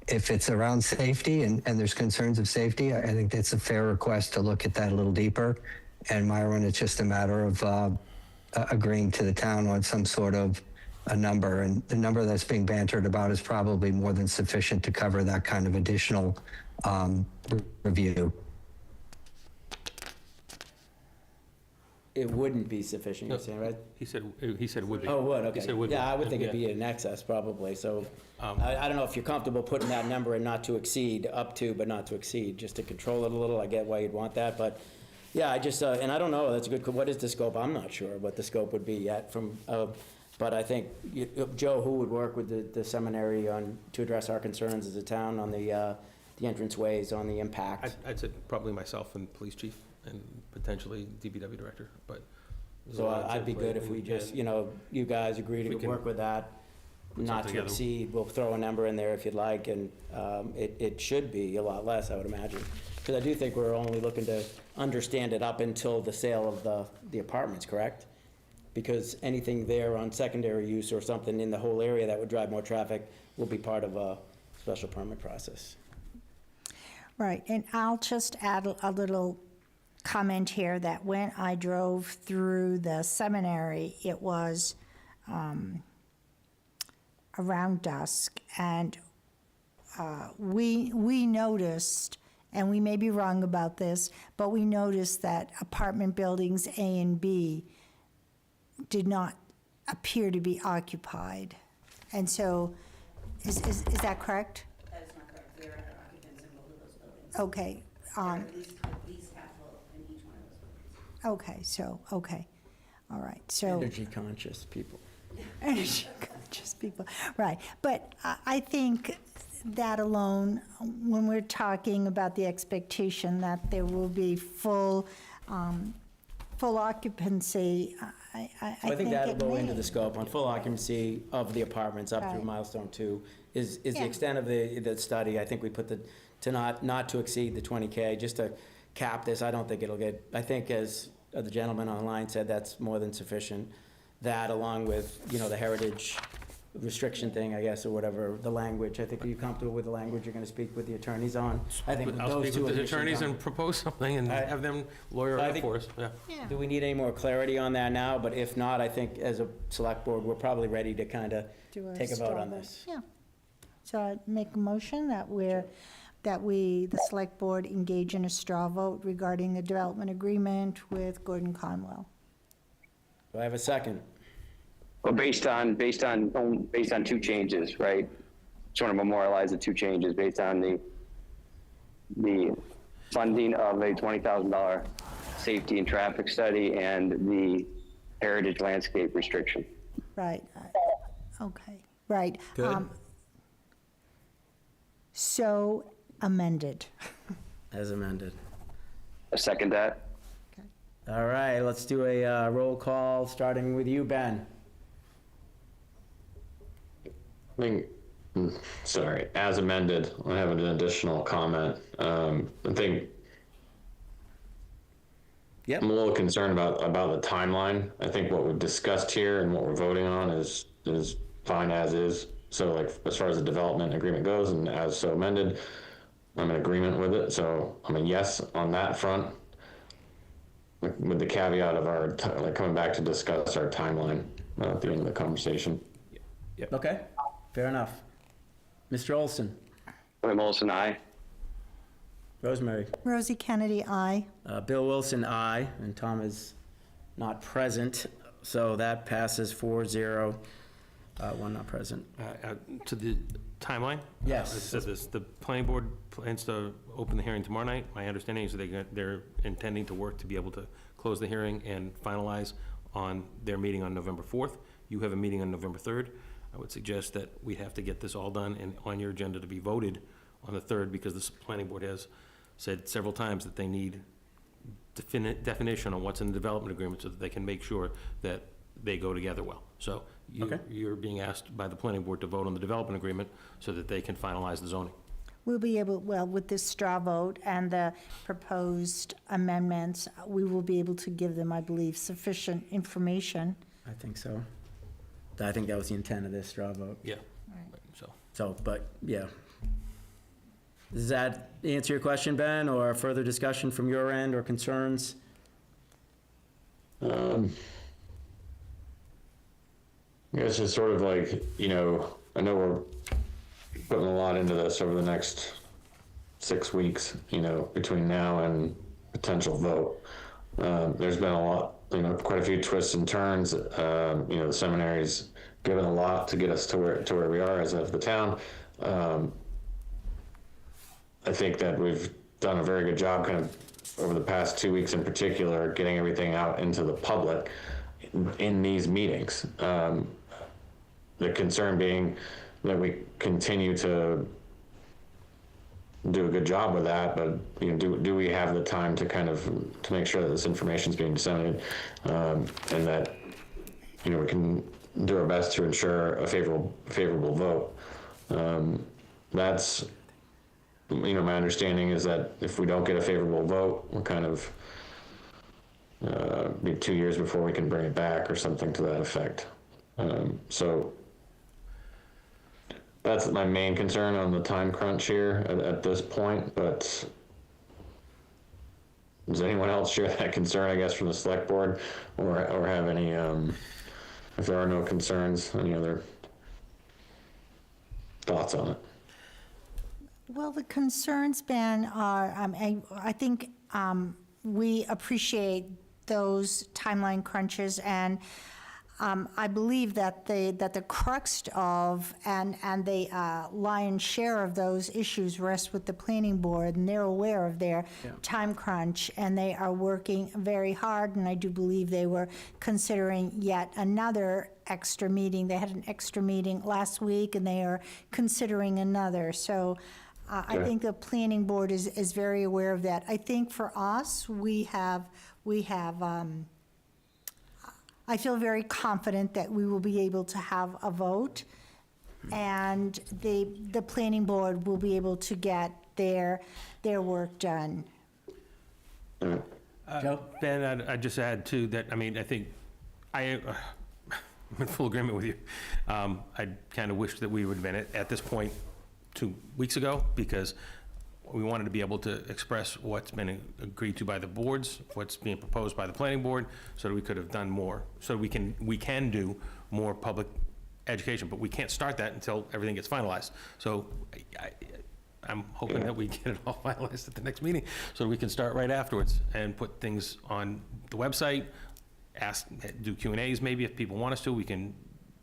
O: if it's around safety and there's concerns of safety, I think that's a fair request to look at that a little deeper. And Myron, it's just a matter of agreeing to the town on some sort of a number. And the number that's being bantered about is probably more than sufficient to cover that kind of additional review.
A: It wouldn't be sufficient, you're saying, right?
C: He said it would be.
A: Oh, it would, okay.
C: He said it would be.
A: Yeah, I would think it'd be in excess, probably, so, I don't know if you're comfortable putting that number in not to exceed, up to, but not to exceed, just to control it a little. I get why you'd want that, but, Yeah, I just, and I don't know, that's a good, what is the scope? I'm not sure what the scope would be yet from, but I think, Joe, who would work with the seminary on, to address our concerns as a town on the entranceways, on the impact?
C: I'd say probably myself and police chief and potentially DPW director, but. there's a
A: So
C: lot of
A: I'd be
C: input
A: good if we
C: and-
A: just, you guys agree
C: We
A: to
C: can
A: work with that,
C: put
A: not
C: something
A: to
C: together.
A: exceed, we'll throw a number in there if you'd like, and it should be a lot less, I would imagine. Because I do think we're only looking to understand it up until the sale of the apartments, correct? Because anything there on secondary use or something in the whole area that would drive more traffic will be part of a special permit process.
D: Right, and I'll just add a little comment here that when I drove through the seminary, it was around dusk, and we noticed, and we may be wrong about this, but we noticed that apartment buildings A and B did not appear to be occupied. And so, is that correct?
P: That is not correct. There are occupants in both of those buildings.
D: Okay.
P: There are at least half full in each one of those buildings.
D: Okay, so, okay, all right, so.
A: Energy conscious people.
D: Energy conscious people, right. But I think that alone, when we're talking about the expectation that there will be full occupancy, I think
A: that'll
D: it
A: go
D: may.
A: into the scope on full occupancy of the apartments up through
D: Right.
A: milestone 2 is the
D: Yeah.
A: extent of the study. I think we put to not to exceed the 20K, just to cap this. I don't think it'll get, I think as the gentleman online said, that's more than sufficient. That along with, the heritage restriction thing, I guess, or whatever, the language. I think, are you comfortable with the language you're gonna speak with the attorneys on? I think with
C: I'll
A: those
C: speak
A: two
C: with the
A: additions
C: attorneys
A: on-
C: and propose something and have them lawyer it
A: I
C: up
A: think-
C: for us, yeah.
D: Yeah.
A: Do we need any more clarity on that now? But if not, I think as a select board, we're probably ready to kind of
D: Do
A: take a vote
D: straw
A: on
D: vote.
A: this.
D: Yeah. So I make a motion that the select board engage in a straw vote regarding the development agreement with Gordon Conwell.
A: Do I have a second?
F: Well, based on two changes, right? Just want to memorialize the two changes based on the funding of a $20,000 safety and traffic study and the heritage landscape restriction.
D: Right, okay, right.
A: Good.
D: So amended.
A: As amended.
F: I second that.
A: All right, let's do a roll call, starting with you, Ben.
B: I think, sorry, as amended, I have an additional comment. I think
A: Yep.
B: I'm a little concerned about the timeline. I think what we've discussed here and what we're voting on is fine as is. So like, as far as the development agreement goes and as so amended, I'm in agreement with it. So I'm a yes on that front, with the caveat of our, coming back to discuss our timeline at the end of the conversation.
A: Okay, fair enough. Mr. Olson?
F: William Olson, aye.
A: Rosemary?
D: Rosie Kennedy, aye.
A: Bill Wilson, aye, and Tom is not present, so that passes 4-0. One not present.
C: To the timeline?
A: Yes.
C: I said this, the planning board plans to open the hearing tomorrow night. My understanding is they're intending to work to be able to close the hearing and finalize on their meeting on November 4th. You have a meeting on November 3rd. I would suggest that we have to get this all done and on your agenda to be voted on the 3rd, because the planning board has said several times that they need definition on what's in the development agreement so that they can make sure that they go together well. So
A: Okay.
C: you're being asked by the planning board to vote on the development agreement so that they can finalize the zoning.
D: We'll be able, well, with this straw vote and the proposed amendments, we will be able to give them, I believe, sufficient information.
A: I think so. I think that was the intent of this straw vote.
C: Yeah.
A: So, but, yeah. Does that answer your question, Ben, or further discussion from your end or concerns?
B: I guess it's sort of like, I know we're putting a lot into this over the next 6 weeks, between now and potential vote. There's been a lot, quite a few twists and turns. The seminary's given a lot to get us to where we are as of the town. I think that we've done a very good job kind of over the past 2 weeks in particular, getting everything out into the public in these meetings. The concern being that we continue to do a good job with that, but you know, do we have the time to kind of to make sure that this information is being disseminated, and that you know we can do our best to ensure a favorable vote. That's you know my understanding is that if we don't get a favorable vote, we'll kind of be 2 years before we can bring it back or something to that effect. So that's my main concern on the time crunch here at this point, but does anyone else share that concern, I guess, from the select board, or have any, if there are no concerns, any other thoughts on it?
D: Well, the concerns, Ben, are, I think we appreciate those timeline crunches, and I believe that the crux of and the lion's share of those issues rest with the planning board, and they're aware of their time crunch, and they are working very hard, and I do believe they were considering yet another extra meeting. They had an extra meeting last week, and they are considering another. So I think the planning board is very aware of that. I think for us, we have I feel very confident that we will be able to have a vote, and the planning board will be able to get their work done.
A: Joe?
C: Ben, I'd just add too that, I mean, I think I'm in full agreement with you. I kind of wish that we would have been at this point 2 weeks ago, because we wanted to be able to express what's been agreed to by the boards, what's being proposed by the planning board, so that we could have done more, so we can do more public education, but we can't start that until everything gets finalized. So I'm hoping that we get it all finalized at the next meeting, so we can start right afterwards and put things on the website, do Q&As maybe if people want us to. We can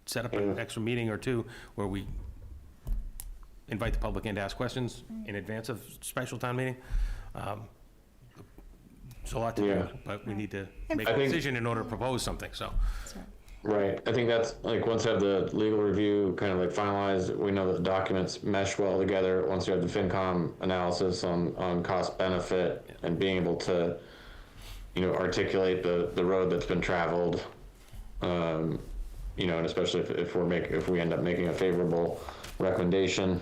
C: set up an extra meeting or two where we invite the public in to ask questions in advance of special town meeting. There's a lot to do, but we need to make a decision in order to propose something, so.
B: Right, I think that's, like, once you have the legal review kind of like finalized, we know that the documents mesh well together. Once you have the FinCom analysis on cost benefit and being able to, you know, articulate the road that's been traveled, you know, and especially if we end up making a favorable recommendation,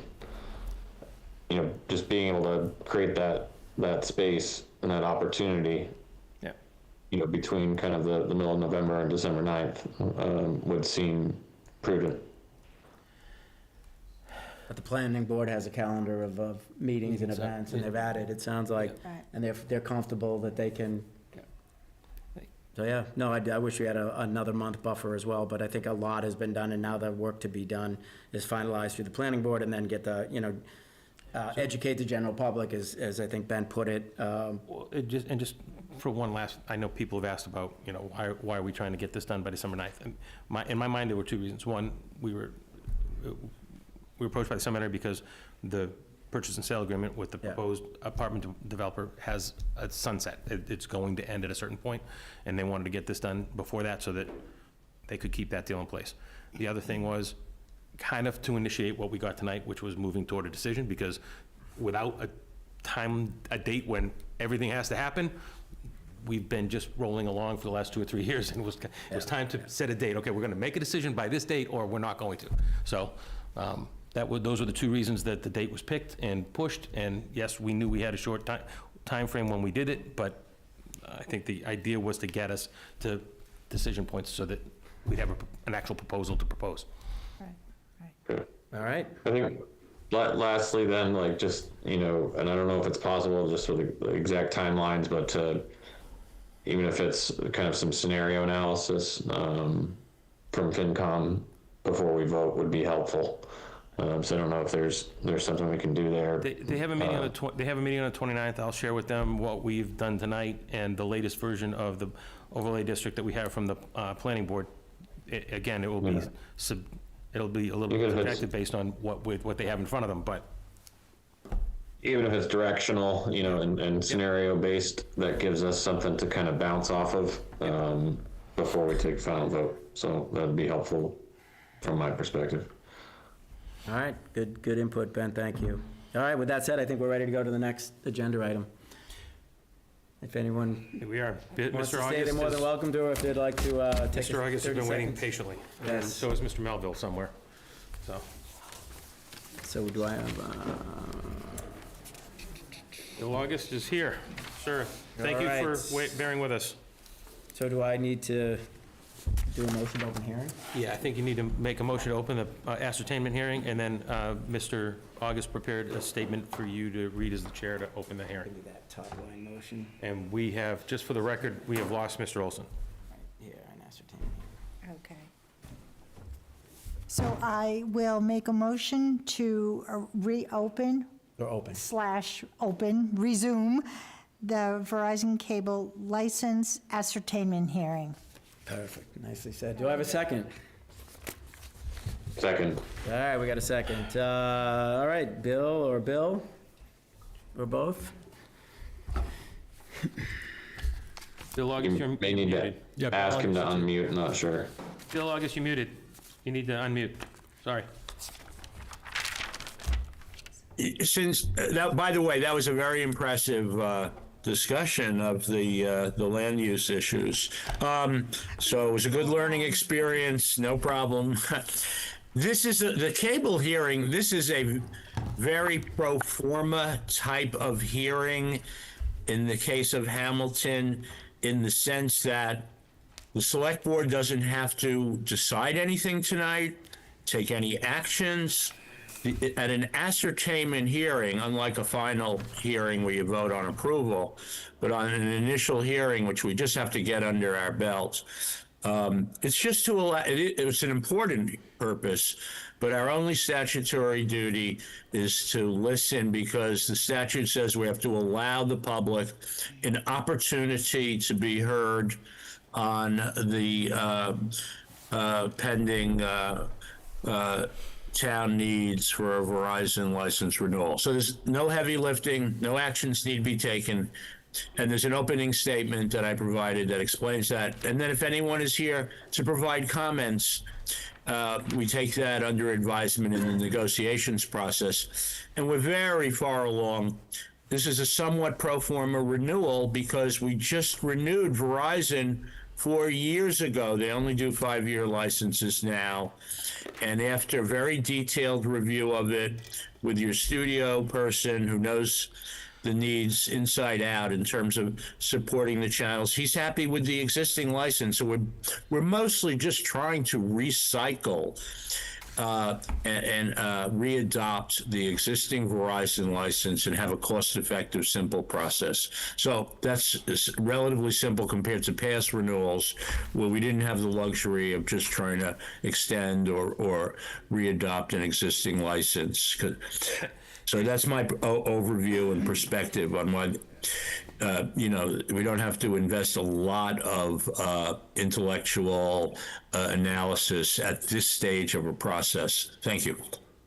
B: you know, just being able to create that space and that opportunity, you know, between kind of the middle of November and December 9th would seem prudent.
A: But the planning board has a calendar of meetings and events, and they've added, it sounds like, and they're comfortable that they can. So, yeah, no, I wish we had another month buffer as well, but I think a lot has been done, and now the work to be done is finalized through the planning board, and then get the, you know, educate the general public, as I think Ben put it.
C: Well, just for one last, I know people have asked about, you know, why are we trying to get this done by December 9th? And in my mind, there were two reasons. One, we were approached by the seminary because the purchase and sale agreement with the proposed apartment developer has a sunset. It's going to end at a certain point, and they wanted to get this done before that so that they could keep that deal in place. The other thing was kind of to initiate what we got tonight, which was moving toward a decision, because without a date when everything has to happen, we've been just rolling along for the last 2 or 3 years, and it was time to set a date. Okay, we're gonna make a decision by this date, or we're not going to. So those were the two reasons that the date was picked and pushed, and yes, we knew we had a short time frame when we did it, but I think the idea was to get us to decision points so that we'd have an actual proposal to propose.
B: Good.
A: All right.
B: I think lastly then, like, just, you know, and I don't know if it's possible just with the exact timelines, but even if it's kind of some scenario analysis from FinCom before we vote would be helpful. So I don't know if there's something we can do there.
C: They have a meeting on the 29th. I'll share with them what we've done tonight and the latest version of the overlay district that we have from the planning board. Again, it will be it'll be a little bit subjective based on what they have in front of them, but
B: even if it's directional, you know, and scenario based, that gives us something to kind of bounce off of before we take final vote. So that'd be helpful from my perspective.
A: All right, good input, Ben, thank you. All right, with that said, I think we're ready to go to the next agenda item. If anyone
C: Here we are.
A: wants
C: Mr.
A: to stay, they're more than
C: August,
A: welcome to, or if they'd like to take
C: Mr. August has
A: 30
C: been waiting
A: seconds.
C: patiently. And
A: Yes.
C: so is Mr. Melville somewhere. So,
A: So do I have,
C: Bill August is here. Sir, thank you for
A: Alright.
C: bearing with us.
A: so do I need to do a motion to open hearing?
C: Yeah, I think you need to make a motion to open the ascertainment hearing, and then Mr. August prepared a statement for you to read as the chair to open the hearing.
A: Give me that top line motion.
C: And we have, just for the record, we have lost Mr. Olson.
A: Here, and ascertainment.
D: Okay. So I will make a motion to reopen
A: Or open.
D: resume the Verizon Cable license ascertainment hearing.
A: Perfect, nicely said. Do I have a second?
B: Second.
A: All right, we got a second. All right, Bill or or both?
C: Bill August, you're
B: You may need
C: muted.
B: to ask him to unmute, not sure.
C: Bill August, you're muted. You need to unmute. Sorry.
Q: Since, that, by the way, that was a very impressive discussion of the land use issues. So it was a good learning experience, no problem. This is the cable hearing. This is a very pro forma type of hearing in the case of Hamilton, in the sense that the select board doesn't have to decide anything tonight, take any actions. At an ascertainment hearing, unlike a final hearing where you vote on approval, but on an initial hearing, which we just have to get under our belts, it's just to allow, it's an important purpose, but our only statutory duty is to listen, because the statute says we have to allow the public an opportunity to be heard on the pending town needs for a Verizon license renewal. So there's no heavy lifting, no actions need to be taken. And there's an opening statement that I provided that explains that. And then if anyone is here to provide comments, we take that under advisement in the negotiations process. And we're very far along. This is a somewhat pro forma renewal because we just renewed Verizon 4 years ago. They only do 5-year licenses now. And after a very detailed review of it with your studio person who knows the needs inside out in terms of supporting the channels, he's happy with the existing license. So we're mostly just trying to recycle and readopt the existing Verizon license and have a cost-effective, simple process. So that's relatively simple compared to past renewals where we didn't have the luxury of just trying to extend or readopt an existing license. So that's my overview and perspective on why, we don't have to invest a lot of intellectual analysis at this stage of a process. Thank you.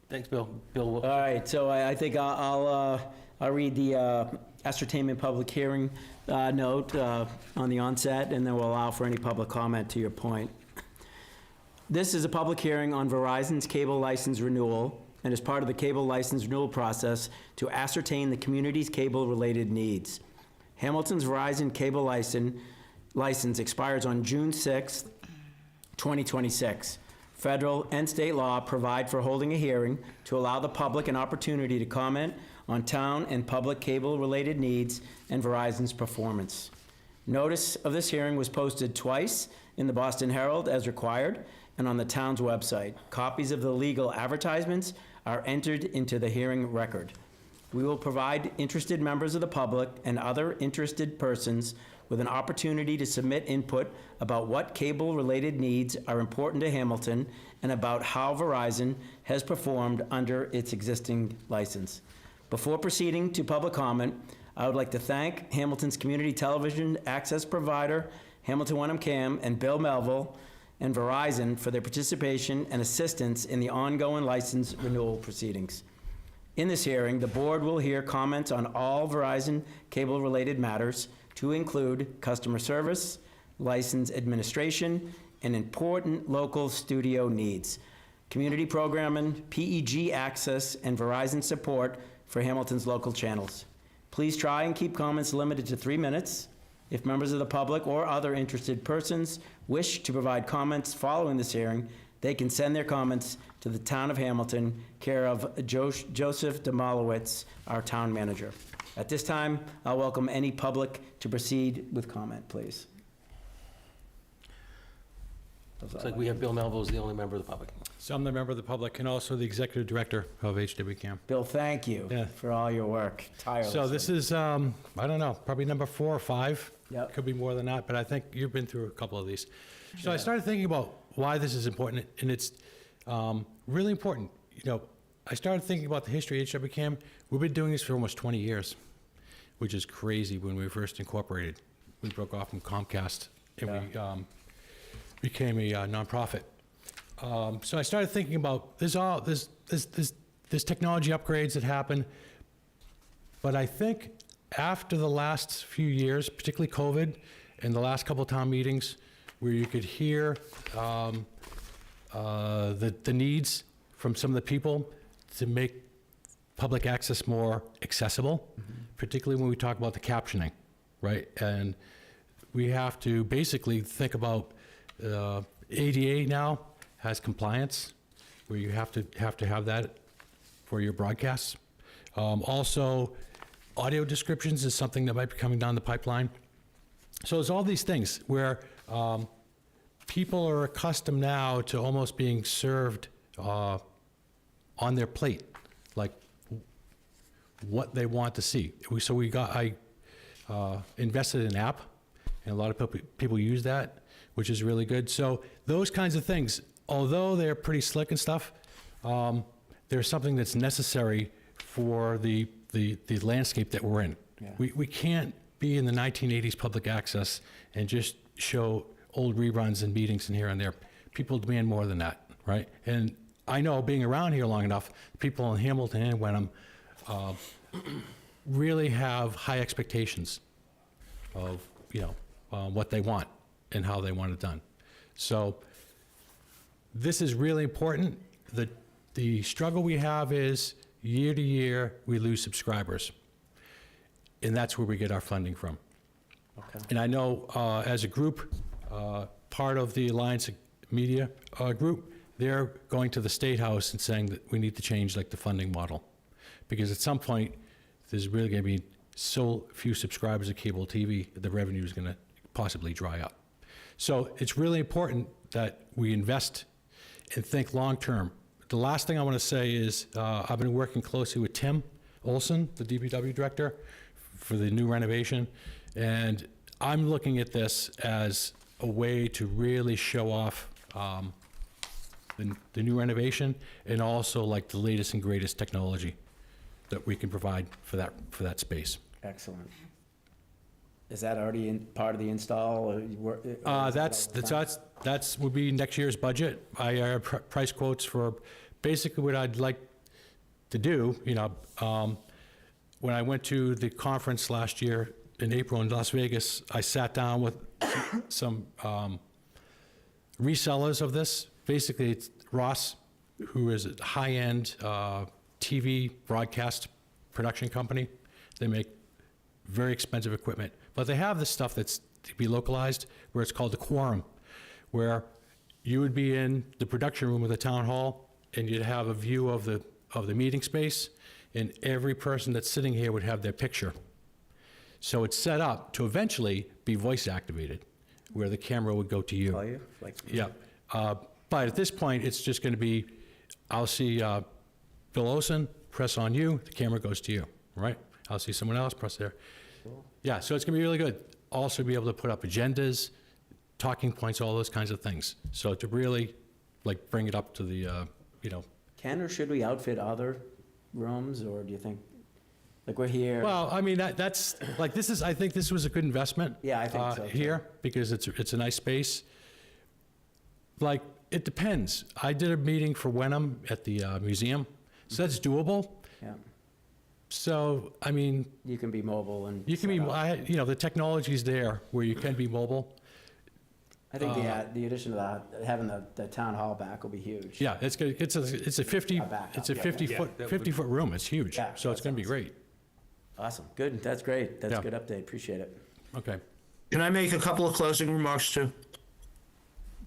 C: Thanks, Bill. Bill,
A: All right, so I think I'll read the ascertainment public hearing note on the onset, and then we'll allow for any public comment to your point. This is a public hearing on Verizon's cable license renewal, and is part of the cable license renewal process to ascertain the community's cable-related needs. Hamilton's Verizon cable license expires on June 6th, 2026. Federal and state law provide for holding a hearing to allow the public an opportunity to comment on town and public cable-related needs and Verizon's performance. Notice of this hearing was posted twice in the Boston Herald as required and on the town's website. Copies of the legal advertisements are entered into the hearing record. We will provide interested members of the public and other interested persons with an opportunity to submit input about what cable-related needs are important to Hamilton and about how Verizon has performed under its existing license. Before proceeding to public comment, I would like to thank Hamilton's community television access provider, Hamilton Wenham Cam, and Bill Melville, and Verizon for their participation and assistance in the ongoing license renewal proceedings. In this hearing, the board will hear comments on all Verizon cable-related matters, to include customer service, license administration, and important local studio needs, community programming, PEG access, and Verizon support for Hamilton's local channels. Please try and keep comments limited to 3 minutes. If members of the public or other interested persons wish to provide comments following this hearing, they can send their comments to the Town of Hamilton, care of Joseph Demolowitz, our town manager. At this time, I'll welcome any public to proceed with comment, please.
C: Looks like we have Bill Melville as the only member of the public.
R: So I'm the member of the public and also the executive director of HWCAM.
A: Bill, thank you for all your work, tirelessly.
R: So this is, I don't know, probably number 4 or 5.
A: Yep.
R: Could be more than that, but I think you've been through a couple of these. So I started thinking about why this is important, and it's really important. You know, I started thinking about the history of HWCAM. We've been doing this for almost 20 years, which is crazy. When we first incorporated, we broke off from Comcast, and we became a nonprofit. So I started thinking about there's technology upgrades that happen, but I think after the last few years, particularly COVID, and the last couple of town meetings, where you could hear the needs from some of the people to make public access more accessible, particularly when we talk about the captioning, right? And we have to basically think about ADA now has compliance, where you have to have that for your broadcasts. Also, audio descriptions is something that might be coming down the pipeline. So there's all these things where people are accustomed now to almost being served on their plate, like what they want to see. I invested in an app, and a lot of people use that, which is really good. So those kinds of things, although they're pretty slick and stuff, there's something that's necessary for the landscape that we're in.
A: Yeah.
R: We can't be in the 1980s public access and just show old reruns and meetings and here and there. People demand more than that, right? And I know, being around here long enough, people in Hamilton and Wenham really have high expectations of, what they want and how they want it done. So this is really important. The struggle we have is year to year, we lose subscribers. And that's where we get our funding from.
A: Okay.
R: And I know as a group, part of the Alliance Media group, they're going to the State House and saying that we need to change the funding model. Because at some point, there's really going to be so few subscribers of cable TV, the revenue is going to possibly dry up. So it's really important that we invest and think long-term. The last thing I want to say is I've been working closely with Tim Olson, the DPW director, for the new renovation. And I'm looking at this as a way to really show off the new renovation, and also the latest and greatest technology that we can provide for that space.
A: Excellent. Is that already part of the install?
R: That's would be next year's budget. I have price quotes for basically what I'd like to do. When I went to the conference last year in April in Las Vegas, I sat down with some resellers of this. Basically, it's Ross, who is a high-end TV broadcast production company. They make very expensive equipment, but they have this stuff that's to be localized, where it's called the quorum, where you would be in the production room of the town hall, and you'd have a view of the meeting space, and every person that's sitting here would have their picture. So it's set up to eventually be voice activated, where the camera would go to you.
A: Call you?
R: Yeah. But at this point, it's just going to be, I'll see Bill Olson, press on you, the camera goes to you, right? I'll see someone else, press there.
A: Cool.
R: Yeah, so it's going to be really good. Also be able to put up agendas, talking points, all those kinds of things. So to really bring it up to the,
A: Can or should we outfit other rooms, or do you think, we're here?
R: Well, I mean, that's, I think this was a good investment.
A: Yeah, I think so, too.
R: Here, because it's a nice space. It depends. I did a meeting for Wenham at the museum, so that's doable.
A: Yeah.
R: So, I mean,
A: You can be mobile and.
R: you can be,
A: set up.
R: you know, the technology's there where you can be mobile.
A: I think the addition of that, having the town hall back will be huge.
R: Yeah, it's good. It's a 50,
A: Back
R: it's
A: up,
R: a
A: yeah.
R: 50-foot room. It's huge.
A: Yeah,
R: So it's
A: that
R: going to be
A: sounds-
R: great.
A: Awesome, good, that's great, that's
R: Yeah.
A: a good update, appreciate it.
R: Okay.
Q: Can I make a couple of closing remarks too?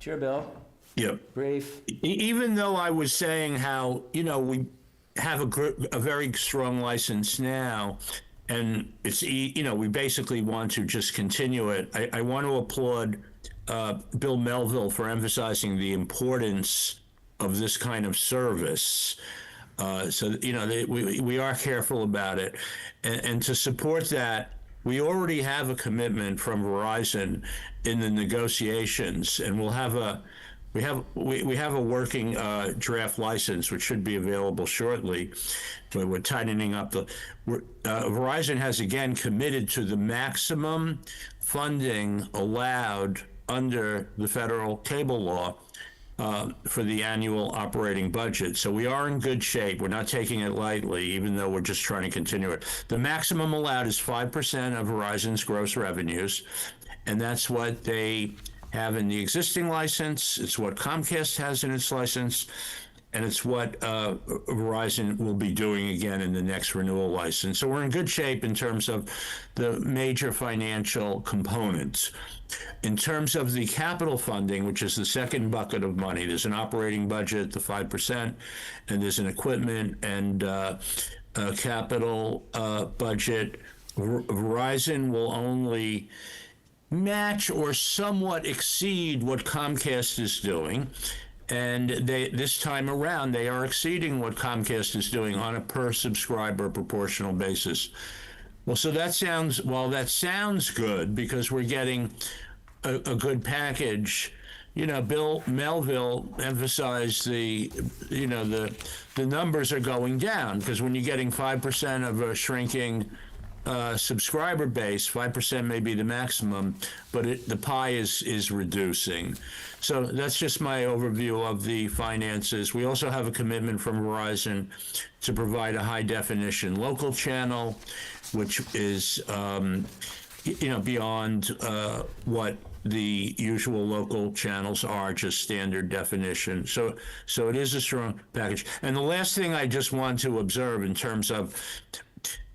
A: Sure, Bill,
Q: Yep.
A: brief.
Q: Even though I was saying how, you know, we have a very strong license now, and it's, you know, we basically want to just continue it. I want to applaud Bill Melville for emphasizing the importance of this kind of service. So, you know, we are careful about it. And to support that, we already have a commitment from Verizon in the negotiations, and we have a working draft license which should be available shortly. So we're tightening up Verizon has again committed to the maximum funding allowed under the federal cable law for the annual operating budget. So we are in good shape. We're not taking it lightly, even though we're just trying to continue it. The maximum allowed is 5% of Verizon's gross revenues, and that's what they have in the existing license. It's what Comcast has in its license, and it's what Verizon will be doing again in the next renewal license. So we're in good shape in terms of the major financial components. In terms of the capital funding, which is the second bucket of money, there's an operating budget, the 5%, and there's an equipment and capital budget. Verizon will only match or somewhat exceed what Comcast is doing. And this time around, they are exceeding what Comcast is doing on a per subscriber proportional basis. Well, so that sounds good because we're getting a good package. You know, Bill Melville emphasized the numbers are going down because when you're getting 5% of a shrinking subscriber base, 5% may be the maximum, but the pie is reducing. So that's just my overview of the finances. We also have a commitment from Verizon to provide a high definition local channel, which is beyond what the usual local channels are, just standard definition. So it is a strong package. And the last thing I just want to observe in terms of,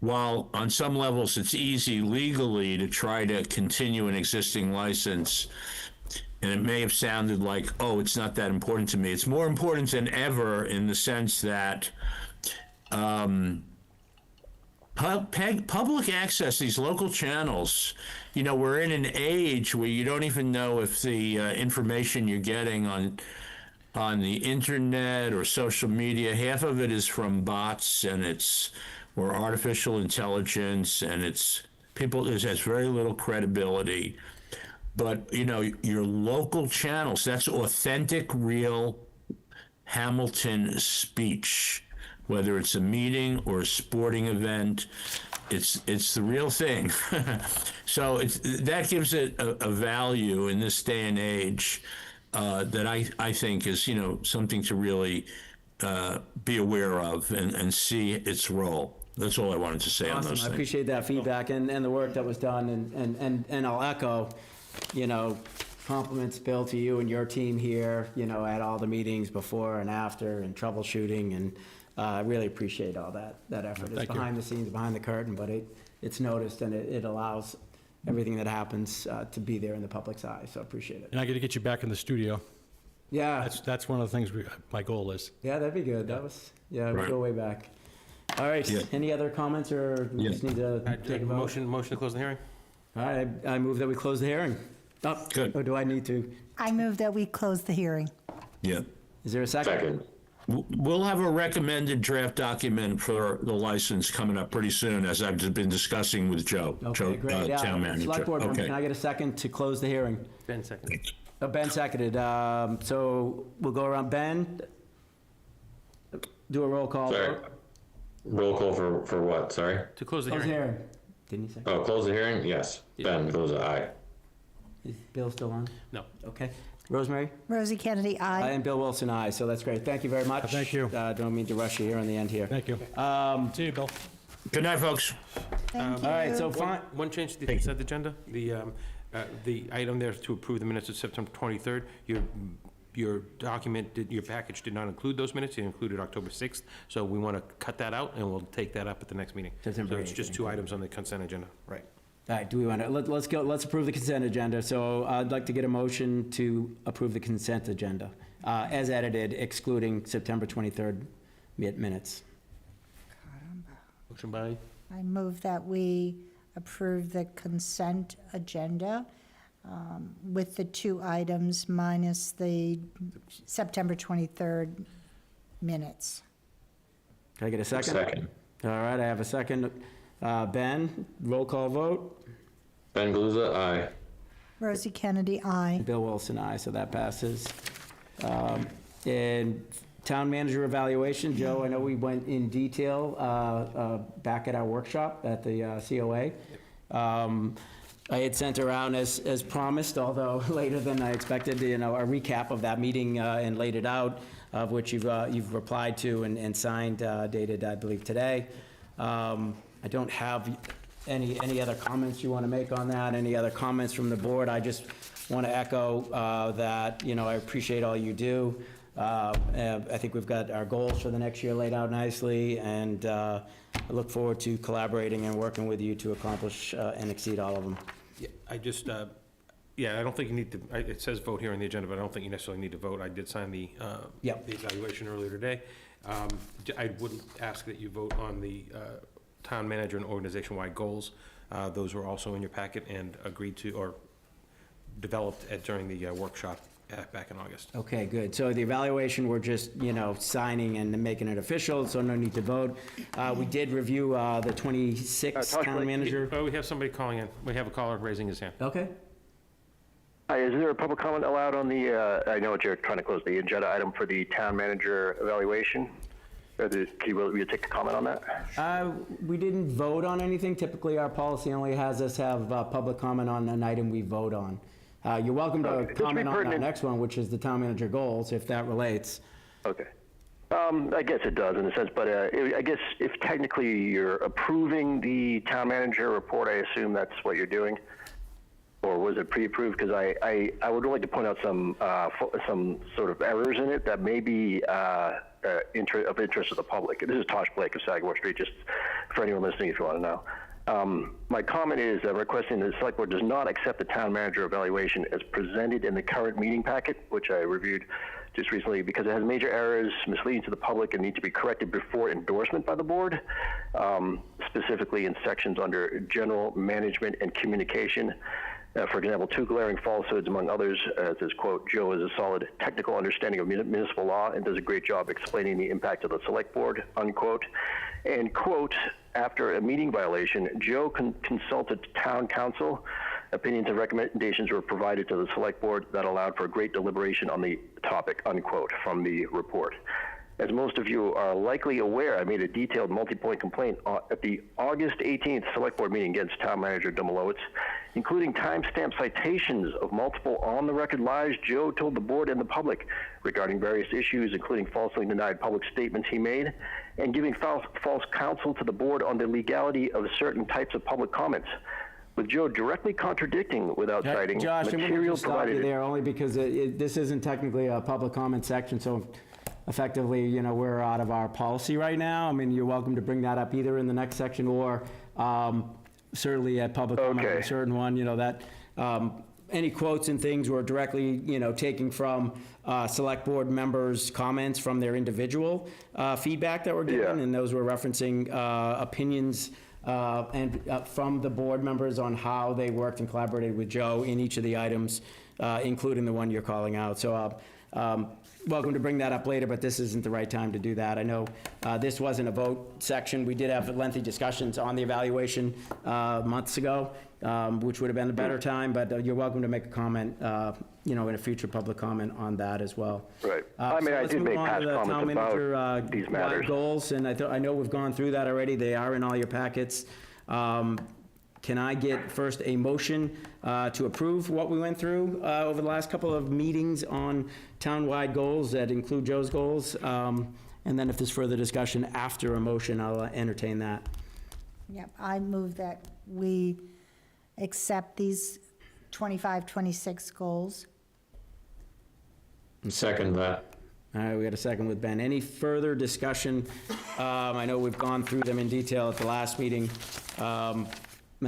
Q: while on some levels it's easy legally to try to continue an existing license, and it may have sounded like, oh, it's not that important to me. It's more important than ever in the sense that public access, these local channels, you know, we're in an age where you don't even know if the information you're getting on the internet or social media, half of it is from bots or artificial intelligence, and it has very little credibility. But, you know, your local channels, that's authentic, real Hamilton speech, whether it's a meeting or a sporting event, it's the real thing. So that gives it a value in this day and age that I think is, you know, something to really be aware of and see its role. That's all I wanted to say on those
A: Awesome,
Q: things.
A: I appreciate that feedback and the work that was done, and I'll echo, you know, compliments, Bill, to you and your team here, you know, at all the meetings before and after and troubleshooting, and I really appreciate all that effort. It's
R: Thank you.
A: behind the scenes, behind the curtain, but it's noticed, and it allows everything that happens to be there in the public's eye, so I appreciate it.
R: And I got to get you back in the studio.
A: Yeah,
R: That's one of the things my goal is.
A: yeah, that'd be good, we
Q: Right.
A: go way back. All right,
Q: Yeah.
A: any other comments, or we just need to take a vote?
C: Motion to close the hearing?
A: All right, I move that we close the hearing. Oh,
Q: Good.
A: Or do I need to?
D: I move that we close the hearing.
Q: Yeah.
A: Is there a second?
B: Second.
Q: We'll have a recommended draft document for the license coming up pretty soon, as I've just been discussing with Joe,
A: Okay, great. Yeah.
Q: town manager.
A: Select board member,
Q: Okay.
A: can I get a second to close the hearing?
C: Ben, second.
A: Ben seconded. So we'll go around. Ben, do a roll call.
B: Sorry. Roll call for what? Sorry.
C: To close the
A: Close the
C: hearing.
A: hearing. Didn't you say?
B: Oh, close the hearing? Yes. Ben, those are aye.
A: Is Bill still on?
C: No.
A: Okay. Rosemary?
D: Rosie Kennedy, aye.
A: And Bill Wilson, aye. So that's great. Thank you very much.
R: Thank you.
A: Don't mean to rush you here on the end here.
R: Thank you. See you, Bill.
Q: Good night, folks.
D: Thank you.
A: All right, so fine.
C: One change to the consent agenda, the item there to approve the minutes of September 23rd, your document, your package did not include those minutes, it included October 6th, so we want to cut that out, and we'll take that up at the next meeting.
A: September
C: So it's just
A: 8th.
C: 2 items on the consent agenda, right.
A: All right, do we want to, let's approve the consent agenda. So I'd like to get a motion to approve the consent agenda as edited, excluding September 23rd minutes.
C: Motion by,
D: I move that we approve the consent agenda with the 2 items minus the September 23rd minutes.
A: Can I get a second?
B: Second.
A: All right, I have a second. Ben, roll call vote.
B: Ben Galuza, aye.
D: Rosie Kennedy, aye.
A: Bill Wilson, aye, so that passes. And town manager evaluation, Joe, I know we went in detail back at our workshop at the COA. I had sent around as promised, although later than I expected, a recap of that meeting and laid it out, of which you've replied to and signed, dated, I believe, today. I don't have any other comments you want to make on that, any other comments from the board. I just want to echo that, I appreciate all you do. I think we've got our goals for the next year laid out nicely, and I look forward to collaborating and working with you to accomplish and exceed all of them.
C: yeah, I just, I don't think you need to, it says vote here on the agenda, but I don't think you necessarily need to vote. I did sign the
A: Yep.
C: the evaluation earlier today. I would ask that you vote on the town manager and organization-wide goals. Those were also in your packet and agreed to, or developed during the workshop back in August.
A: Okay, good. So the evaluation, we're just, signing and making it official, so no need to vote. We did review the 26th town manager.
C: Oh, we have somebody calling in. We have a caller raising his hand.
A: Okay.
S: Hi, is there a public comment allowed on the, I know that you're trying to close the agenda item for the town manager evaluation. Will you take a comment on that?
A: We didn't vote on anything. Typically, our policy only has us have public comment on an item we vote on. You're welcome to comment on our next one, which is the town manager goals, if that relates.
S: Okay. I guess it does in a sense, but I guess if technically you're approving the town manager report, I assume that's what you're doing. Or was it pre-approved? Because I would like to point out some sort of errors in it that may be of interest to the public. This is Tosh Blake of Sagamore Street, just for anyone listening if you want to know. My comment is requesting that the select board does not accept the town manager evaluation as presented in the current meeting packet, which I reviewed just recently, because it has major errors, misleading to the public, and need to be corrected before endorsement by the board, specifically in sections under general management and communication. For example, 2 glaring falsehoods, among others, says, quote, Joe has a solid technical understanding of municipal law and does a great job explaining the impact of the select board, unquote. And, quote, after a meeting violation, Joe consulted town council. Opinions and recommendations were provided to the select board that allowed for great deliberation on the topic, unquote, from the report. As most of you are likely aware, I made a detailed multi-point complaint at the August 18th Select Board meeting against Town Manager Domolowitz, including timestamp citations of multiple on-the-record lies Joe told the board and the public regarding various issues, including falsely denied public statements he made, and giving false counsel to the board on the legality of certain types of public comments, with Joe directly contradicting without citing
A: Josh, I'm going to
S: material
A: just stop you
S: provided.
A: there, only because this isn't technically a public comment section, so effectively, we're out of our policy right now. I mean, you're welcome to bring that up either in the next section or certainly at public comment on a certain one, that any quotes and things were directly, taking from select board members' comments from their individual feedback that were given, and those were referencing opinions and from the board members on how they worked and collaborated with Joe in each of the items, including the one you're calling out. So welcome to bring that up later, but this isn't the right time to do that. I know this wasn't a vote section. We did have lengthy discussions on the evaluation months ago, which would have been a better time, but you're welcome to make a comment, in a future public comment on that as well.
S: Right. I mean, I did make past comments about these matters.
A: Goals, and I know we've gone through that already. They are in all your packets. Can I get first a motion to approve what we went through over the last couple of meetings on town-wide goals that include Joe's goals? And then if there's further discussion after a motion, I'll entertain that.
D: Yep, I move that we accept these 25, 26 goals.
B: Second that.
A: All right, we got a second with Ben. Any further discussion? I know we've gone through them in detail at the last meeting, and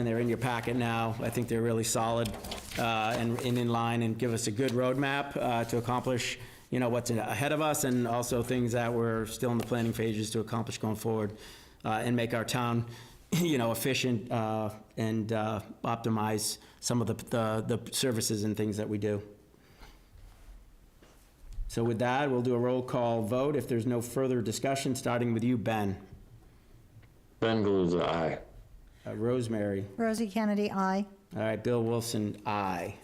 A: they're in your packet now. I think they're really solid and in line and give us a good roadmap to accomplish, you know, what's ahead of us and also things that we're still in the planning phases to accomplish going forward and make our town, you know, efficient and optimize some of the services and things that we do. So with that, we'll do a roll call vote. If there's no further discussion, starting with you, Ben.
B: Ben Galuza, aye.
A: Rosemary.
D: Rosie Kennedy, aye.
A: All right, Bill Wilson, aye.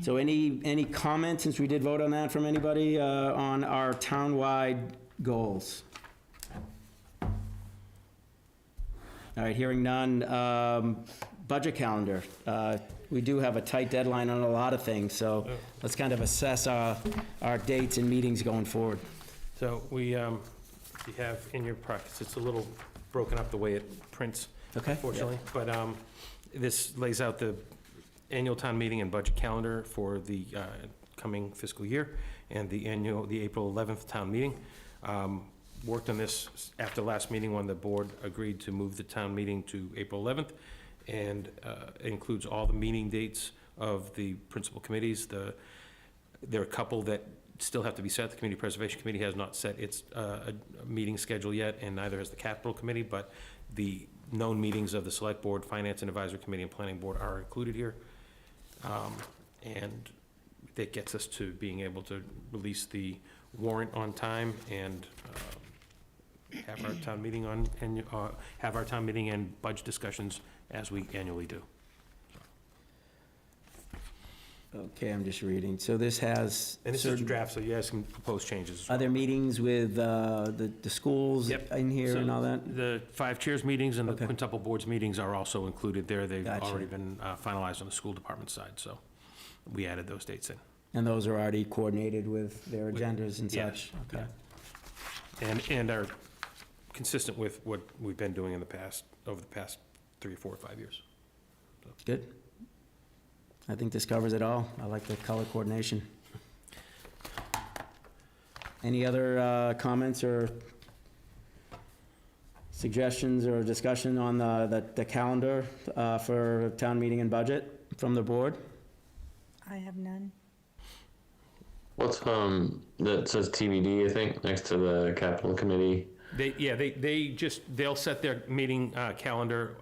A: So any comments, since we did vote on that, from anybody on our town-wide goals? All right, hearing none. Budget calendar. We do have a tight deadline on a lot of things, so let's kind of assess our dates and meetings going forward.
C: So we you have in your practice, it's a little broken up the way it prints,
A: Okay.
C: unfortunately. But this lays out the annual town meeting and budget calendar for the coming fiscal year and the April 11th town meeting. Worked on this after the last meeting when the board agreed to move the town meeting to April 11th. And it includes all the meeting dates of the principal committees. There are a couple that still have to be set. The Community Preservation Committee has not set its meeting schedule yet, and neither has the Capital Committee, but the known meetings of the Select Board, Finance and Advisory Committee, and Planning Board are included here. And that gets us to being able to release the warrant on time and have our town meeting have our town meeting and budget discussions as we annually do.
A: Okay, I'm just reading. So this has.
C: And this is a draft, so you guys can propose changes.
A: Are there meetings with the schools in here
C: So
A: and all that?
C: The 5 chairs meetings and the
A: Okay.
C: quintuple boards meetings are also included there. They've
A: Gotcha.
C: already been finalized on the school department side, so we added those dates in.
A: And those are already coordinated with their agendas and
C: Yeah,
A: such? Okay.
C: And are consistent with what we've been doing in the past, over the past 3 or 4 or 5 years.
A: Good. I think this covers it all. I like the color coordination. Any other comments or suggestions or discussion on the calendar for town meeting and budget from the board?
D: I have none.
B: What's, that says TBD, I think, next to the Capital Committee?
C: They'll set their meeting calendar,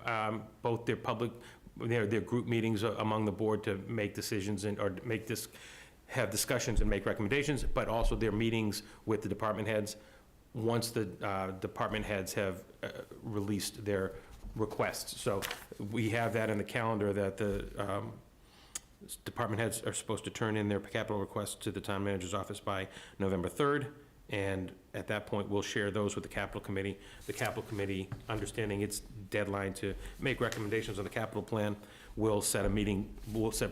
C: both their public, their group meetings among the board to make decisions or have discussions and make recommendations, but also their meetings with the department heads. Once the department heads have released their requests. So we have that in the calendar that the department heads are supposed to turn in their capital requests to the town manager's office by November 3rd. And at that point, we'll share those with the Capital Committee. The Capital Committee, understanding its deadline to make recommendations on the capital plan, will set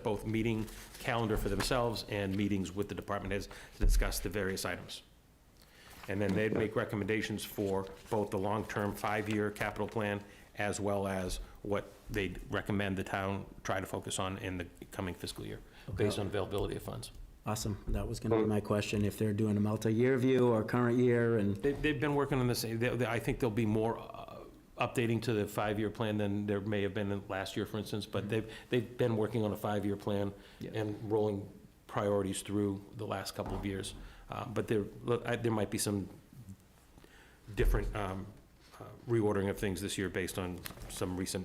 C: both meeting calendar for themselves and meetings with the department heads to discuss the various items. And then they'd make recommendations for both the long-term 5-year capital plan as well as what they'd recommend the town try to focus on in the coming fiscal year, based on availability of funds.
A: Awesome. That was going to be my question, if they're doing a multi-year view or current year and.
C: They've been working on this. I think there'll be more updating to the 5-year plan than there may have been last year, for instance, but they've been working on a 5-year plan and rolling priorities through the last couple of years. But there might be some different reordering of things this year based on some recent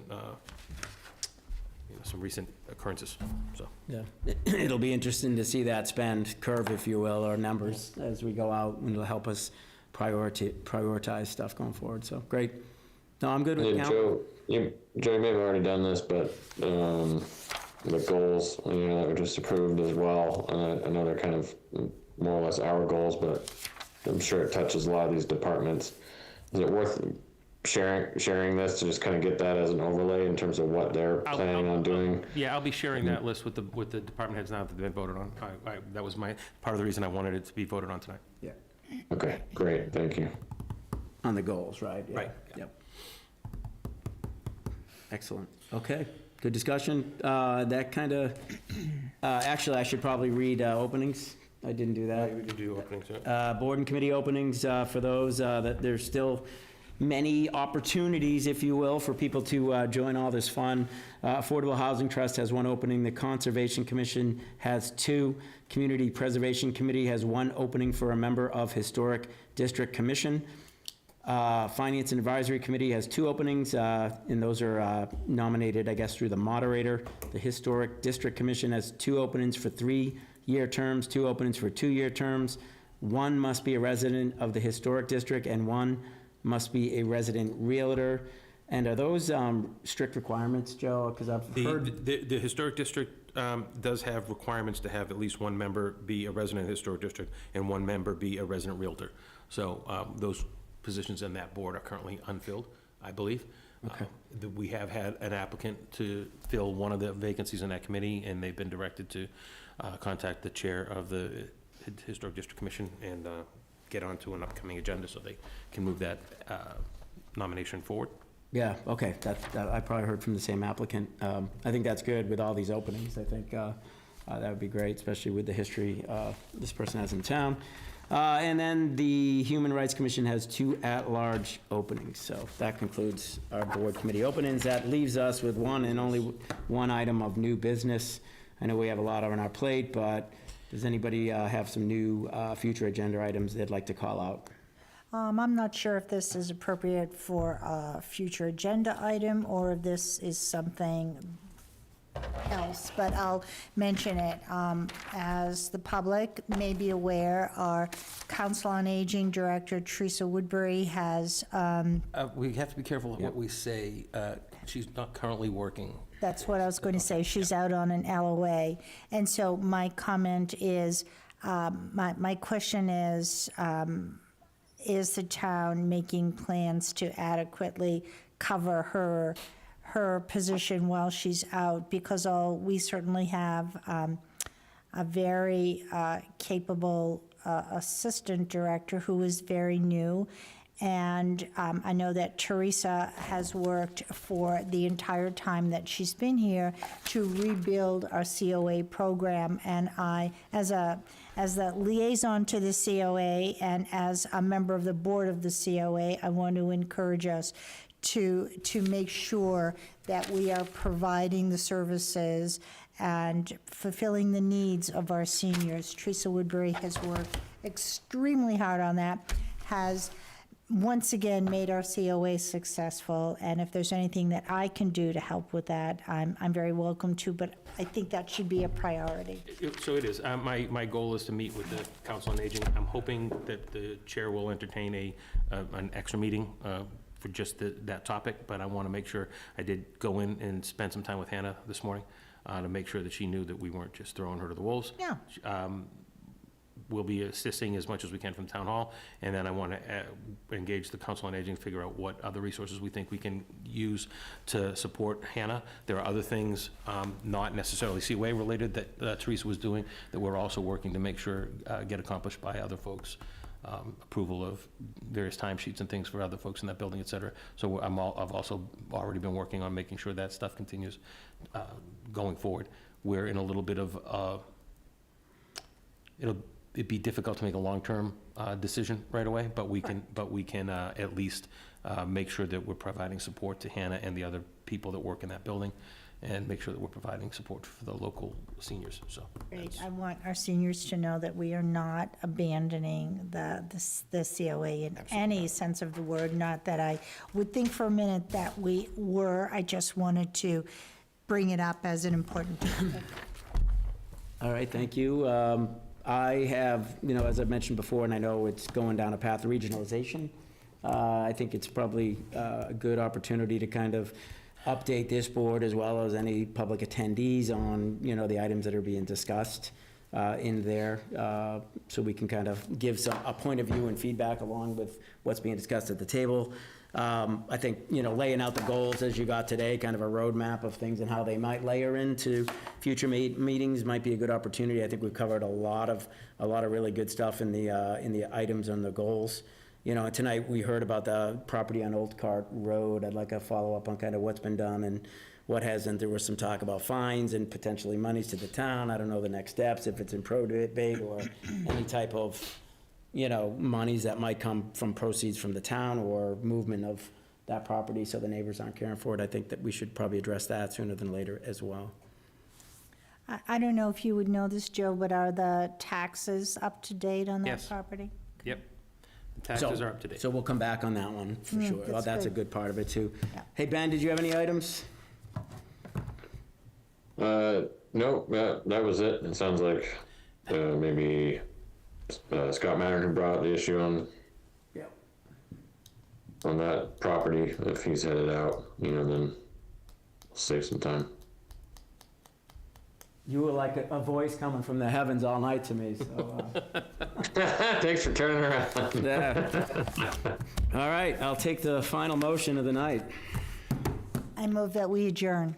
C: occurrences, so.
A: Yeah, it'll be interesting to see that spend curve, if you will, or numbers as we go out, and it'll help us prioritize stuff going forward, so, great. No, I'm good with
B: Yeah, Joe, you may have already done this, but the goals, that were just approved as well, I know they're kind of more or less our goals, but I'm sure it touches a lot of these departments. Is it worth sharing this to just kind of get that as an overlay in terms of what they're planning on doing?
C: Yeah, I'll be sharing that list with the department heads now that they've been voted on. That was part of the reason I wanted it to be voted on tonight.
A: Yeah.
B: Okay, great, thank you.
A: On the goals, right? Yeah.
C: Right.
A: Yep. Excellent. Okay, good discussion. That kind of, actually, I should probably read openings. I didn't do that.
C: We can do openings, yeah.
A: Board and committee openings, for those, that there's still many opportunities, if you will, for people to join all this fun. Affordable Housing Trust has one opening. The Conservation Commission has 2. Community Preservation Committee has 1 opening for a member of Historic District Commission. Finance and Advisory Committee has 2 openings, and those are nominated, I guess, through the moderator. The Historic District Commission has 2 openings for 3-year terms, 2 openings for 2-year terms. 1 must be a resident of the Historic District, and 1 must be a resident realtor. And are those strict requirements, Joe? Because I've heard...
C: The Historic District does have requirements to have at least 1 member be a resident of the Historic District and 1 member be a resident realtor. So those positions in that board are currently unfilled, I believe.
A: Okay.
C: We have had an applicant to fill one of the vacancies in that committee, and they've been directed to contact the chair of the Historic District Commission and get onto an upcoming agenda so they can move that nomination forward.
A: Yeah, okay, that I probably heard from the same applicant. I think that's good with all these openings. I think that would be great, especially with the history this person has in town. And then the Human Rights Commission has 2 at-large openings. So that concludes our board committee openings. That leaves us with one and only one item of new business. I know we have a lot on our plate, but does anybody have some new future agenda items they'd like to call out?
D: I'm not sure if this is appropriate for a future agenda item or if this is something else, but I'll mention it. As the public may be aware, our Council on Aging Director, Teresa Woodbury, has...
C: We have to be careful of what we say. She's not currently working.
D: That's what I was going to say. She's out on an LOA. And so my comment is, my question is the town making plans to adequately cover her position while she's out? Because we certainly have a very capable assistant director who is very new. And I know that Teresa has worked for the entire time that she's been here to rebuild our COA program. And I, as the liaison to the COA and as a member of the board of the COA, I want to encourage us to make sure that we are providing the services and fulfilling the needs of our seniors. Teresa Woodbury has worked extremely hard on that, has once again made our COA successful, and if there's anything that I can do to help with that, I'm very welcome to, but I think that should be a priority.
C: So it is. My goal is to meet with the Council on Aging. I'm hoping that the chair will entertain an extra meeting for just that topic, but I want to make sure. I did go in and spend some time with Hannah this morning to make sure that she knew that we weren't just throwing her to the wolves.
D: Yeah.
C: We'll be assisting as much as we can from Town Hall, and then I want to engage the Council on Aging, figure out what other resources we think we can use to support Hannah. There are other things, not necessarily COA related, that Teresa was doing that we're also working to make sure get accomplished by other folks. Approval of various timesheets and things for other folks in that building, et cetera. So I've also already been working on making sure that stuff continues going forward. We're in a little bit of, it'd be difficult to make a long-term decision right away, but we can at least make sure that we're providing support to Hannah and the other people that work in that building, and make sure that we're providing support for the local seniors. So
D: great. I want our seniors to know that we are not abandoning the COA in any sense of the word. Not that I would think for a minute that we were. I just wanted to bring it up as an important topic.
A: All right, thank you. I have, as I've mentioned before, and I know it's going down a path of regionalization. I think it's probably a good opportunity to kind of update this board as well as any public attendees on, the items that are being discussed in there, so we can kind of give a point of view and feedback along with what's being discussed at the table. I think, laying out the goals as you got today, kind of a roadmap of things and how they might layer into future meetings might be a good opportunity. I think we've covered a lot of really good stuff in the items and the goals. And tonight we heard about the property on Old Cart Road. I'd like a follow-up on kind of what's been done and what hasn't. There was some talk about fines and potentially monies to the town. I don't know the next steps, if it's in probate or any type of, monies that might come from proceeds from the town or movement of that property so the neighbors aren't caring for it. I think that we should probably address that sooner than later as well.
D: I don't know if you would know this, Joe, but are the taxes up to date on that
C: Yes.
D: property?
C: Yep. The taxes are up to date.
A: So we'll come back on that one for sure. Well, that's a good part of it too.
D: Yeah.
A: Hey, Ben, did you have any items?
B: No, that was it. It sounds like maybe Scott Mannering brought the issue on that property. If he's headed out, then we'll save some time.
A: You were like a voice coming from the heavens all night to me, so.
B: Thanks for turning around.
A: Yeah. All right, I'll take the final motion of the night.
D: I move that we adjourn.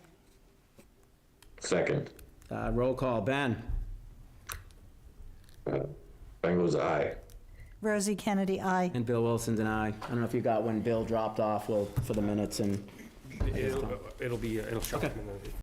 B: Second.
A: Roll call, Ben.
B: Bengals, aye.
D: Rosie Kennedy, aye.
A: And Bill Wilson's and I don't know if you got when Bill dropped off, for the minutes and.
C: It'll show up in the